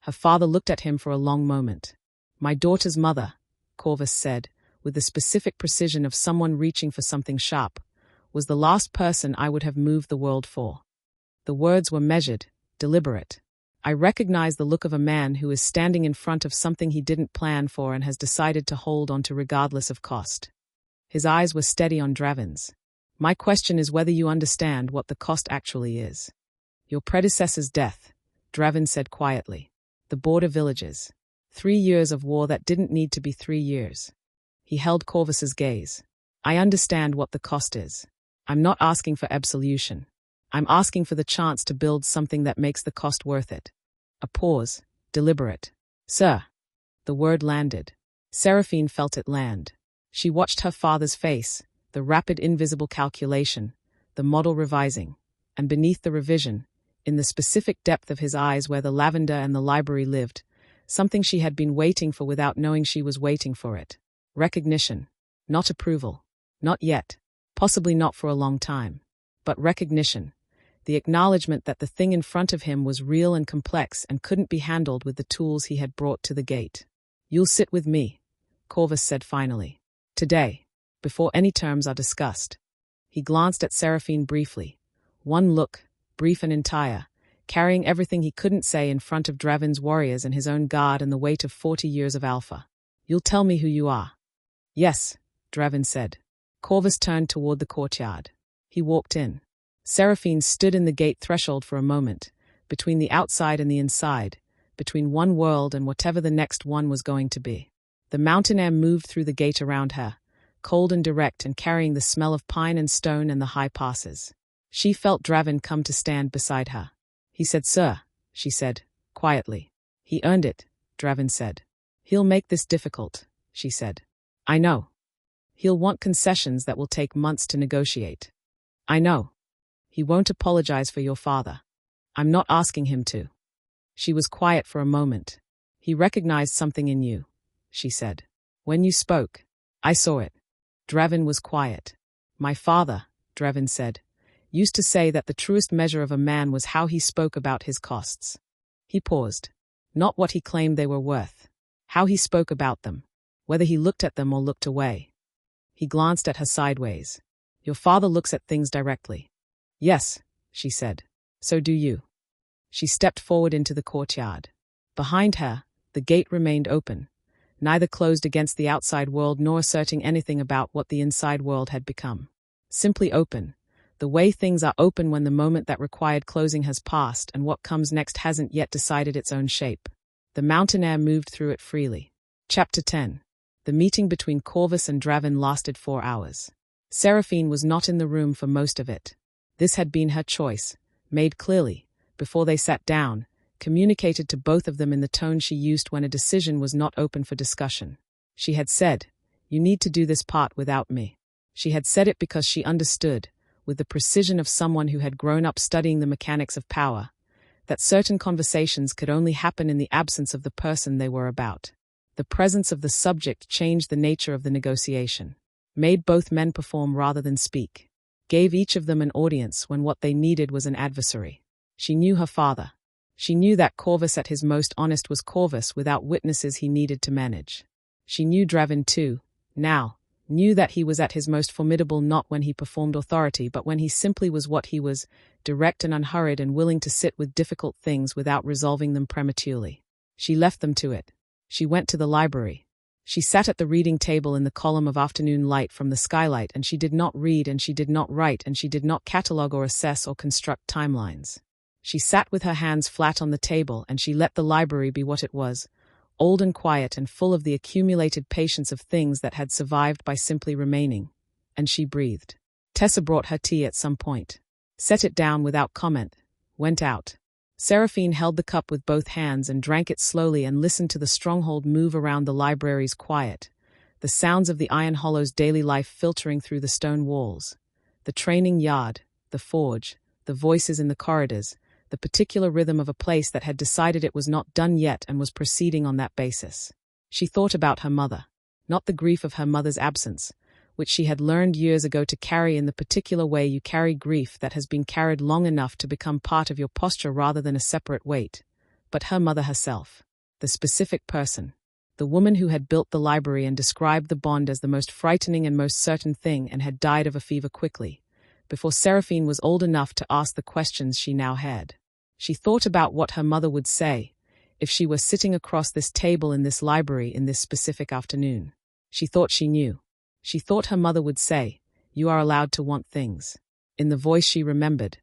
Her father looked at him for a long moment. My daughter's mother, Corvus said, with the specific precision of someone reaching for something sharp, was the last person I would have moved the world for. The words were measured, deliberate. I recognize the look of a man who is standing in front of something he didn't plan for and has decided to hold on to regardless of cost. His eyes were steady on Dravyn's. My question is whether you understand what the cost actually is. Your predecessor's death, Dravyn said quietly. The border villages. 3 years of war that didn't need to be 3 years. He held Corvus's gaze. I understand what the cost is. I'm not asking for absolution. I'm asking for the chance to build something that makes the cost worth it. A pause, deliberate. Sir. The word landed. Seraphine felt it land. She watched her father's face, the rapid invisible calculation, the model revising, and beneath the revision, in the specific depth of his eyes where the lavender and the library lived, something she had been waiting for without knowing she was waiting for it. Recognition. Not approval. Not yet. Possibly not for a long time. But recognition. the acknowledgement that the thing in front of him was real and complex and couldn't be handled with the tools he had brought to the gate. "You'll sit with me," Corvus said finally. "Today, before any terms are discussed." He glanced at Seraphine briefly. One look, brief and entire, carrying everything he couldn't say in front of Dravyn's warriors and his own guard and the weight of 40 years of alpha. "You'll tell me who you are." "Yes," Dravyn said. Corvus turned toward the courtyard. He walked in. Seraphine stood in the gate threshold for a moment, between the outside and the inside, between one world and whatever the next one was going to be. The mountain air moved through the gate around her, cold and direct and carrying the smell of pine and stone and the high passes. She felt Dravyn come to stand beside her. "He said, sir," she said, quietly. "He earned it," Dravyn said. "He'll make this difficult," she said. "I know. He'll want concessions that will take months to negotiate." "I know. He won't apologize for your father. I'm not asking him to." She was quiet for a moment. "He recognized something in you," she said. "When you spoke, I saw it." Dravyn was quiet. "My father," Dravyn said, "used to say that the truest measure of a man was how he spoke about his costs." He paused. Not what he claimed they were worth. How he spoke about them. Whether he looked at them or looked away. He glanced at her sideways. "Your father looks at things directly." "Yes," she said. "So do you." She stepped forward into the courtyard. Behind her, the gate remained open, neither closed against the outside world nor asserting anything about what the inside world had become. Simply open, the way things are open when the moment that required closing has passed and what comes next hasn't yet decided its own shape. The mountain air moved through it freely. Chapter 10. The meeting between Corvus and Dravyn lasted 4 hours. Seraphine was not in the room for most of it. This had been her choice, made clearly, before they sat down, communicated to both of them in the tone she used when a decision was not open for discussion. She had said, "You need to do this part without me." She had said it because she understood, with the precision of someone who had grown up studying the mechanics of power, that certain conversations could only happen in the absence of the person they were about. The presence of the subject changed the nature of the negotiation, made both men perform rather than speak, gave each of them an audience when what they needed was an adversary. She knew her father. She knew that Corvus at his most honest was Corvus without witnesses he needed to manage. She knew Dravyn too, now, knew that he was at his most formidable not when he performed authority but when he simply was what he was, direct and unhurried and willing to sit with difficult things without resolving them prematurely. She left them to it. She went to the library. She sat at the reading table in the column of afternoon light from the skylight and she did not read and she did not write and she did not catalogue or assess or construct timelines. She sat with her hands flat on the table and she let the library be what it was, old and quiet and full of the accumulated patience of things that had survived by simply remaining. And she breathed. Tessa brought her tea at some point. Set it down without comment. Went out. Seraphine held the cup with both hands and drank it slowly and listened to the stronghold move around the library's quiet, the sounds of the Iron Hollow's daily life filtering through the stone walls, the training yard, the forge, the voices in the corridors, the particular rhythm of a place that had decided it was not done yet and was proceeding on that basis. She thought about her mother, not the grief of her mother's absence, which she had learned years ago to carry in the particular way you carry grief that has been carried long enough to become part of your posture rather than a separate weight, but her mother herself, the specific person, the woman who had built the library and described the bond as the most frightening and most certain thing and had died of a fever quickly, before Seraphine was old enough to ask the questions she now had. She thought about what her mother would say if she were sitting across this table in this library in this specific afternoon. She thought she knew. She thought her mother would say, "You are allowed to want things," in the voice she remembered,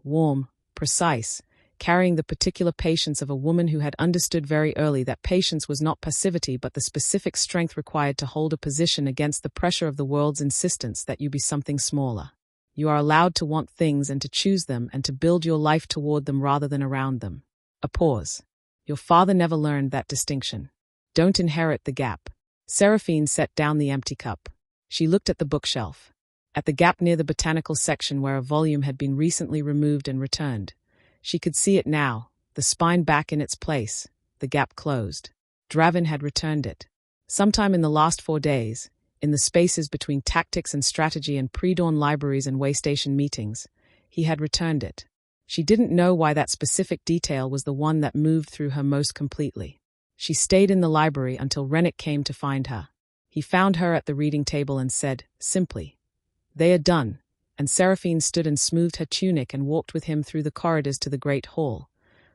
warm, precise, carrying the particular patience of a woman who had understood very early that patience was not passivity but the specific strength required to hold a position against the pressure of the world's insistence that you be something smaller. You are allowed to want things and to choose them and to build your life toward them rather than around them. A pause. Your father never learned that distinction. Don't inherit the gap. Seraphine set down the empty cup. She looked at the bookshelf, at the gap near the botanical section where a volume had been recently removed and returned. She could see it now, the spine back in its place, the gap closed. Dravyn had returned it. Sometime in the last 4 days, in the spaces between tactics and strategy and pre-dawn libraries and waystation meetings, he had returned it. She didn't know why that specific detail was the one that moved through her most completely. She stayed in the library until Rennick came to find her. He found her at the reading table and said, simply, "They are done," and Seraphine stood and smoothed her tunic and walked with him through the corridors to the great hall,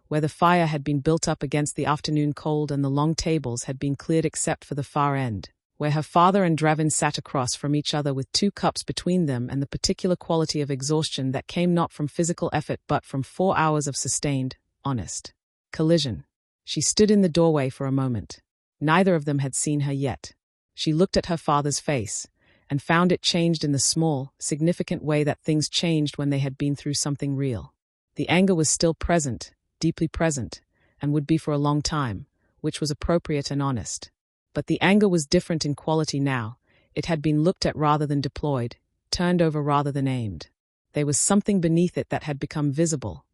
where the fire had been built up against the afternoon cold and the long tables had been cleared except for the far end, where her father and Dravyn sat across from each other with 2 cups between them and the particular quality of exhaustion that came not from physical effort but from 4 hours of sustained, honest collision. She stood in the doorway for a moment. Neither of them had seen her yet. She looked at her father's face, and found it changed in the small, significant way that things changed when they had been through something real. The anger was still present, deeply present, and would be for a long time, which was appropriate and honest. But the anger was different in quality now. It had been looked at rather than deployed, turned over rather than aimed. There was something beneath it that had become visible,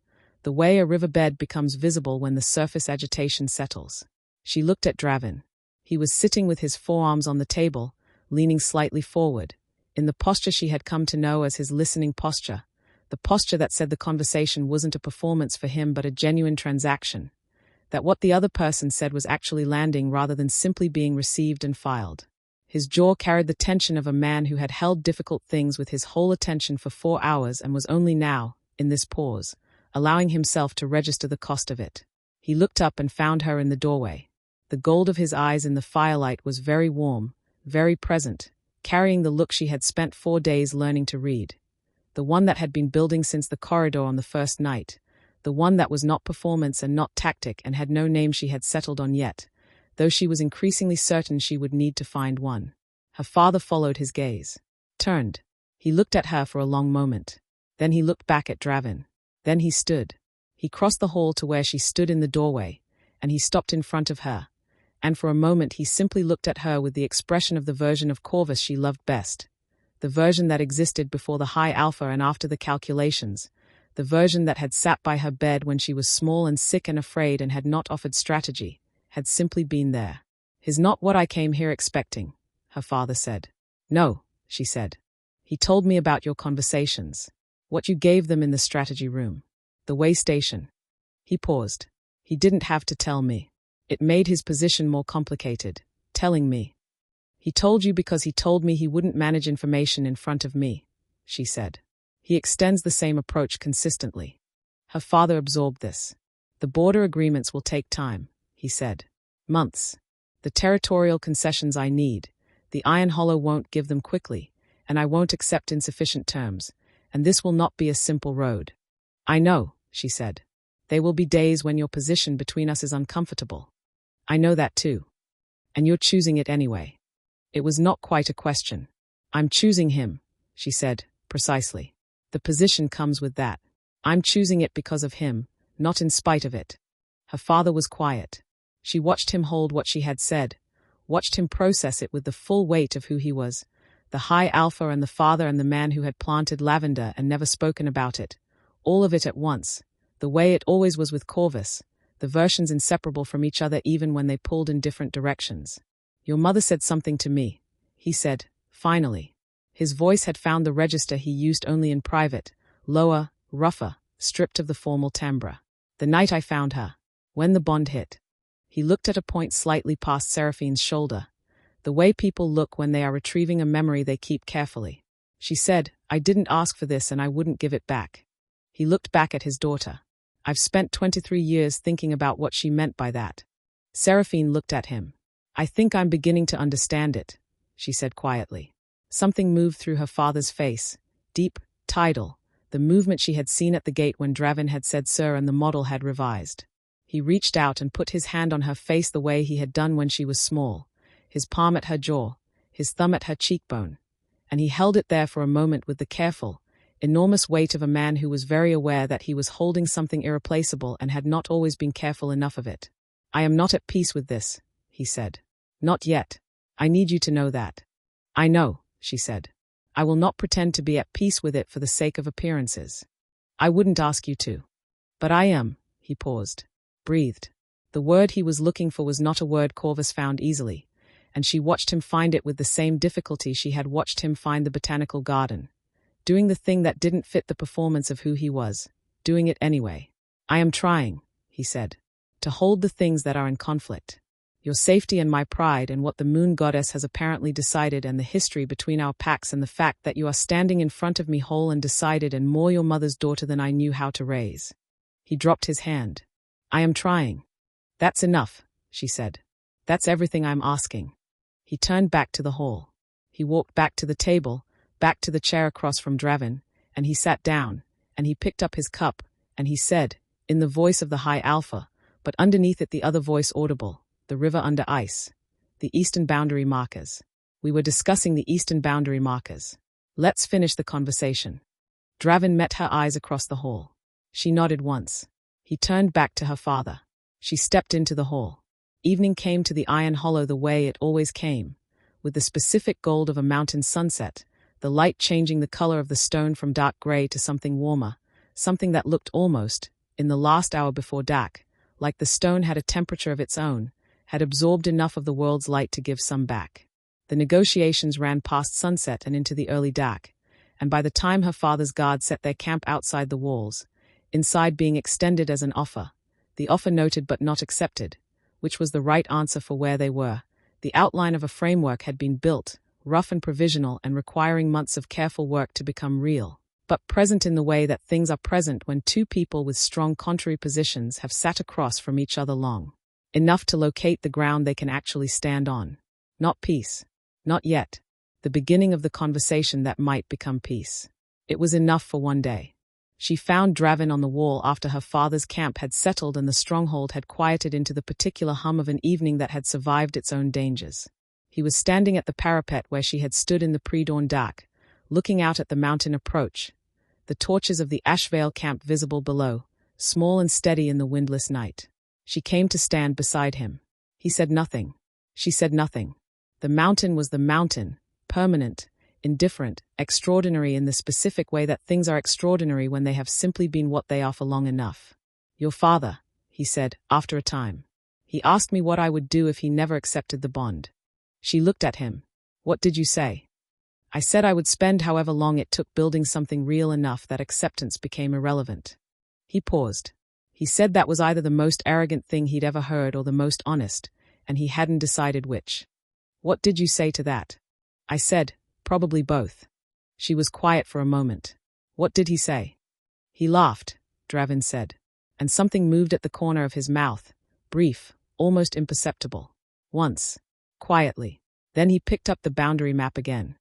the way a riverbed becomes visible when the surface agitation settles. She looked at Dravyn. He was sitting with his forearms on the table, leaning slightly forward, in the posture she had come to know as his listening posture, the posture that said the conversation wasn't a performance for him but a genuine transaction, that what the other person said was actually landing rather than simply being received and filed. His jaw carried the tension of a man who had held difficult things with his whole attention for 4 hours and was only now, in this pause, allowing himself to register the cost of it. He looked up and found her in the doorway. The gold of his eyes in the firelight was very warm, very present, carrying the look she had spent 4 days learning to read. The one that had been building since the corridor on the first night, the one that was not performance and not tactic and had no name she had settled on yet, though she was increasingly certain she would need to find one. Her father followed his gaze. Turned. He looked at her for a long moment. Then he looked back at Dravyn. Then he stood. He crossed the hall to where she stood in the doorway, and he stopped in front of her. And for a moment he simply looked at her with the expression of the version of Corvus she loved best. The version that existed before the high alpha and after the calculations. The version that had sat by her bed when she was small and sick and afraid and had not offered strategy, had simply been there. "Is not what I came here expecting," her father said. "No," she said. "He told me about your conversations. What you gave them in the strategy room. The way station." He paused. He didn't have to tell me. It made his position more complicated, telling me. "He told you because he told me he wouldn't manage information in front of me," she said. "He extends the same approach consistently." Her father absorbed this. "The border agreements will take time," he said. "Months. The territorial concessions I need. The Iron Hollow won't give them quickly, and I won't accept insufficient terms, and this will not be a simple road." "I know," she said. "There will be days when your position between us is uncomfortable. I know that too. And you're choosing it anyway." It was not quite a question. "I'm choosing him," she said, precisely. "The position comes with that. I'm choosing it because of him, not in spite of it." Her father was quiet. She watched him hold what she had said, watched him process it with the full weight of who he was, the high alpha and the father and the man who had planted lavender and never spoken about it, all of it at once, the way it always was with Corvus, the versions inseparable from each other even when they pulled in different directions. "Your mother said something to me," he said, finally. His voice had found the register he used only in private, lower, rougher, stripped of the formal timbre. "The night I found her. When the bond hit." He looked at a point slightly past Seraphine's shoulder, the way people look when they are retrieving a memory they keep carefully. She said, "I didn't ask for this and I wouldn't give it back." He looked back at his daughter. "I've spent 23 years thinking about what she meant by that." Seraphine looked at him. "I think I'm beginning to understand it," she said quietly. Something moved through her father's face, deep, tidal, the movement she had seen at the gate when Dravyn had said sir and the model had revised. He reached out and put his hand on her face the way he had done when she was small, his palm at her jaw, his thumb at her cheekbone, and he held it there for a moment with the careful, enormous weight of a man who was very aware that he was holding something irreplaceable and had not always been careful enough of it. "I am not at peace with this," he said. "Not yet. I need you to know that." "I know," she said. "I will not pretend to be at peace with it for the sake of appearances. I wouldn't ask you to. But I am." He paused, breathed. The word he was looking for was not a word Corvus found easily, and she watched him find it with the same difficulty she had watched him find the botanical garden, doing the thing that didn't fit the performance of who he was, doing it anyway. I am trying, he said, to hold the things that are in conflict. Your safety and my pride and what the moon goddess has apparently decided and the history between our packs and the fact that you are standing in front of me whole and decided and more your mother's daughter than I knew how to raise. He dropped his hand. I am trying. That's enough, she said. That's everything I'm asking. He turned back to the hall. He walked back to the table, back to the chair across from Dravyn, and he sat down, and he picked up his cup, and he said, in the voice of the High Alpha, but underneath it the other voice audible, the river under ice, the eastern boundary markers. We were discussing the eastern boundary markers. Let's finish the conversation. Dravyn met her eyes across the hall. She nodded once. He turned back to her father. She stepped into the hall. Evening came to the Iron Hollow the way it always came, with the specific gold of a mountain sunset, the light changing the color of the stone from dark gray to something warmer, something that looked almost, in the last hour before dark, like the stone had a temperature of its own, had absorbed enough of the world's light to give some back. The negotiations ran past sunset and into the early dark, and by the time her father's guards set their camp outside the walls, inside being extended as an offer, the offer noted but not accepted, which was the right answer for where they were, the outline of a framework had been built, rough and provisional and requiring months of careful work to become real, but present in the way that things are present when two people with strong contrary positions have sat across from each other long enough to locate the ground they can actually stand on. Not peace. Not yet. The beginning of the conversation that might become peace. It was enough for one day. She found Dravyn on the wall after her father's camp had settled and the stronghold had quieted into the particular hum of an evening that had survived its own dangers. He was standing at the parapet where she had stood in the pre-dawn dark, looking out at the mountain approach, the torches of the Ashveil camp visible below, small and steady in the windless night. She came to stand beside him. He said nothing. She said nothing. The mountain was the mountain, permanent, indifferent, extraordinary in the specific way that things are extraordinary when they have simply been what they are for long enough. Your father, he said, after a time. He asked me what I would do if he never accepted the bond. She looked at him. What did you say? I said I would spend however long it took building something real enough that acceptance became irrelevant. He paused. He said that was either the most arrogant thing he'd ever heard or the most honest, and he hadn't decided which. What did you say to that? I said, probably both. She was quiet for a moment. What did he say? He laughed, Dravyn said, and something moved at the corner of his mouth, brief, almost imperceptible. Once. Quietly. Then he picked up the boundary map again.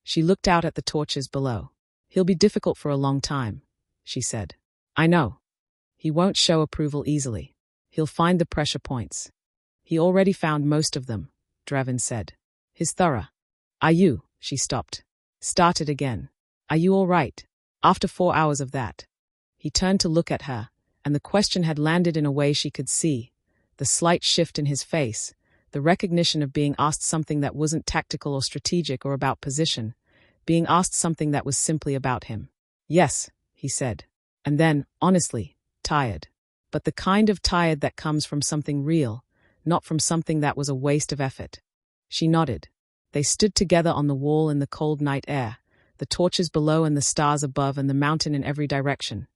She looked out at the torches below. He'll be difficult for a long time, she said. I know. He won't show approval easily. He'll find the pressure points. He already found most of them, Dravyn said. His thorough. Are you? She stopped. Started again. Are you all right? After 4 hours of that. He turned to look at her, and the question had landed in a way she could see, the slight shift in his face, the recognition of being asked something that wasn't tactical or strategic or about position, being asked something that was simply about him. Yes, he said. And then, honestly, tired. But the kind of tired that comes from something real, not from something that was a waste of effort. She nodded. They stood together on the wall in the cold night air, the torches below and the stars above and the mountain in every direction.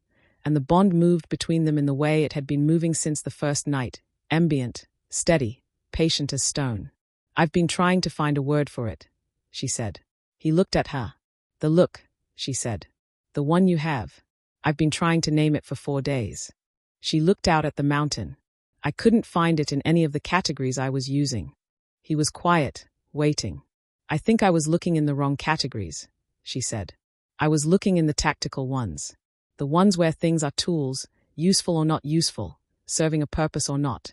And the bond moved between them in the way it had been moving since the first night, ambient, steady, patient as stone. I've been trying to find a word for it, she said. He looked at her. The look, she said. The one you have. I've been trying to name it for 4 days. She looked out at the mountain. I couldn't find it in any of the categories I was using. He was quiet, waiting. I think I was looking in the wrong categories, she said. I was looking in the tactical ones. The ones where things are tools, useful or not useful, serving a purpose or not.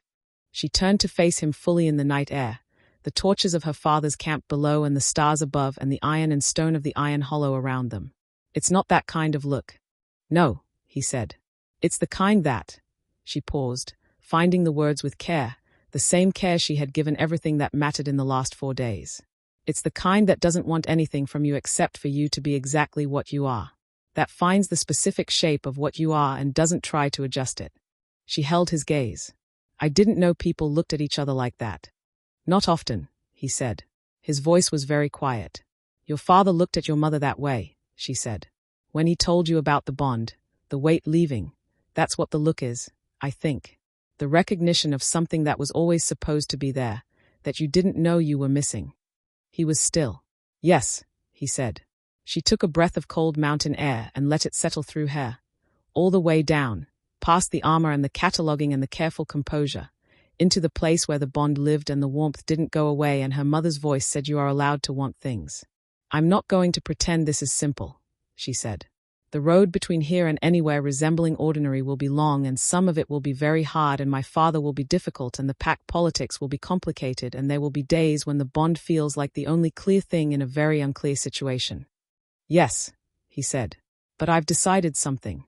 She turned to face him fully in the night air, the torches of her father's camp below and the stars above and the iron and stone of the Iron Hollow around them. It's not that kind of look. No, he said. It's the kind that. She paused, finding the words with care, the same care she had given everything that mattered in the last 4 days. It's the kind that doesn't want anything from you except for you to be exactly what you are. That finds the specific shape of what you are and doesn't try to adjust it. She held his gaze. I didn't know people looked at each other like that. Not often, he said. His voice was very quiet. Your father looked at your mother that way, she said. When he told you about the bond, the weight leaving, That's what the look is, I think. The recognition of something that was always supposed to be there, that you didn't know you were missing. He was still. Yes, he said. She took a breath of cold mountain air and let it settle through her. All the way down, past the armor and the cataloguing and the careful composure, into the place where the bond lived and the warmth didn't go away, and her mother's voice said, "You are allowed to want things." "I'm not going to pretend this is simple," she said. "The road between here and anywhere resembling ordinary will be long, and some of it will be very hard, and my father will be difficult, and the pack politics will be complicated, and there will be days when the bond feels like the only clear thing in a very unclear situation." "Yes," he said. "But I've decided something."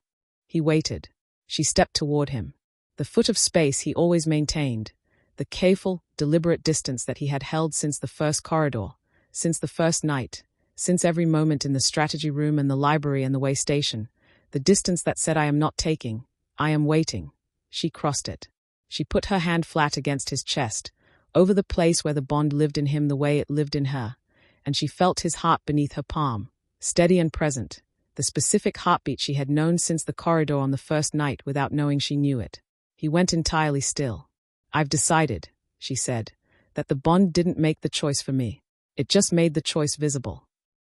He waited. She stepped toward him. The foot of space he always maintained, the careful, deliberate distance that he had held since the first corridor, since the first night, since every moment in the strategy room and the library and the way station, the distance that said, "I am not taking, I am waiting." She crossed it. She put her hand flat against his chest, over the place where the bond lived in him the way it lived in her, and she felt his heart beneath her palm, steady and present, the specific heartbeat she had known since the corridor on the first night without knowing she knew it. He went entirely still. "I've decided," she said, "that the bond didn't make the choice for me. It just made the choice visible."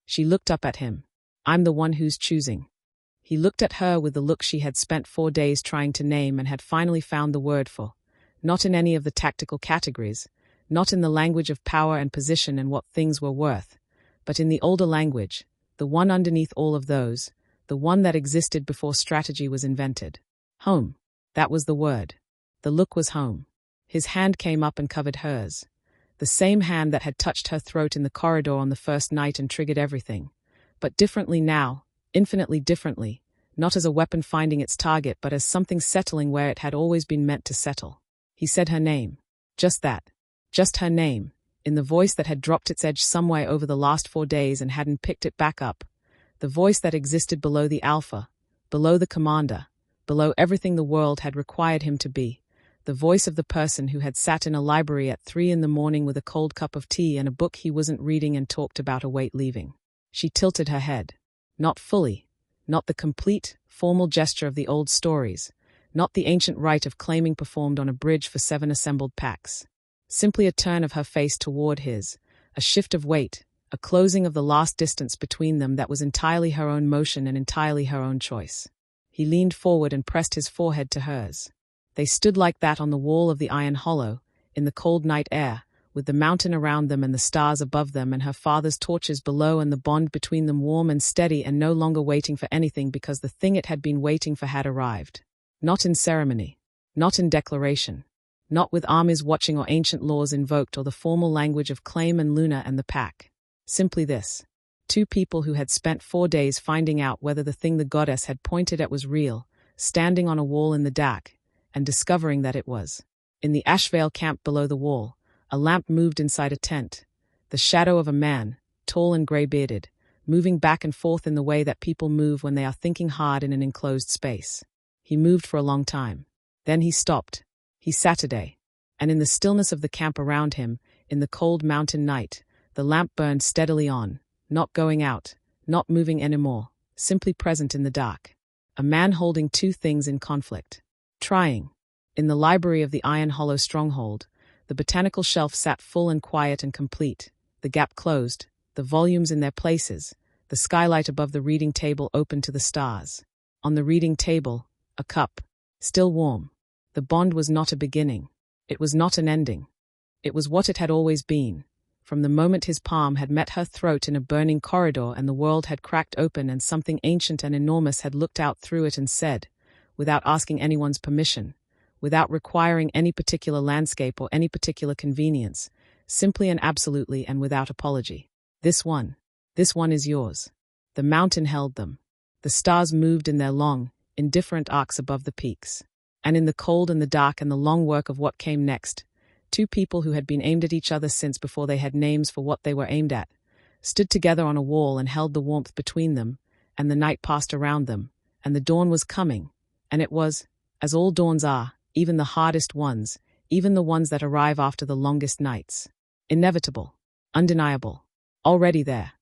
She looked up at him. "I'm the one who's choosing." He looked at her with the look she had spent 4 days trying to name and had finally found the word for, not in any of the tactical categories, not in the language of power and position and what things were worth, but in the older language, the one underneath all of those, the one that existed before strategy was invented. Home. That was the word. The look was home. His hand came up and covered hers. The same hand that had touched her throat in the corridor on the first night and triggered everything. But differently now, infinitely differently, not as a weapon finding its target but as something settling where it had always been meant to settle. He said her name. Just that. Just her name, in the voice that had dropped its edge some way over the last 4 days and hadn't picked it back up. The voice that existed below the alpha, below the commander, below everything the world had required him to be. The voice of the person who had sat in a library at 3 a.m. with a cold cup of tea and a book he wasn't reading and talked about a weight leaving. She tilted her head. Not fully. Not the complete, formal gesture of the old stories. Not the ancient rite of claiming performed on a bridge for 7 assembled packs. Simply a turn of her face toward his, a shift of weight, a closing of the last distance between them that was entirely her own motion and entirely her own choice. He leaned forward and pressed his forehead to hers. They stood like that on the wall of the Iron Hollow, in the cold night air, with the mountain around them and the stars above them and her father's torches below and the bond between them warm and steady and no longer waiting for anything because the thing it had been waiting for had arrived. Not in ceremony. Not in declaration. Not with armies watching or ancient laws invoked or the formal language of Claim and Luna and the pack. Simply this. 2 people who had spent 4 days finding out whether the thing the goddess had pointed at was real, standing on a wall in the dark, and discovering that it was. In the Ashveil camp below the wall, a lamp moved inside a tent. The shadow of a man, tall and grey-bearded, moving back and forth in the way that people move when they are thinking hard in an enclosed space. He moved for a long time. Then he stopped. He Saturday. And in the stillness of the camp around him, in the cold mountain night, the lamp burned steadily on, not going out, not moving anymore, simply present in the dark. A man holding 2 things in conflict. Trying. In the library of the Iron Hollow stronghold, the botanical shelf sat full and quiet and complete, the gap closed, the volumes in their places, the skylight above the reading table open to the stars. On the reading table, a cup, still warm. The bond was not a beginning. It was not an ending. It was what it had always been. From the moment his palm had met her throat in a burning corridor and the world had cracked open and something ancient and enormous had looked out through it and said, without asking anyone's permission, without requiring any particular landscape or any particular convenience, simply and absolutely and without apology. This one is yours. The mountain held them. The stars moved in their long, indifferent arcs above the peaks. And in the cold and the dark and the long work of what came next, 2 people who had been aimed at each other since before they had names for what they were aimed at, stood together on a wall and held the warmth between them, and the night passed around them, and the dawn was coming, and it was, as all dawns are, even the hardest ones, even the ones that arrive after the longest nights. Inevitable. Undeniable. Already there.